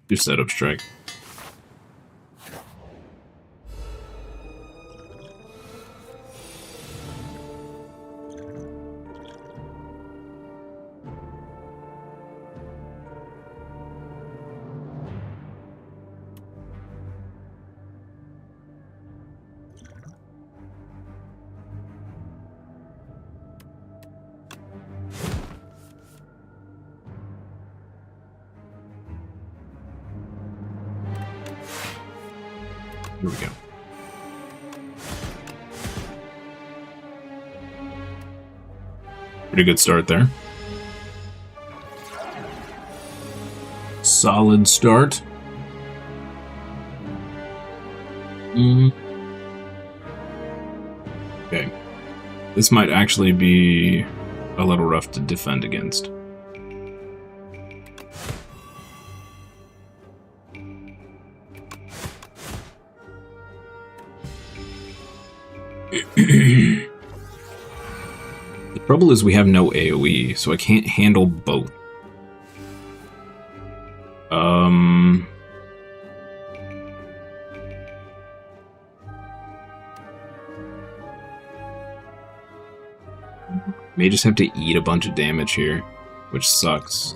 Do setup strike. Here we go. Pretty good start there. Solid start. Okay. This might actually be a little rough to defend against. The trouble is we have no AoE, so I can't handle both. May just have to eat a bunch of damage here, which sucks.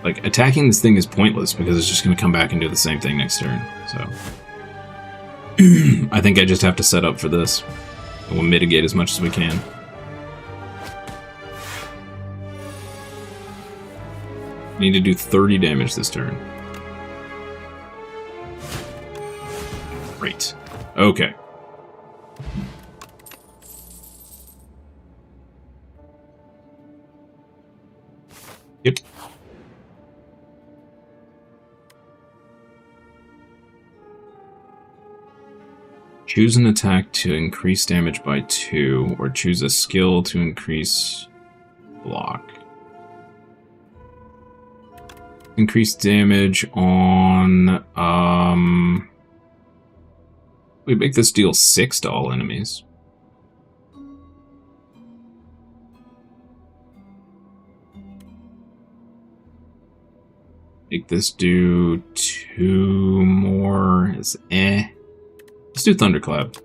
Like, attacking this thing is pointless because it's just going to come back and do the same thing next turn, so... I think I just have to set up for this. And we'll mitigate as much as we can. Need to do 30 damage this turn. Great. Okay. Yep. Choose an attack to increase damage by 2, or choose a skill to increase block. Increase damage on, we make this deal 6 to all enemies. Make this do 2 more, is Let's do Thunderclap.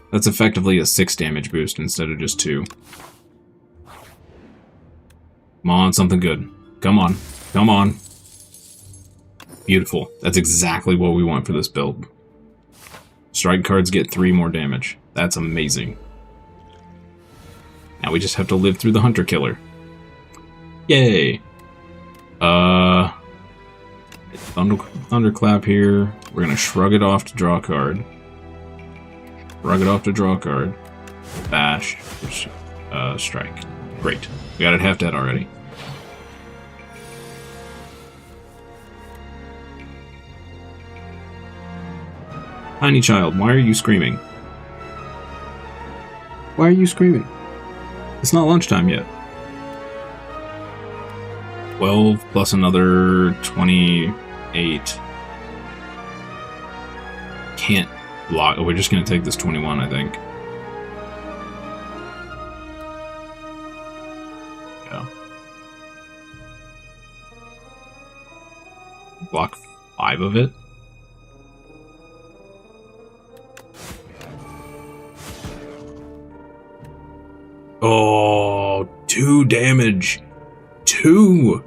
That's effectively a 6 damage boost instead of just 2. Come on, something good. Come on. Come on. Beautiful. That's exactly what we want for this build. Strike cards get 3 more damage. That's amazing. Now we just have to live through the Hunter Killer. Yay! Thunderclap here. We're gonna shrug it off to draw a card. Shrug it off to draw a card. Bash. Strike. Great. We got it half dead already. Tiny child, why are you screaming? Why are you screaming? It's not lunchtime yet. 12 plus another 28. Can't block. Oh, we're just going to take this 21, I think. Yeah. Block 5 of it. Oh, 2 damage. 2.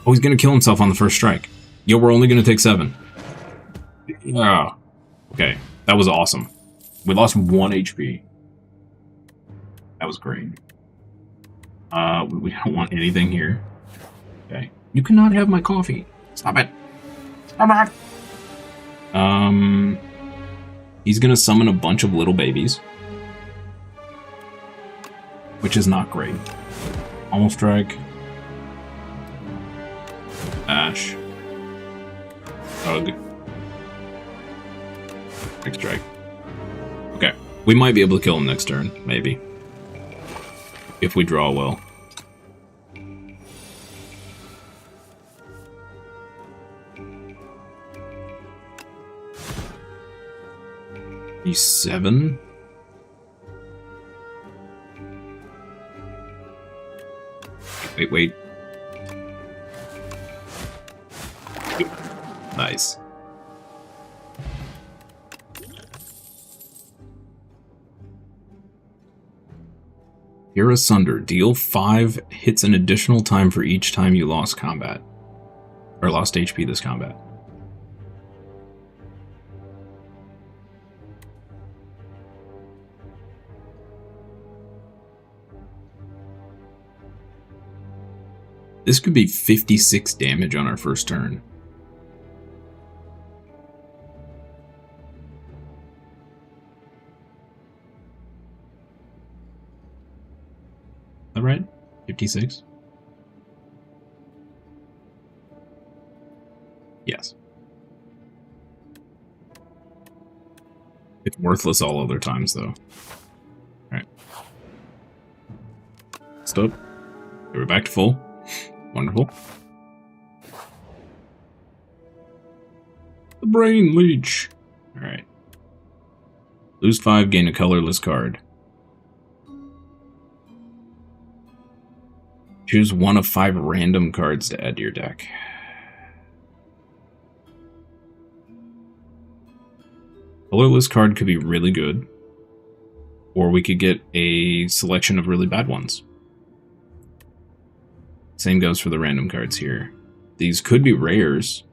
Oh, he's gonna kill himself on the first strike. Yo, we're only gonna take 7. Yeah. Okay, that was awesome. We lost 1 HP. That was great. We don't want anything here. Okay. You cannot have my coffee. Stop it. Stop it. He's gonna summon a bunch of little babies. Which is not great. Almost strike. Ash. Hug. Next strike. Okay. We might be able to kill him next turn, maybe. If we draw well. He's 7. Wait. Nice. You're asunder. Deal 5 hits an additional time for each time you lost combat. Or lost HP this combat. This could be 56 damage on our first turn. Is that right? 56? Yes. It's worthless all other times, though. Alright. Stop. We're back to full. Wonderful. The Brain Leech. Alright. Lose 5, gain a colorless card. Choose 1 of 5 random cards to add to your deck. Colorless card could be really good. Or we could get a selection of really bad ones. Same goes for the random cards here. These could be rares,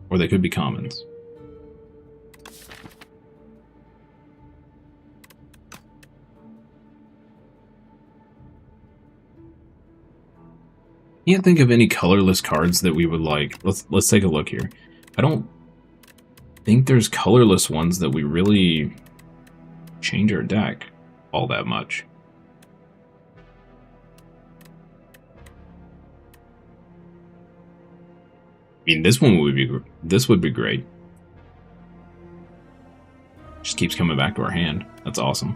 or they could be commons. Can't think of any colorless cards that we would like. Let's take a look here. I don't think there's colorless ones that we really change our deck all that much. I mean, this would be great. Just keeps coming back to our hand. That's awesome.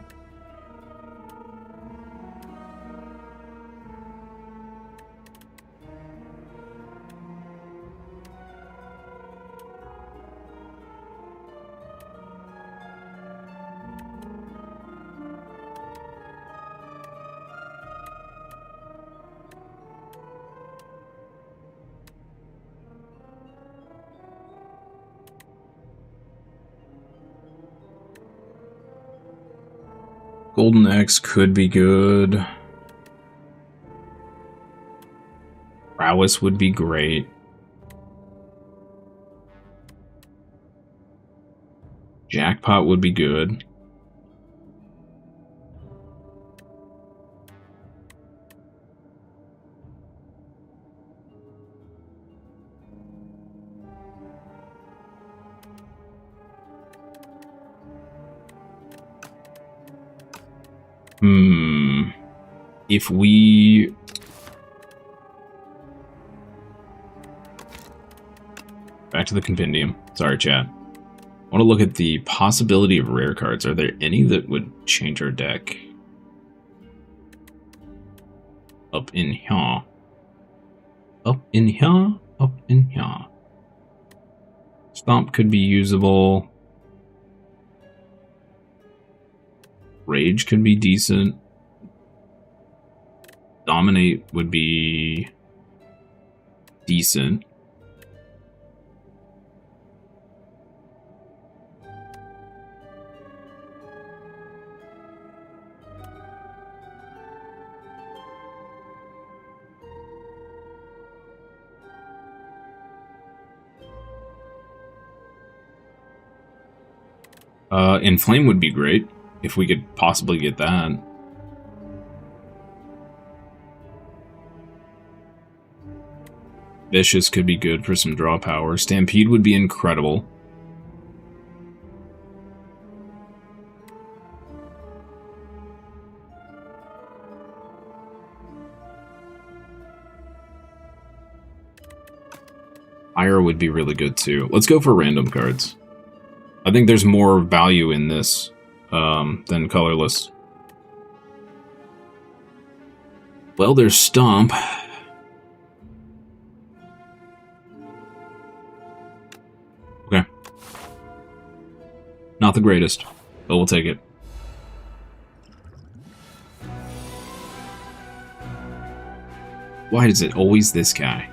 Golden X could be good. Prowess would be great. Jackpot would be good. If we... Back to the compendium. Sorry, chat. I want to look at the possibility of rare cards. Are there any that would change our deck? Up in here. Up in here. Up in here. Stomp could be usable. Rage could be decent. Dominate would be decent. Inflame would be great if we could possibly get that. Vicious could be good for some draw power. Stampede would be incredible. Spire would be really good too. Let's go for random cards. I think there's more value in this than colorless. Well, there's Stomp. Okay. Not the greatest, but we'll take it. Why is it always this guy?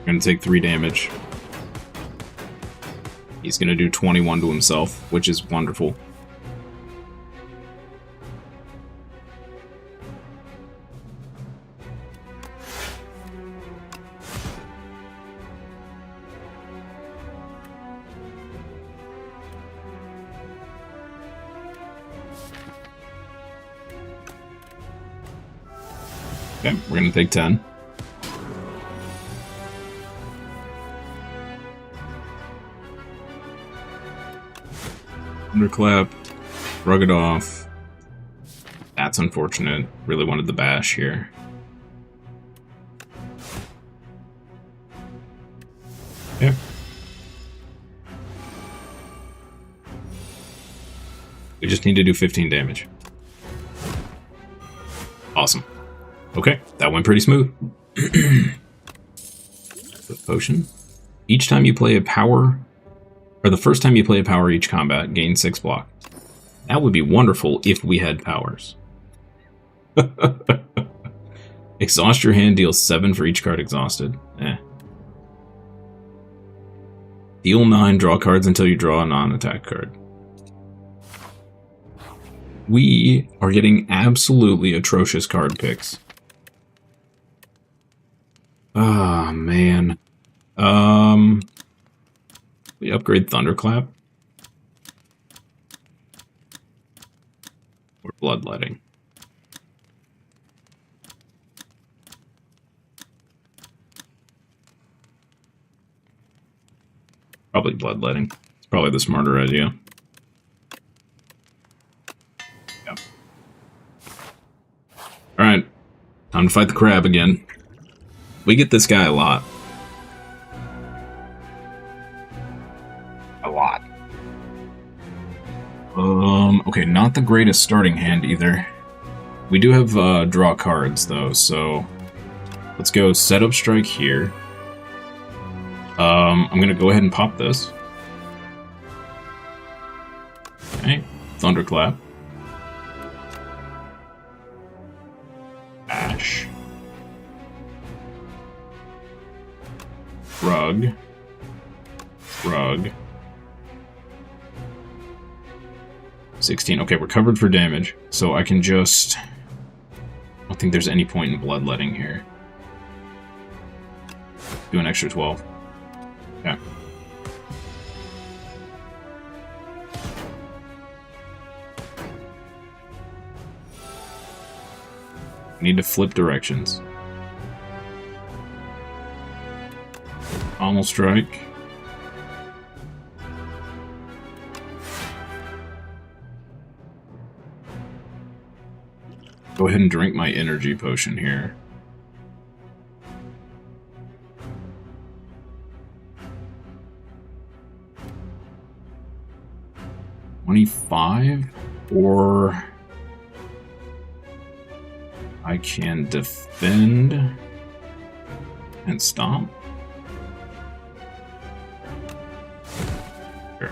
Gonna take 3 damage. He's gonna do 21 to himself, which is wonderful. Okay, we're gonna take 10. Thunderclap, rug it off. That's unfortunate. Really wanted the bash here. Yep. We just need to do 15 damage. Awesome. Okay, that went pretty smooth. Potion. Each time you play a power... Or the first time you play a power each combat, gain 6 block. That would be wonderful if we had powers. Exhaust your hand, deals 7 for each card exhausted. Deal 9, draw cards until you draw a non-attack card. We are getting absolutely atrocious card picks. Ah, man. We upgrade Thunderclap. Or Bloodletting. Probably Bloodletting. It's probably the smarter idea. Yep. Alright. Time to fight the crab again. We get this guy a lot. Okay, not the greatest starting hand either. We do have draw cards though, so let's go Setup Strike here. I'm gonna go ahead and pop this. Okay, Thunderclap. Ash. Rug. Rug. 16. Okay, we're covered for damage, so I can just... I don't think there's any point in bloodletting here. Do an extra 12. Okay. Need to flip directions. Almost strike. Go ahead and drink my energy potion here. $25, or I can defend and stomp. Sure.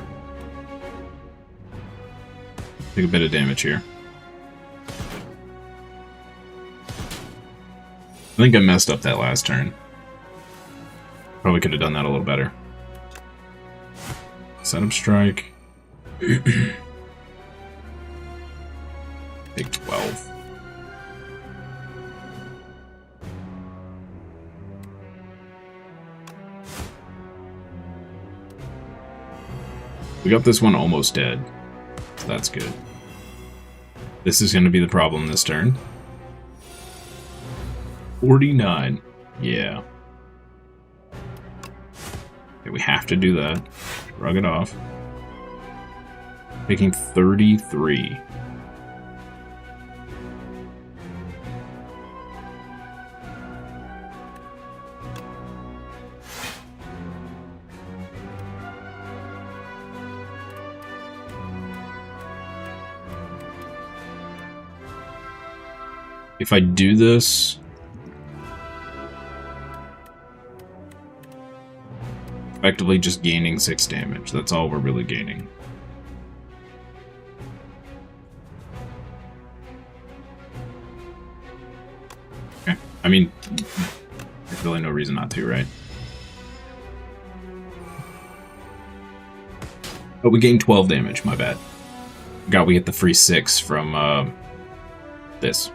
Take a bit of damage here. I think I messed up that last turn. Probably could have done that a little better. Setup strike. Take 12. We got this one almost dead, so that's good. This is going to be the problem this turn. 49. Yeah. Okay, we have to do that. Shrug it off. Taking 33. If I do this, effectively just gaining 6 damage. That's all we're really gaining. Okay. I mean, there's really no reason not to, right? But we gained 12 damage, my bad. Forgot we get the free 6 from this.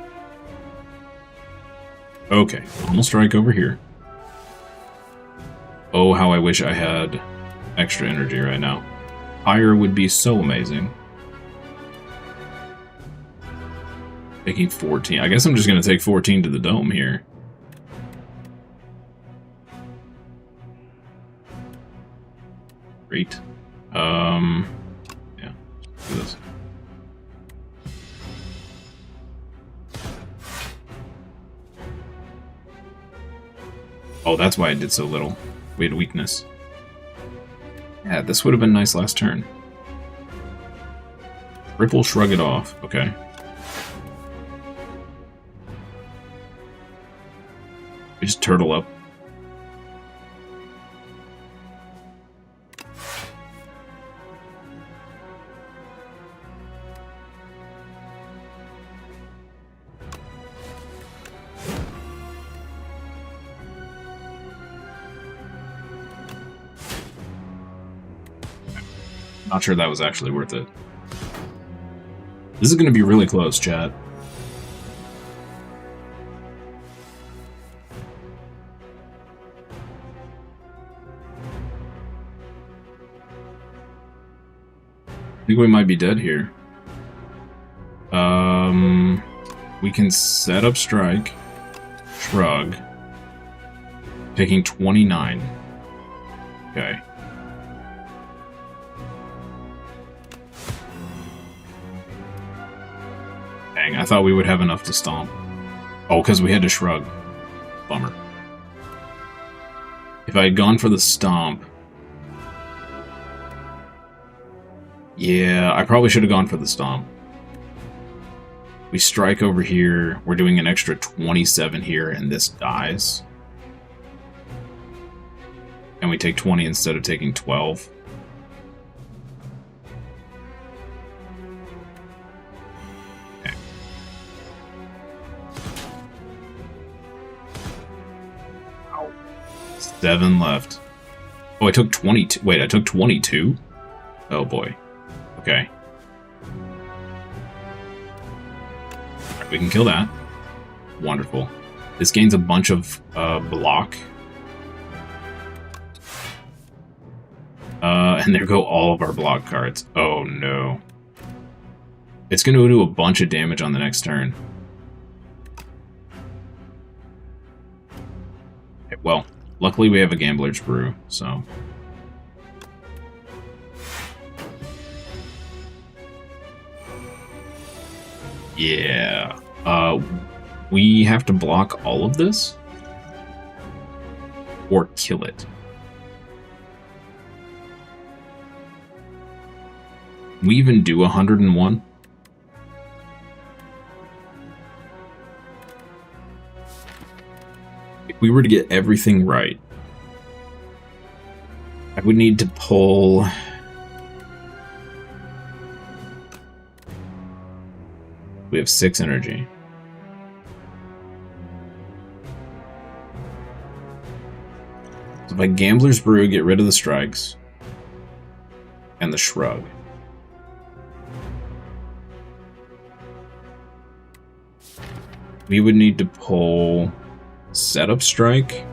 Okay, almost strike over here. Oh, how I wish I had extra energy right now. Fire would be so amazing. Taking 14. I guess I'm just going to take 14 to the dome here. Great. Yeah, do this. Oh, that's why I did so little. We had weakness. Yeah, this would have been nice last turn. Triple shrug it off. Okay. We just turtle up. Not sure that was actually worth it. This is going to be really close, chat. I think we might be dead here. We can set up strike, shrug, taking 29. Okay. Dang, I thought we would have enough to stomp. Oh, because we had to shrug. Bummer. If I had gone for the stomp... Yeah, I probably should have gone for the stomp. We strike over here, we're doing an extra 27 here, and this dies. And we take 20 instead of taking 12. Okay. Ow. 7 left. Oh, I took 22. Wait, I took 22? Oh boy. Okay. Right, we can kill that. Wonderful. This gains a bunch of block. And there go all of our block cards. Oh no. It's going to do a bunch of damage on the next turn. Okay, well, luckily we have a Gambler's Brew, so... Yeah. We have to block all of this? Or kill it? We even do 101? If we were to get everything right, I would need to pull... We have 6 energy. So if I Gambler's Brew, get rid of the strikes. And the Shrug. We would need to pull Setup Strike.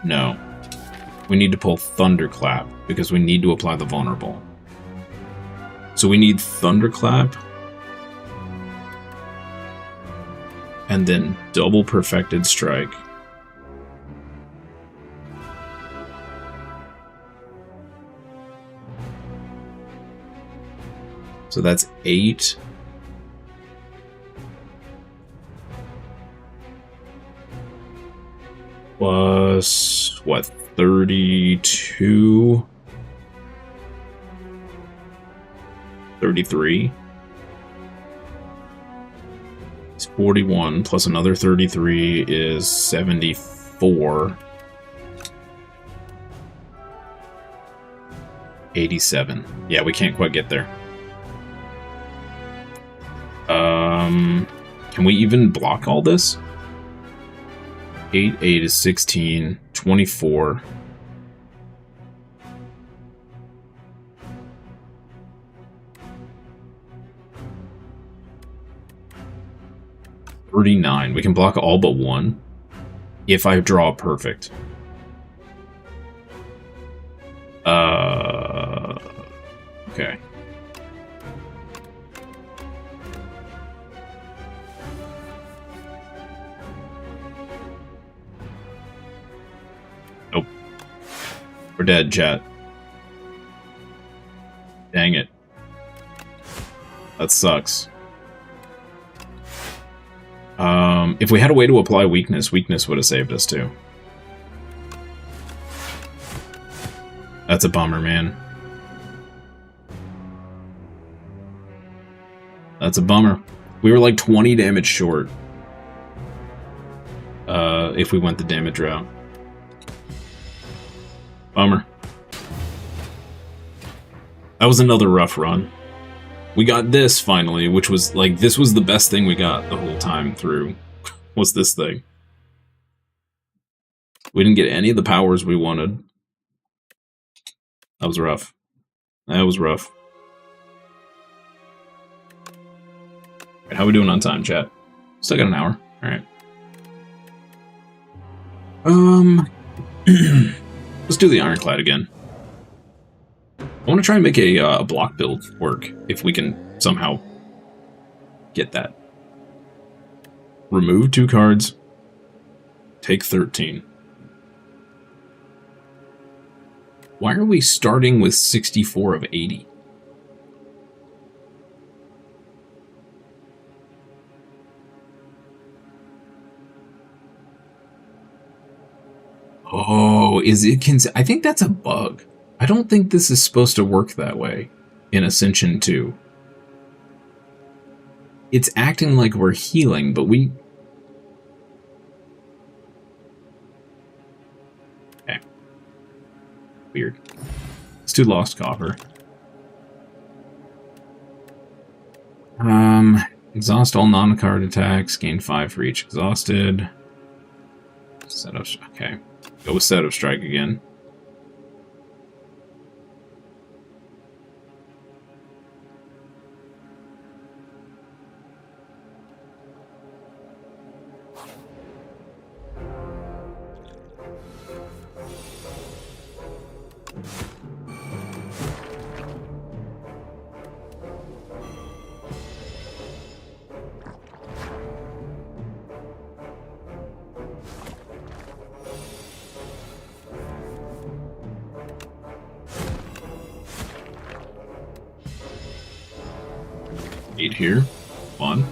No. We need to pull Thunderclap, because we need to apply the Vulnerable. So we need Thunderclap, and then double Perfected Strike. So that's 8. Plus, what, 32? 33? It's 41, plus another 33 is 74. 87. Yeah, we can't quite get there. Can we even block all this? 8 is 16, 24. $39. We can block all but one if I draw perfect. Okay. Nope. We're dead, chat. Dang it. That sucks. If we had a way to apply weakness, weakness would have saved us too. That's a bummer, man. That's a bummer. We were like 20 damage short. If we went the damage route. Bummer. That was another rough run. We got this finally, which was like, this was the best thing we got the whole time through. Was this thing. We didn't get any of the powers we wanted. That was rough. That was rough. Right, how we doing on time, chat? Still got an hour. Alright. Let's do the Ironclad again. I want to try and make a block build work, if we can somehow get that. Remove 2 cards. Take 13. Why are we starting with 64 of 80? Oh, is it? I think that's a bug. I don't think this is supposed to work that way in Ascension 2. It's acting like we're healing, but we... Okay. Weird. Let's do Lost Copper. Exhaust all non-card attacks. Gain 5 for each exhausted. Setup... Okay. Go with Setup Strike again. 8 here. Fun.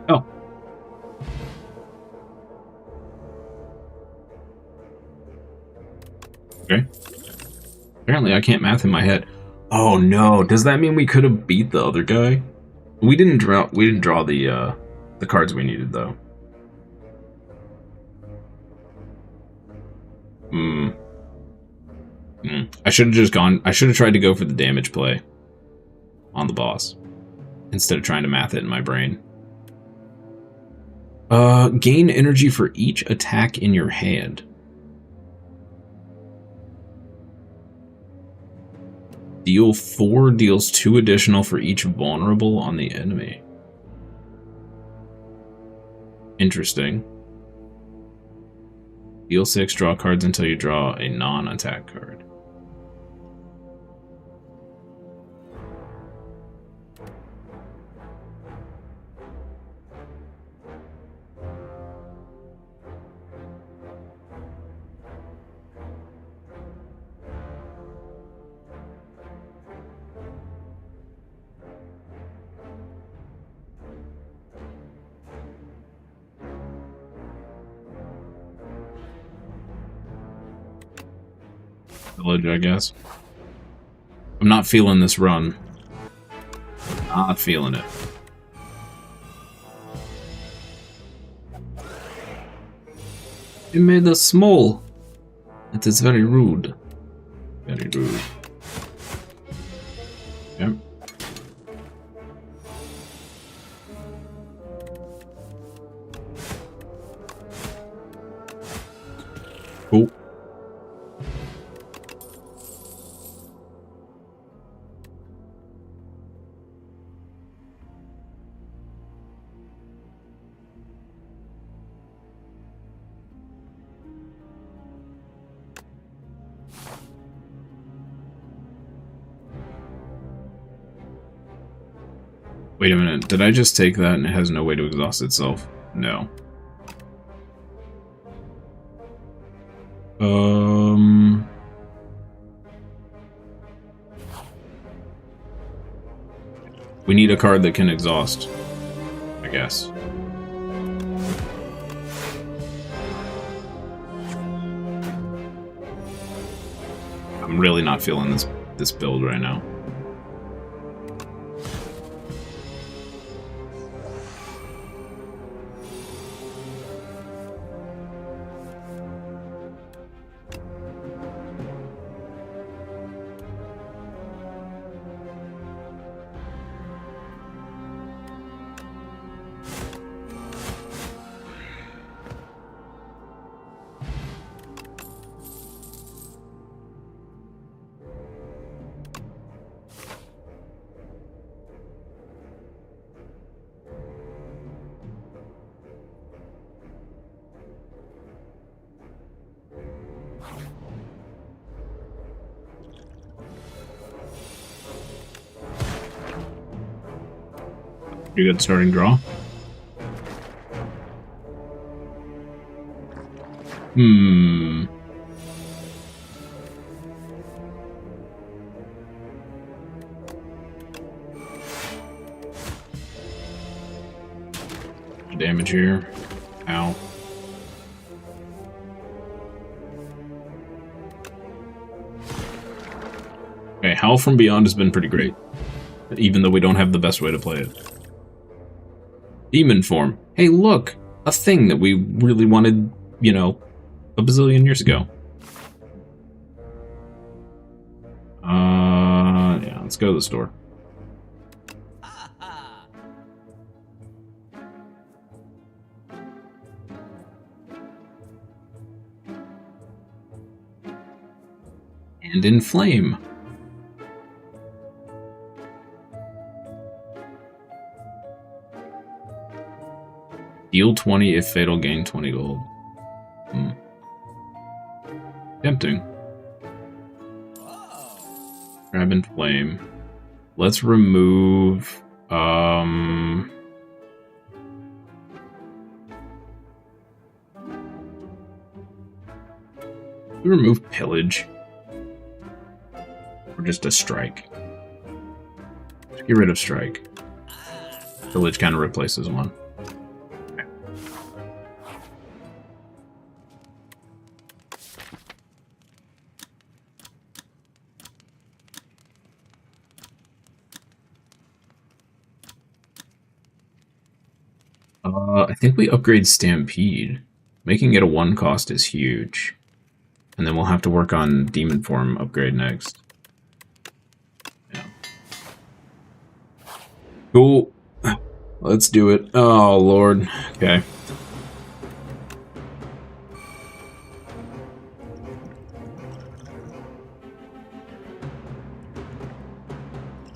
Oh. Okay. Apparently I can't math in my head. Oh no, does that mean we could have beat the other guy? We didn't draw the cards we needed though. I should have just gone. I should have tried to go for the damage play on the boss instead of trying to math it in my brain. Gain energy for each attack in your hand. Deal 4, deals 2 additional for each vulnerable on the enemy. Interesting. Deal 6, draw cards until you draw a non-attack card. Village, I guess. I'm not feeling this run. Not feeling it. You made us small. It is very rude. Very rude. Yep. Cool. Wait a minute, did I just take that and it has no way to exhaust itself? No. We need a card that can exhaust, I guess. I'm really not feeling this build right now. Pretty good starting draw. Damage here. Ow. Okay, Howl from Beyond has been pretty great. Even though we don't have the best way to play it. Demon form. Hey, look! A thing that we really wanted, you know, a bazillion years ago. Yeah, let's go to the store. And inflame. Deal 20 if fatal, gain 20 gold. Tempting. Grab and flame. Let's remove... we remove pillage. Or just a strike. Let's get rid of strike. Pillage kind of replaces one. Okay. I think we upgrade Stampede. Making it a 1 cost is huge. And then we'll have to work on Demon Form upgrade next. Yeah. Cool. Let's do it. Oh, Lord. Okay.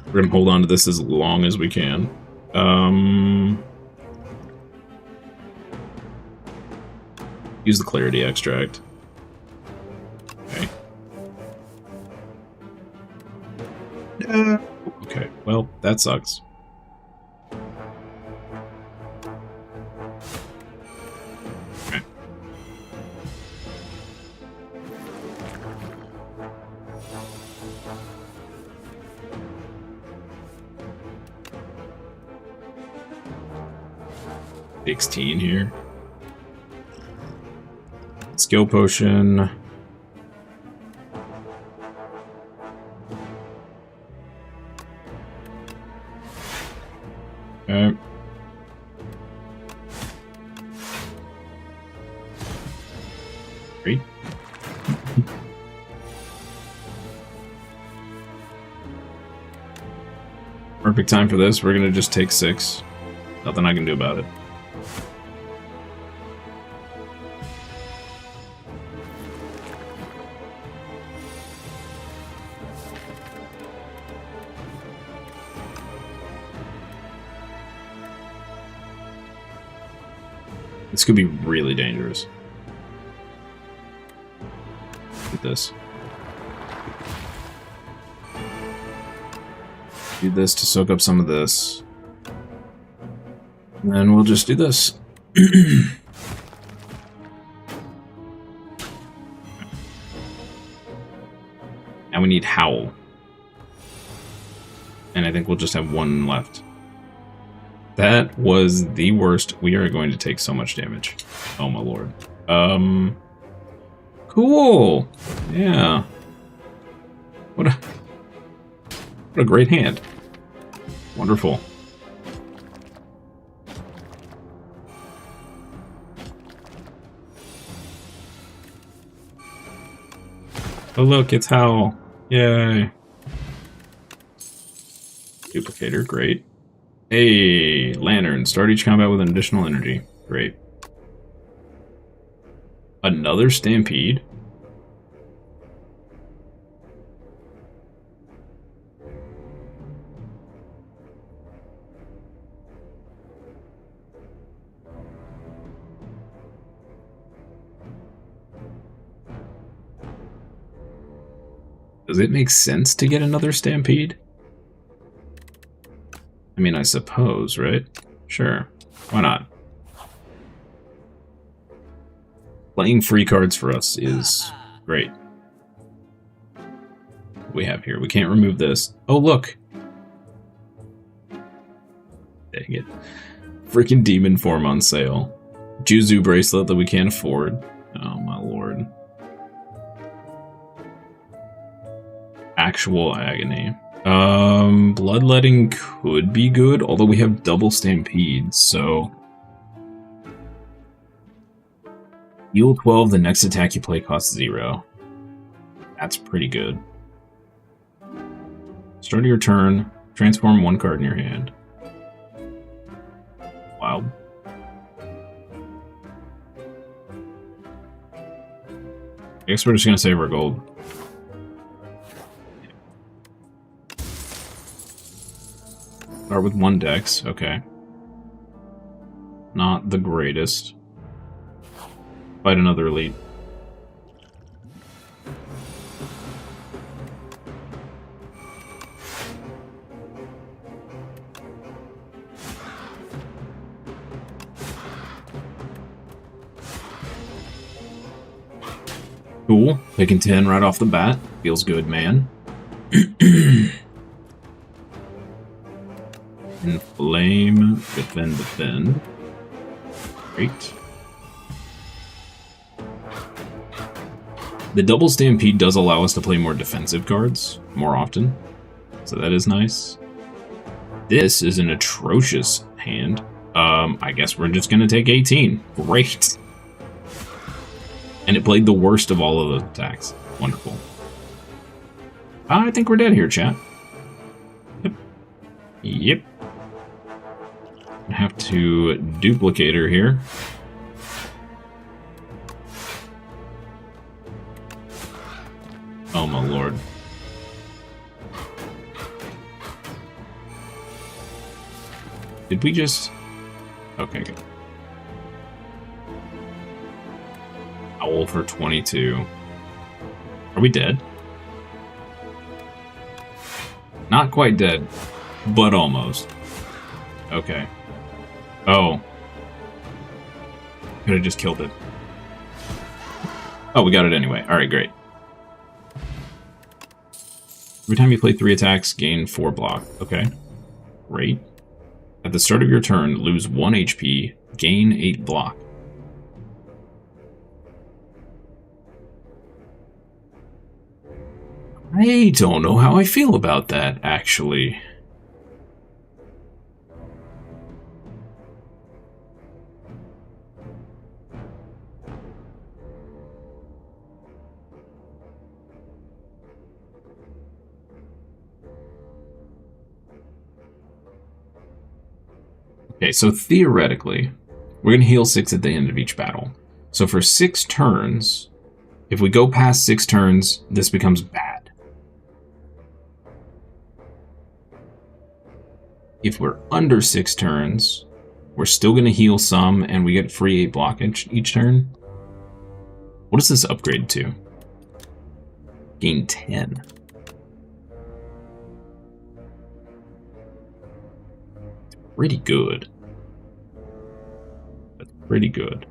We're gonna hold on to this as long as we can. Use the Clarity Extract. Okay. Okay, well, that sucks. Okay. $16 here. Skill potion. Okay. Great. Perfect time for this. We're gonna just take 6. Nothing I can do about it. This could be really dangerous. Look at this. Do this to soak up some of this. And then we'll just do this. Now we need Howl. And I think we'll just have 1 left. That was the worst. We are going to take so much damage. Oh my lord. Cool. Yeah. What a great hand. Wonderful. Oh look, it's Howl. Yay. Duplicator, great. Hey, Lantern. Start each combat with an additional energy. Great. Another Stampede? Does it make sense to get another Stampede? I mean, I suppose, right? Sure. Why not? Playing free cards for us is great. What do we have here? We can't remove this. Oh, look! Dang it. Freaking Demon Form on sale. Juzu Bracelet that we can't afford. Oh, my lord. Actual agony. Bloodletting could be good, although we have double Stampede, so... Heal 12, the next attack you play costs 0. That's pretty good. Start of your turn, transform 1 card in your hand. Wow. I guess we're just gonna save our gold. Start with 1 dex, okay. Not the greatest. Fight another elite. Cool. Picking 10 right off the bat. Feels good, man. Inflame, defend. Great. The double stampede does allow us to play more defensive cards more often, so that is nice. This is an atrocious hand. I guess we're just gonna take 18. Great. And it played the worst of all of the attacks. Wonderful. I think we're dead here, chat. Yep. I have to duplicate her here. Oh my lord. Did we just... Okay, good. Owl for 22. Are we dead? Not quite dead, but almost. Okay. Oh. Could have just killed it. Oh, we got it anyway. Alright, great. Every time you play 3 attacks, gain 4 block. Okay. Great. At the start of your turn, lose 1 HP, gain 8 block. I don't know how I feel about that, actually. Okay, so theoretically, we're going to heal 6 at the end of each battle. So for 6 turns, if we go past 6 turns, this becomes bad. If we're under 6 turns, we're still going to heal some, and we get free 8 block each turn. What does this upgrade to? Gain 10. Pretty good. That's pretty good.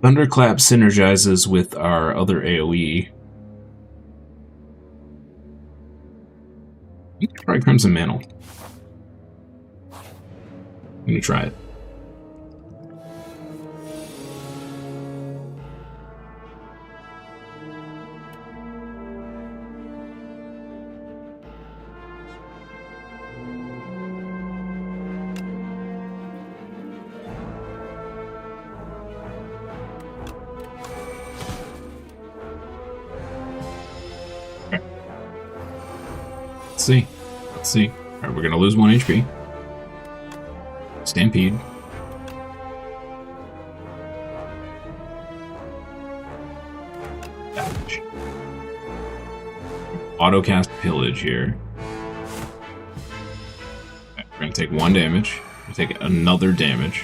Thunderclap synergizes with our other AoE. You can try Crimson Mantle. I'm gonna try it. Let's see. Alright, we're gonna lose 1 HP. Stampede. Damage. Autocast Pillage here. Okay, we're gonna take 1 damage. We'll take another damage.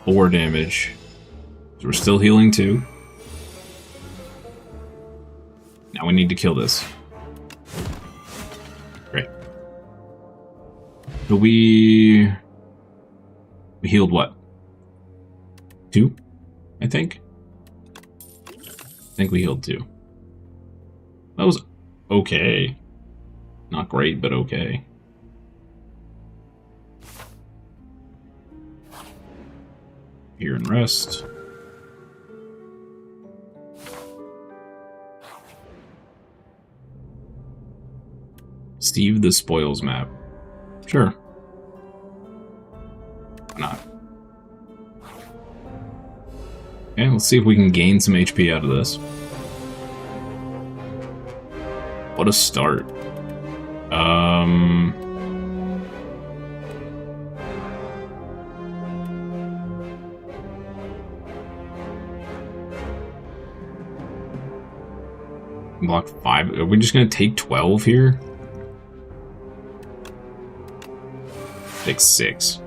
Four damage. So we're still healing 2. Now we need to kill this. Great. So we healed what? 2? I think we healed 2. That was okay. Not great, but okay. Here and rest. Steve the Spoils map. Sure. Why not? Okay, let's see if we can gain some HP out of this. What a start. Block 5. Are we just gonna take 12 here? Take 6.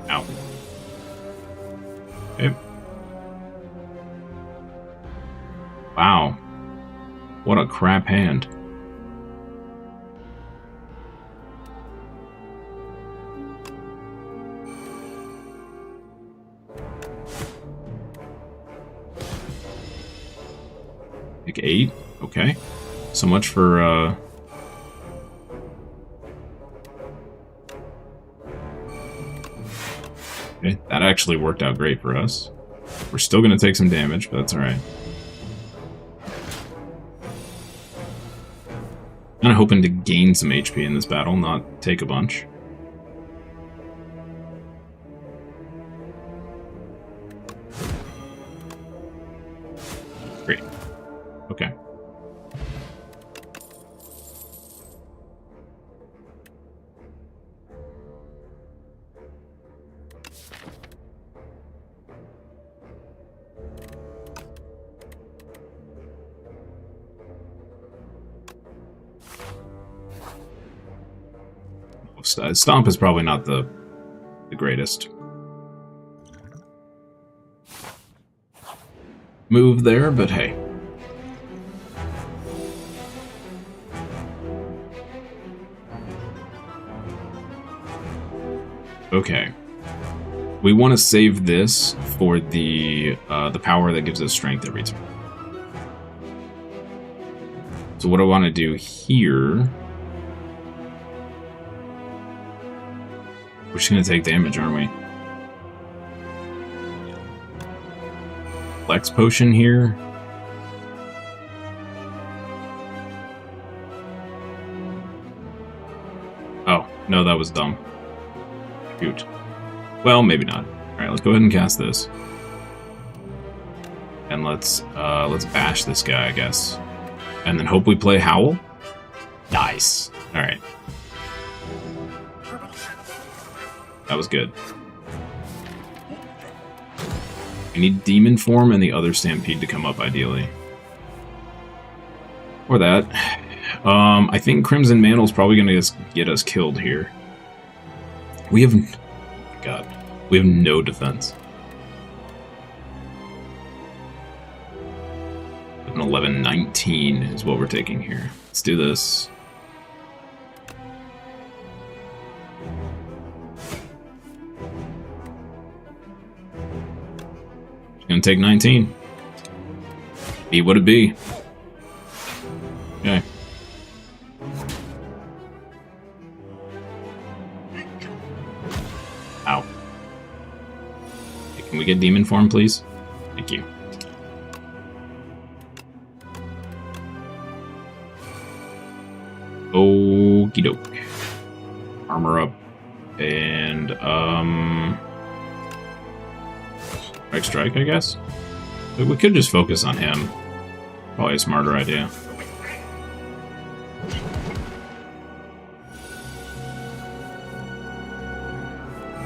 Ow. Okay. What a crap hand. Pick 8. Okay. So much for, Okay, that actually worked out great for us. We're still going to take some damage, but that's alright. Kind of hoping to gain some HP in this battle, not take a bunch. Great. Okay. Stomp is probably not the greatest move there, but hey. Okay. We want to save this for the power that gives us strength every turn. So what I want to do here... We're just going to take damage, aren't we? Flex potion here. Oh, no, that was dumb. Shoot. Well, maybe not. Alright, let's go ahead and cast this. And let's bash this guy, I guess. And then hope we play Howl. Nice. Alright. That was good. I need Demon Form and the other Stampede to come up, ideally. Or that. I think Crimson Mantle's probably going to get us killed here. We have... Oh my god. We have no defense. An 11-19 is what we're taking here. Let's do this. Gonna take 19. Be what it be. Okay. Ow. Hey, can we get Demon Form, please? Thank you. Okie doke. Armor up. And, Strike, I guess? But we could just focus on him. Probably a smarter idea.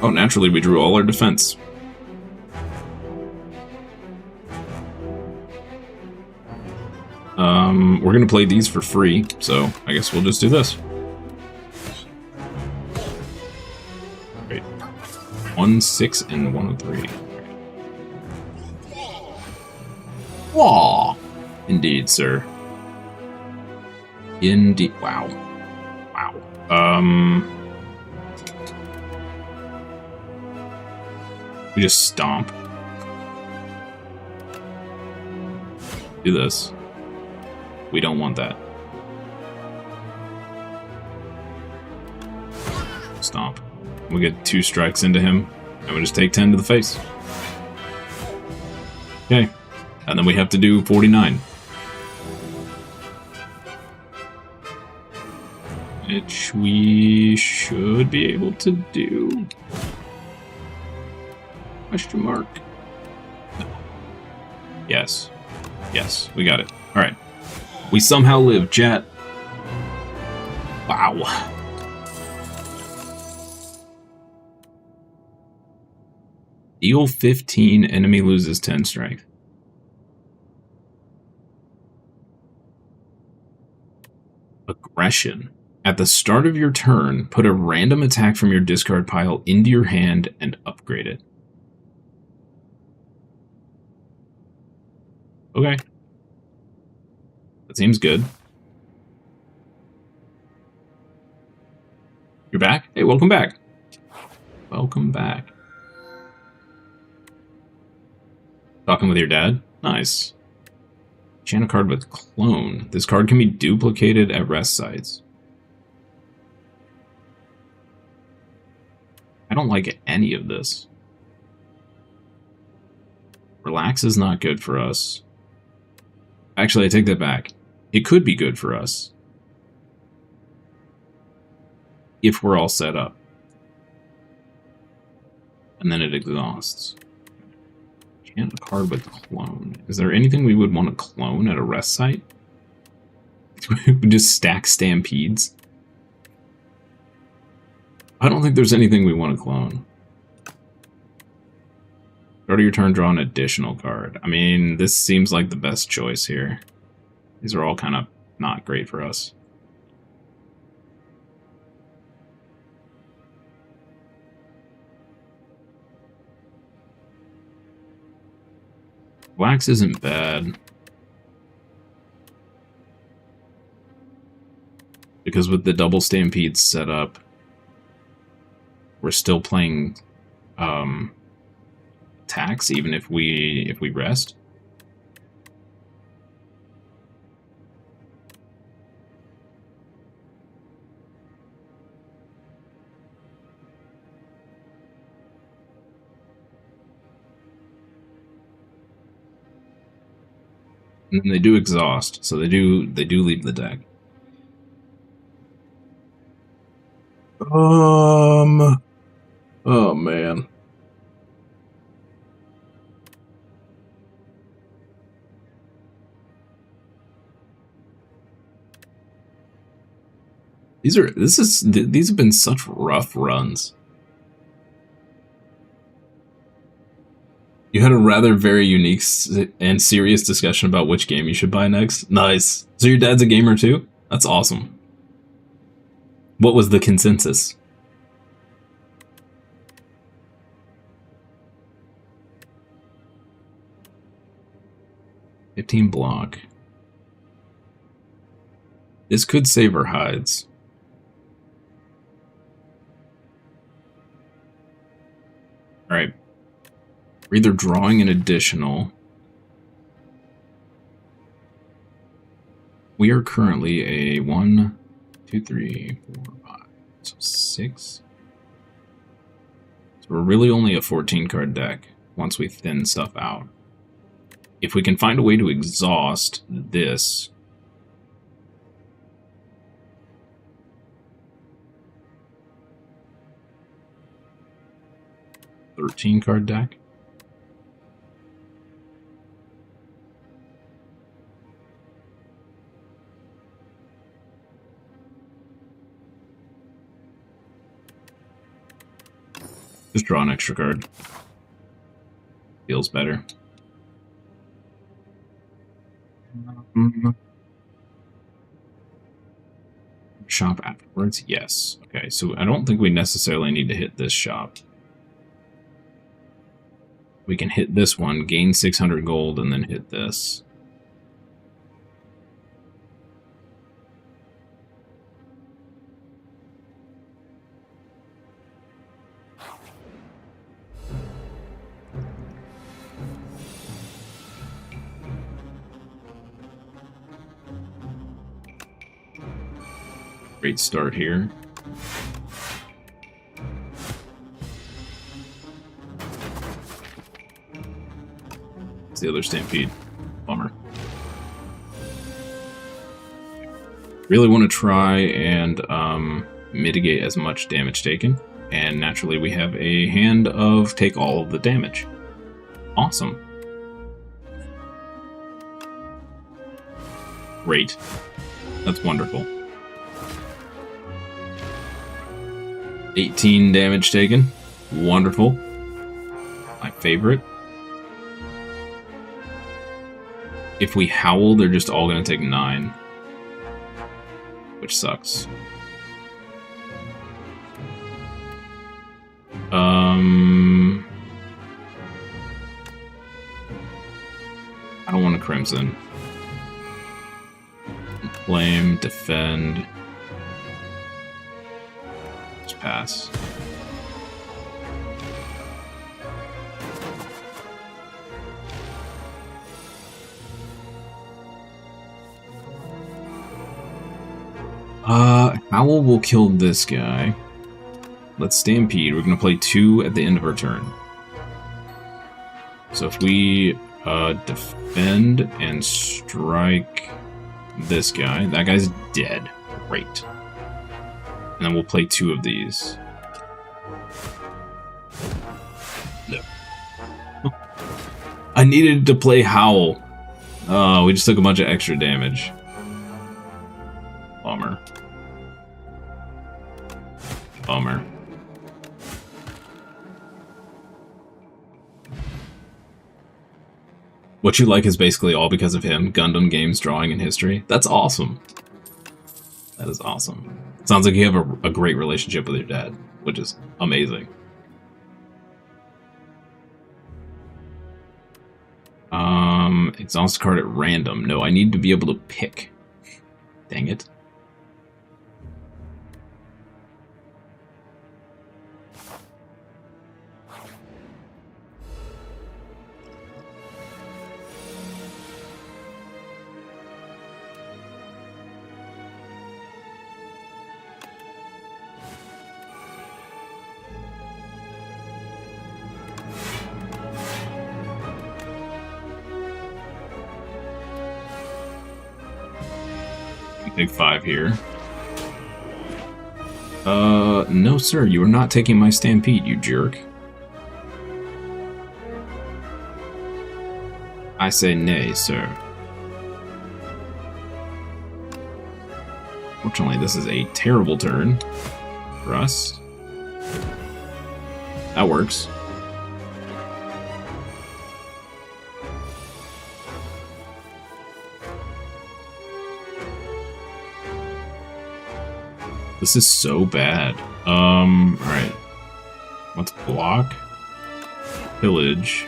Oh, naturally we drew all our defense. We're gonna play these for free, so I guess we'll just do this. Great. 1, 6, and 103. Wah! Indeed, sir. Indeed. Wow. Wow. We just stomp. Do this. We don't want that. Stomp. We get 2 strikes into him, and we just take 10 to the face. Okay. And then we have to do 49. Which we should be able to do. Question mark. No. Yes. Yes, we got it. Alright. We somehow live, chat. Wow. Deal 15, enemy loses 10 strength. Aggression. At the start of your turn, put a random attack from your discard pile into your hand and upgrade it. Okay. That seems good. You're back? Hey, welcome back. Welcome back. Talking with your dad? Nice. Enchant a card with clone. This card can be duplicated at rest sites. I don't like any of this. Relax is not good for us. Actually, I take that back. It could be good for us. If we're all set up. And then it exhausts. Enchant a card with clone. Is there anything we would want to clone at a rest site? We just stack stampedes. I don't think there's anything we want to clone. Start of your turn, draw an additional card. I mean, this seems like the best choice here. These are all kind of not great for us. Wax isn't bad. Because with the double stampedes set up, we're still playing attacks even if we rest. And then they do exhaust, so they do leave the deck. Oh man. These have been such rough runs. You had a rather very unique and serious discussion about which game you should buy next. Nice. So your dad's a gamer too? That's awesome. What was the consensus? $15 block. This could save our hides. Alright. We're either drawing an additional. We are currently a 1, 2, 3, 4, 5, so 6. So we're really only a 14 card deck once we thin stuff out. If we can find a way to exhaust this, $13-card deck. Just draw an extra card. Feels better. Shop afterwards? Yes. Okay, so I don't think we necessarily need to hit this shop. We can hit this one, gain 600 gold, and then hit this. Great start here. It's the other Stampede. Bummer. Really want to try and mitigate as much damage taken. And naturally we have a hand of take all of the damage. Awesome. Great. That's wonderful. 18 damage taken. Wonderful. My favorite. If we howl, they're just all going to take 9. Which sucks. I don't want a Crimson. Flame, defend. Just pass. Howl will kill this guy. Let's Stampede. We're gonna play 2 at the end of our turn. So if we defend and strike this guy, that guy's dead. Great. And then we'll play 2 of these. No. I needed to play Howl. We just took a bunch of extra damage. Bummer. Bummer. What you like is basically all because of him. Gundam games, drawing, and history. That's awesome. That is awesome. Sounds like you have a great relationship with your dad, which is amazing. Exhaust card at random. No, I need to be able to pick. Dang it. Take 5 here. No sir, you are not taking my Stampede, you jerk. I say nay, sir. Fortunately, this is a terrible turn for us. That works. This is so bad. Alright. Let's block. Pillage.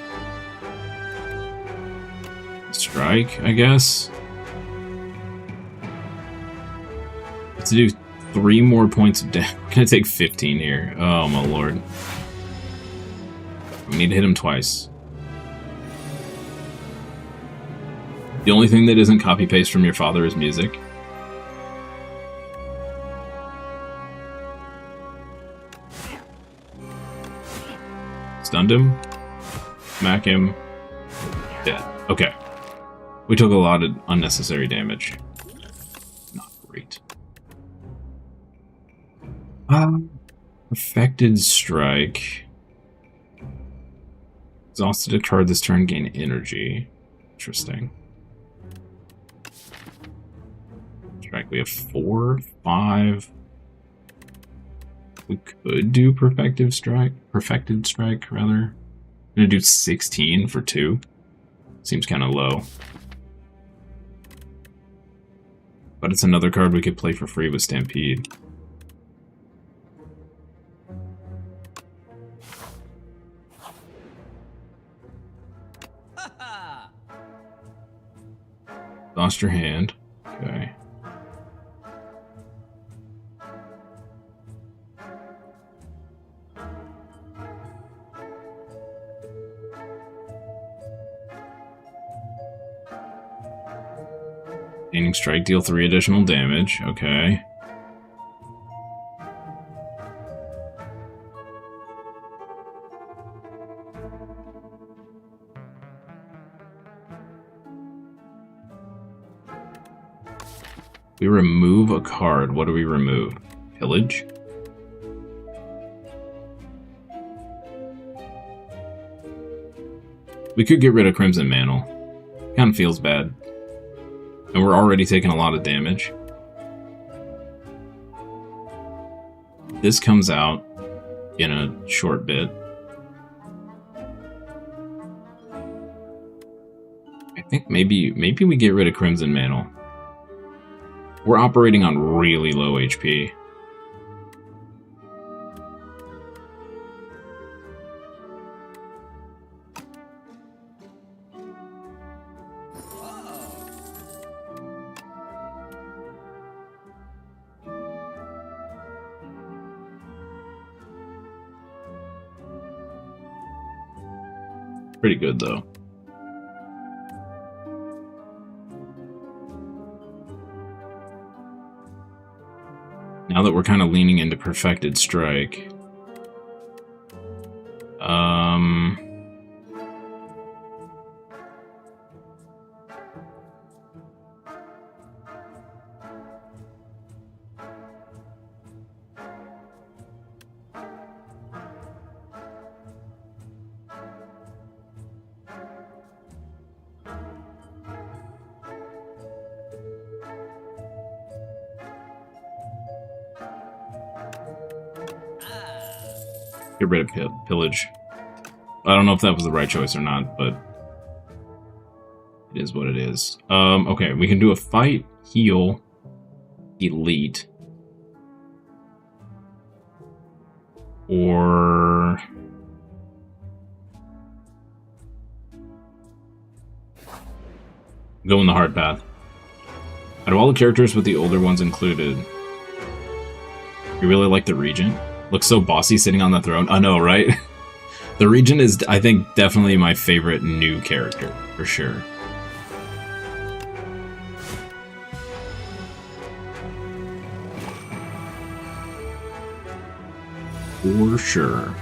Strike, I guess. Let's do 3 more points of damage. I'm gonna take 15 here. Oh my lord. We need to hit him twice. The only thing that isn't copy-paste from your father is music. Stunned him. Smack him. Dead. Okay. We took a lot of unnecessary damage. Not great. Perfected Strike. Exhausted a card this turn, gain energy. Interesting. Strike, we have 4, 5. We could do Perfected Strike, rather. I'm gonna do 16 for 2. Seems kind of low. But it's another card we could play for free with Stampede. Lost your hand. Okay. Gaining strike, deal 3 additional damage. Okay. We remove a card. What do we remove? Pillage? We could get rid of Crimson Mantle. Kind of feels bad. And we're already taking a lot of damage. This comes out in a short bit. I think maybe we get rid of Crimson Mantle. We're operating on really low HP. Pretty good, though. Now that we're kind of leaning into Perfected Strike. Get rid of pillage. I don't know if that was the right choice or not, but it is what it is. Okay, we can do a fight, heal, elite, or go in the hard path. Out of all the characters with the older ones included, you really like the Regent? Looks so bossy sitting on the throne. I know, right? The Regent is, I think, definitely my favorite new character, for sure. For sure.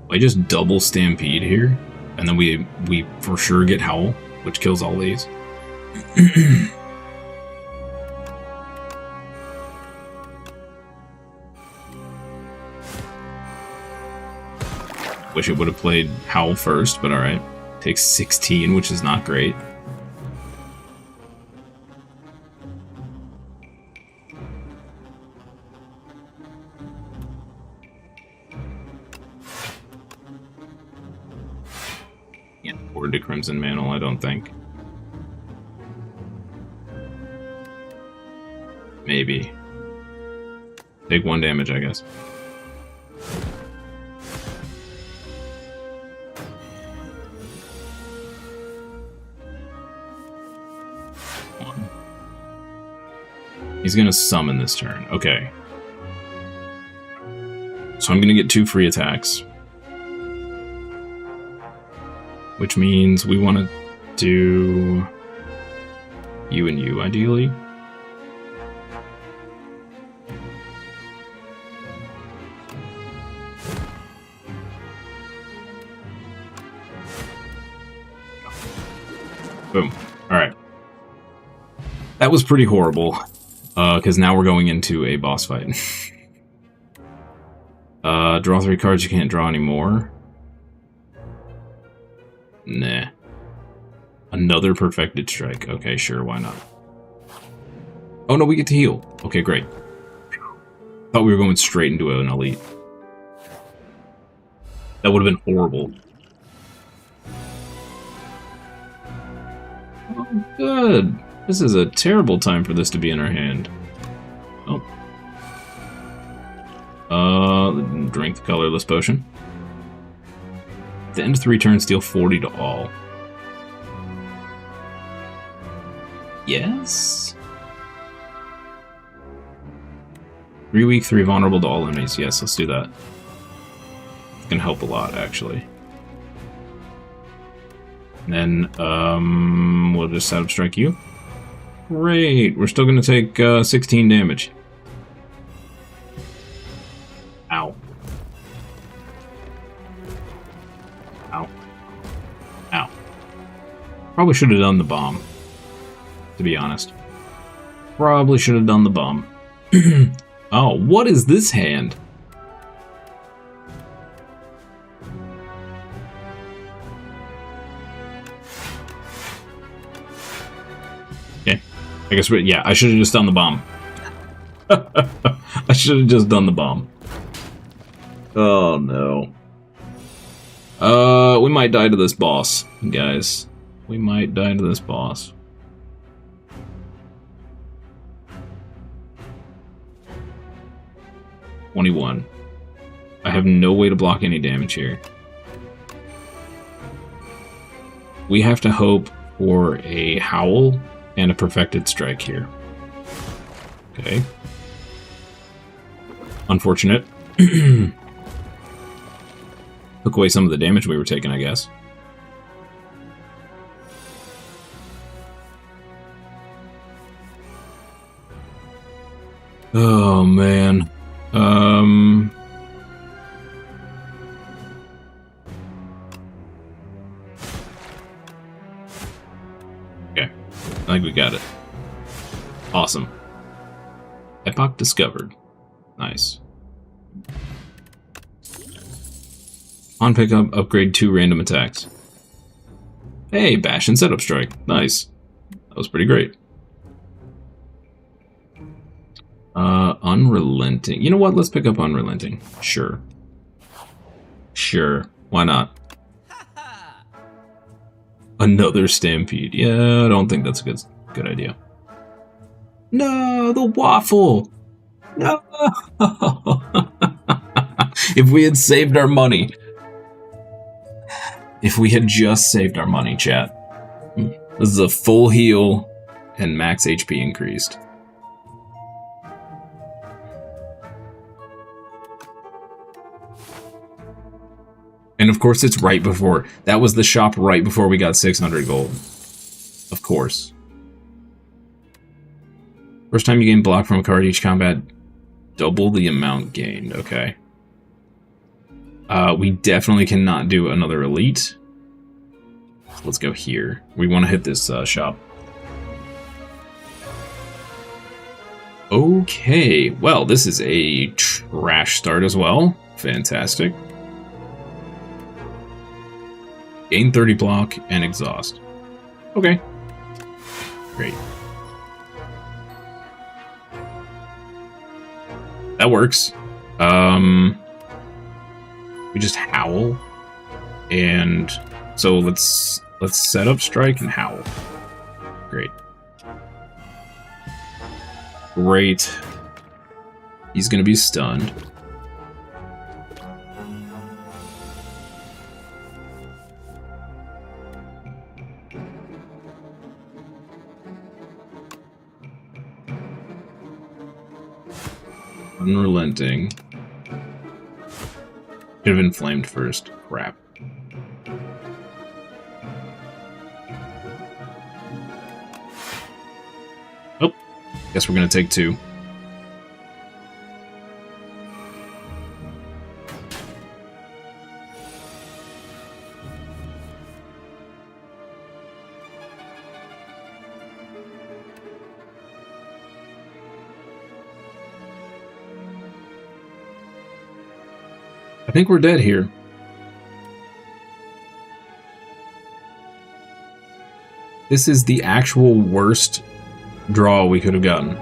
I just double Stampede here, and then we for sure get Howl, which kills all these. Wish it would have played Howl first, but alright. Takes 16, which is not great. Can't afford to Crimson Mantle, I don't think. Maybe. Take 1 damage, I guess. He's gonna summon this turn. Okay. So I'm gonna get 2 free attacks. Which means we want to do you and you, ideally. Boom. Alright. That was pretty horrible. Because now we're going into a boss fight. Draw 3 cards, you can't draw anymore. Nah. Another Perfected Strike. Okay, sure, why not? Oh no, we get to heal. Okay, great. Thought we were going straight into an elite. That would have been horrible. Oh, good. This is a terrible time for this to be in our hand. Oh. Drink the colorless potion. At the end of 3 turns, deal 40 to all. Yes? 3 weak, 3 vulnerable to all enemies. Yes, let's do that. It's gonna help a lot, actually. And then, we'll just Shadow Strike you. Great, we're still gonna take 16 damage. Ow. Ow. Ow. Probably should have done the bomb, to be honest. Probably should have done the bomb. Oh, what is this hand? Okay. I guess yeah, I should have just done the bomb. I should have just done the bomb. Oh no. We might die to this boss, guys. We might die to this boss. $21. I have no way to block any damage here. We have to hope for a Howl and a Perfected Strike here. Okay. Unfortunate. Took away some of the damage we were taking, I guess. Oh, man. Okay. I think we got it. Awesome. Epoch discovered. Nice. On pickup, upgrade 2 random attacks. Hey, bash and setup strike. Nice. That was pretty great. Unrelenting. You know what? Let's pick up Unrelenting. Sure. Sure. Why not? Another Stampede. Yeah, I don't think that's a good idea. No, the waffle! No! If we had saved our money. If we had just saved our money, chat. This is a full heal and max HP increased. And of course it's right before. That was the shop right before we got 600 gold. Of course. First time you gain block from a card each combat, double the amount gained. Okay. We definitely cannot do another elite. Let's go here. We want to hit this shop. Okay. Well, this is a trash start as well. Fantastic. Gain 30 block and exhaust. Okay. Great. That works. We just howl. And so let's set up strike and howl. Great. Great. He's gonna be stunned. Unrelenting. Should have been flamed first. Crap. Oh, guess we're gonna take 2. I think we're dead here. This is the actual worst draw we could have gotten.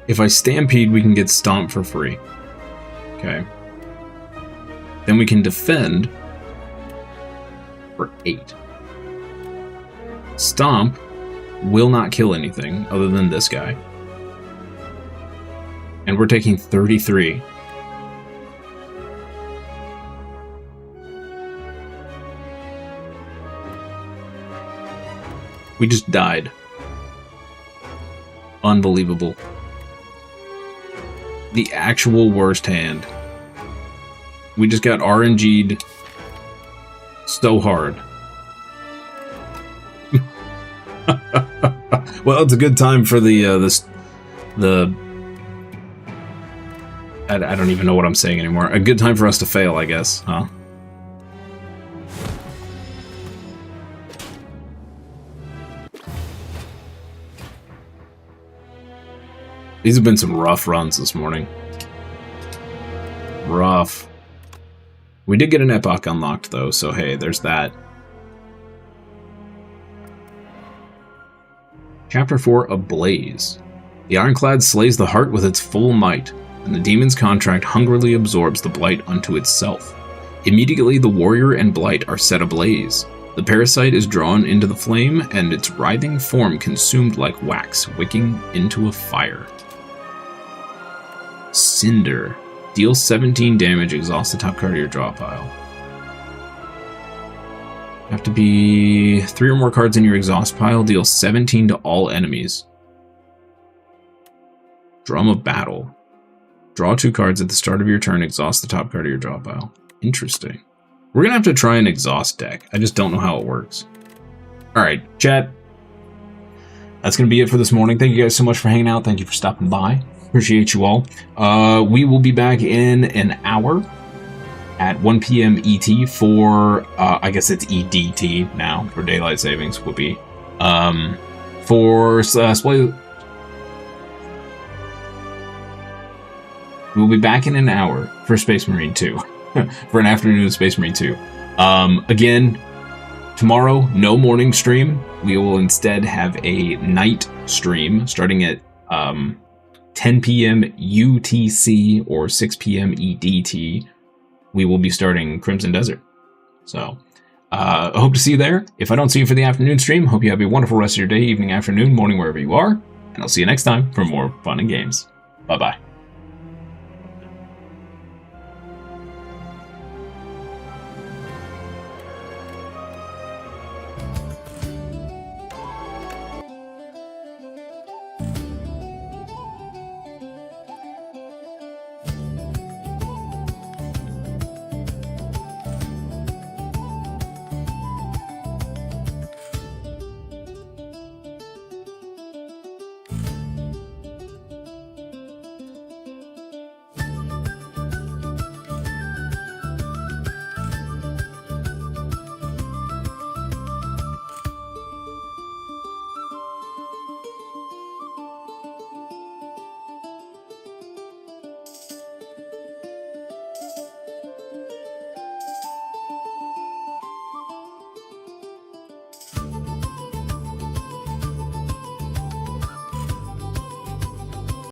If I Stampede, we can get Stomp for free. Okay. Then we can defend for 8. Stomp will not kill anything other than this guy. And we're taking 33. We just died. Unbelievable. The actual worst hand. We just got RNG'd so hard. Well, it's a good time for I don't even know what I'm saying anymore. A good time for us to fail, I guess, huh? These have been some rough runs this morning. Rough. We did get an Epoch unlocked, though, so hey, there's that. Chapter 4, Ablaze. The Ironclad slays the heart with its full might, and the demon's contract hungrily absorbs the blight unto itself. Immediately the warrior and blight are set ablaze. The parasite is drawn into the flame, and its writhing form consumed like wax, wicking into a fire. Cinder. Deal 17 damage, exhaust the top card of your draw pile. Have to be 3 or more cards in your exhaust pile, deal 17 to all enemies. Drum of Battle. Draw 2 cards at the start of your turn. Exhaust the top card of your draw pile. Interesting. We're going to have to try an exhaust deck. I just don't know how it works. Alright, chat. That's going to be it for this morning. Thank you guys so much for hanging out. Thank you for stopping by. Appreciate you all. We will be back in an hour at 1 p.m. ET for, I guess it's EDT now, for Daylight Savings, whoopee. We'll be back in an hour for Space Marine 2. For an afternoon of Space Marine 2. Again, tomorrow, no morning stream. We will instead have a night stream starting at 10 p.m. UTC or 6 p.m. EDT. We will be starting Crimson Desert. So, I hope to see you there. If I don't see you for the afternoon stream, hope you have a wonderful rest of your day, evening, afternoon, morning, wherever you are. And I'll see you next time for more fun and games. Bye-bye.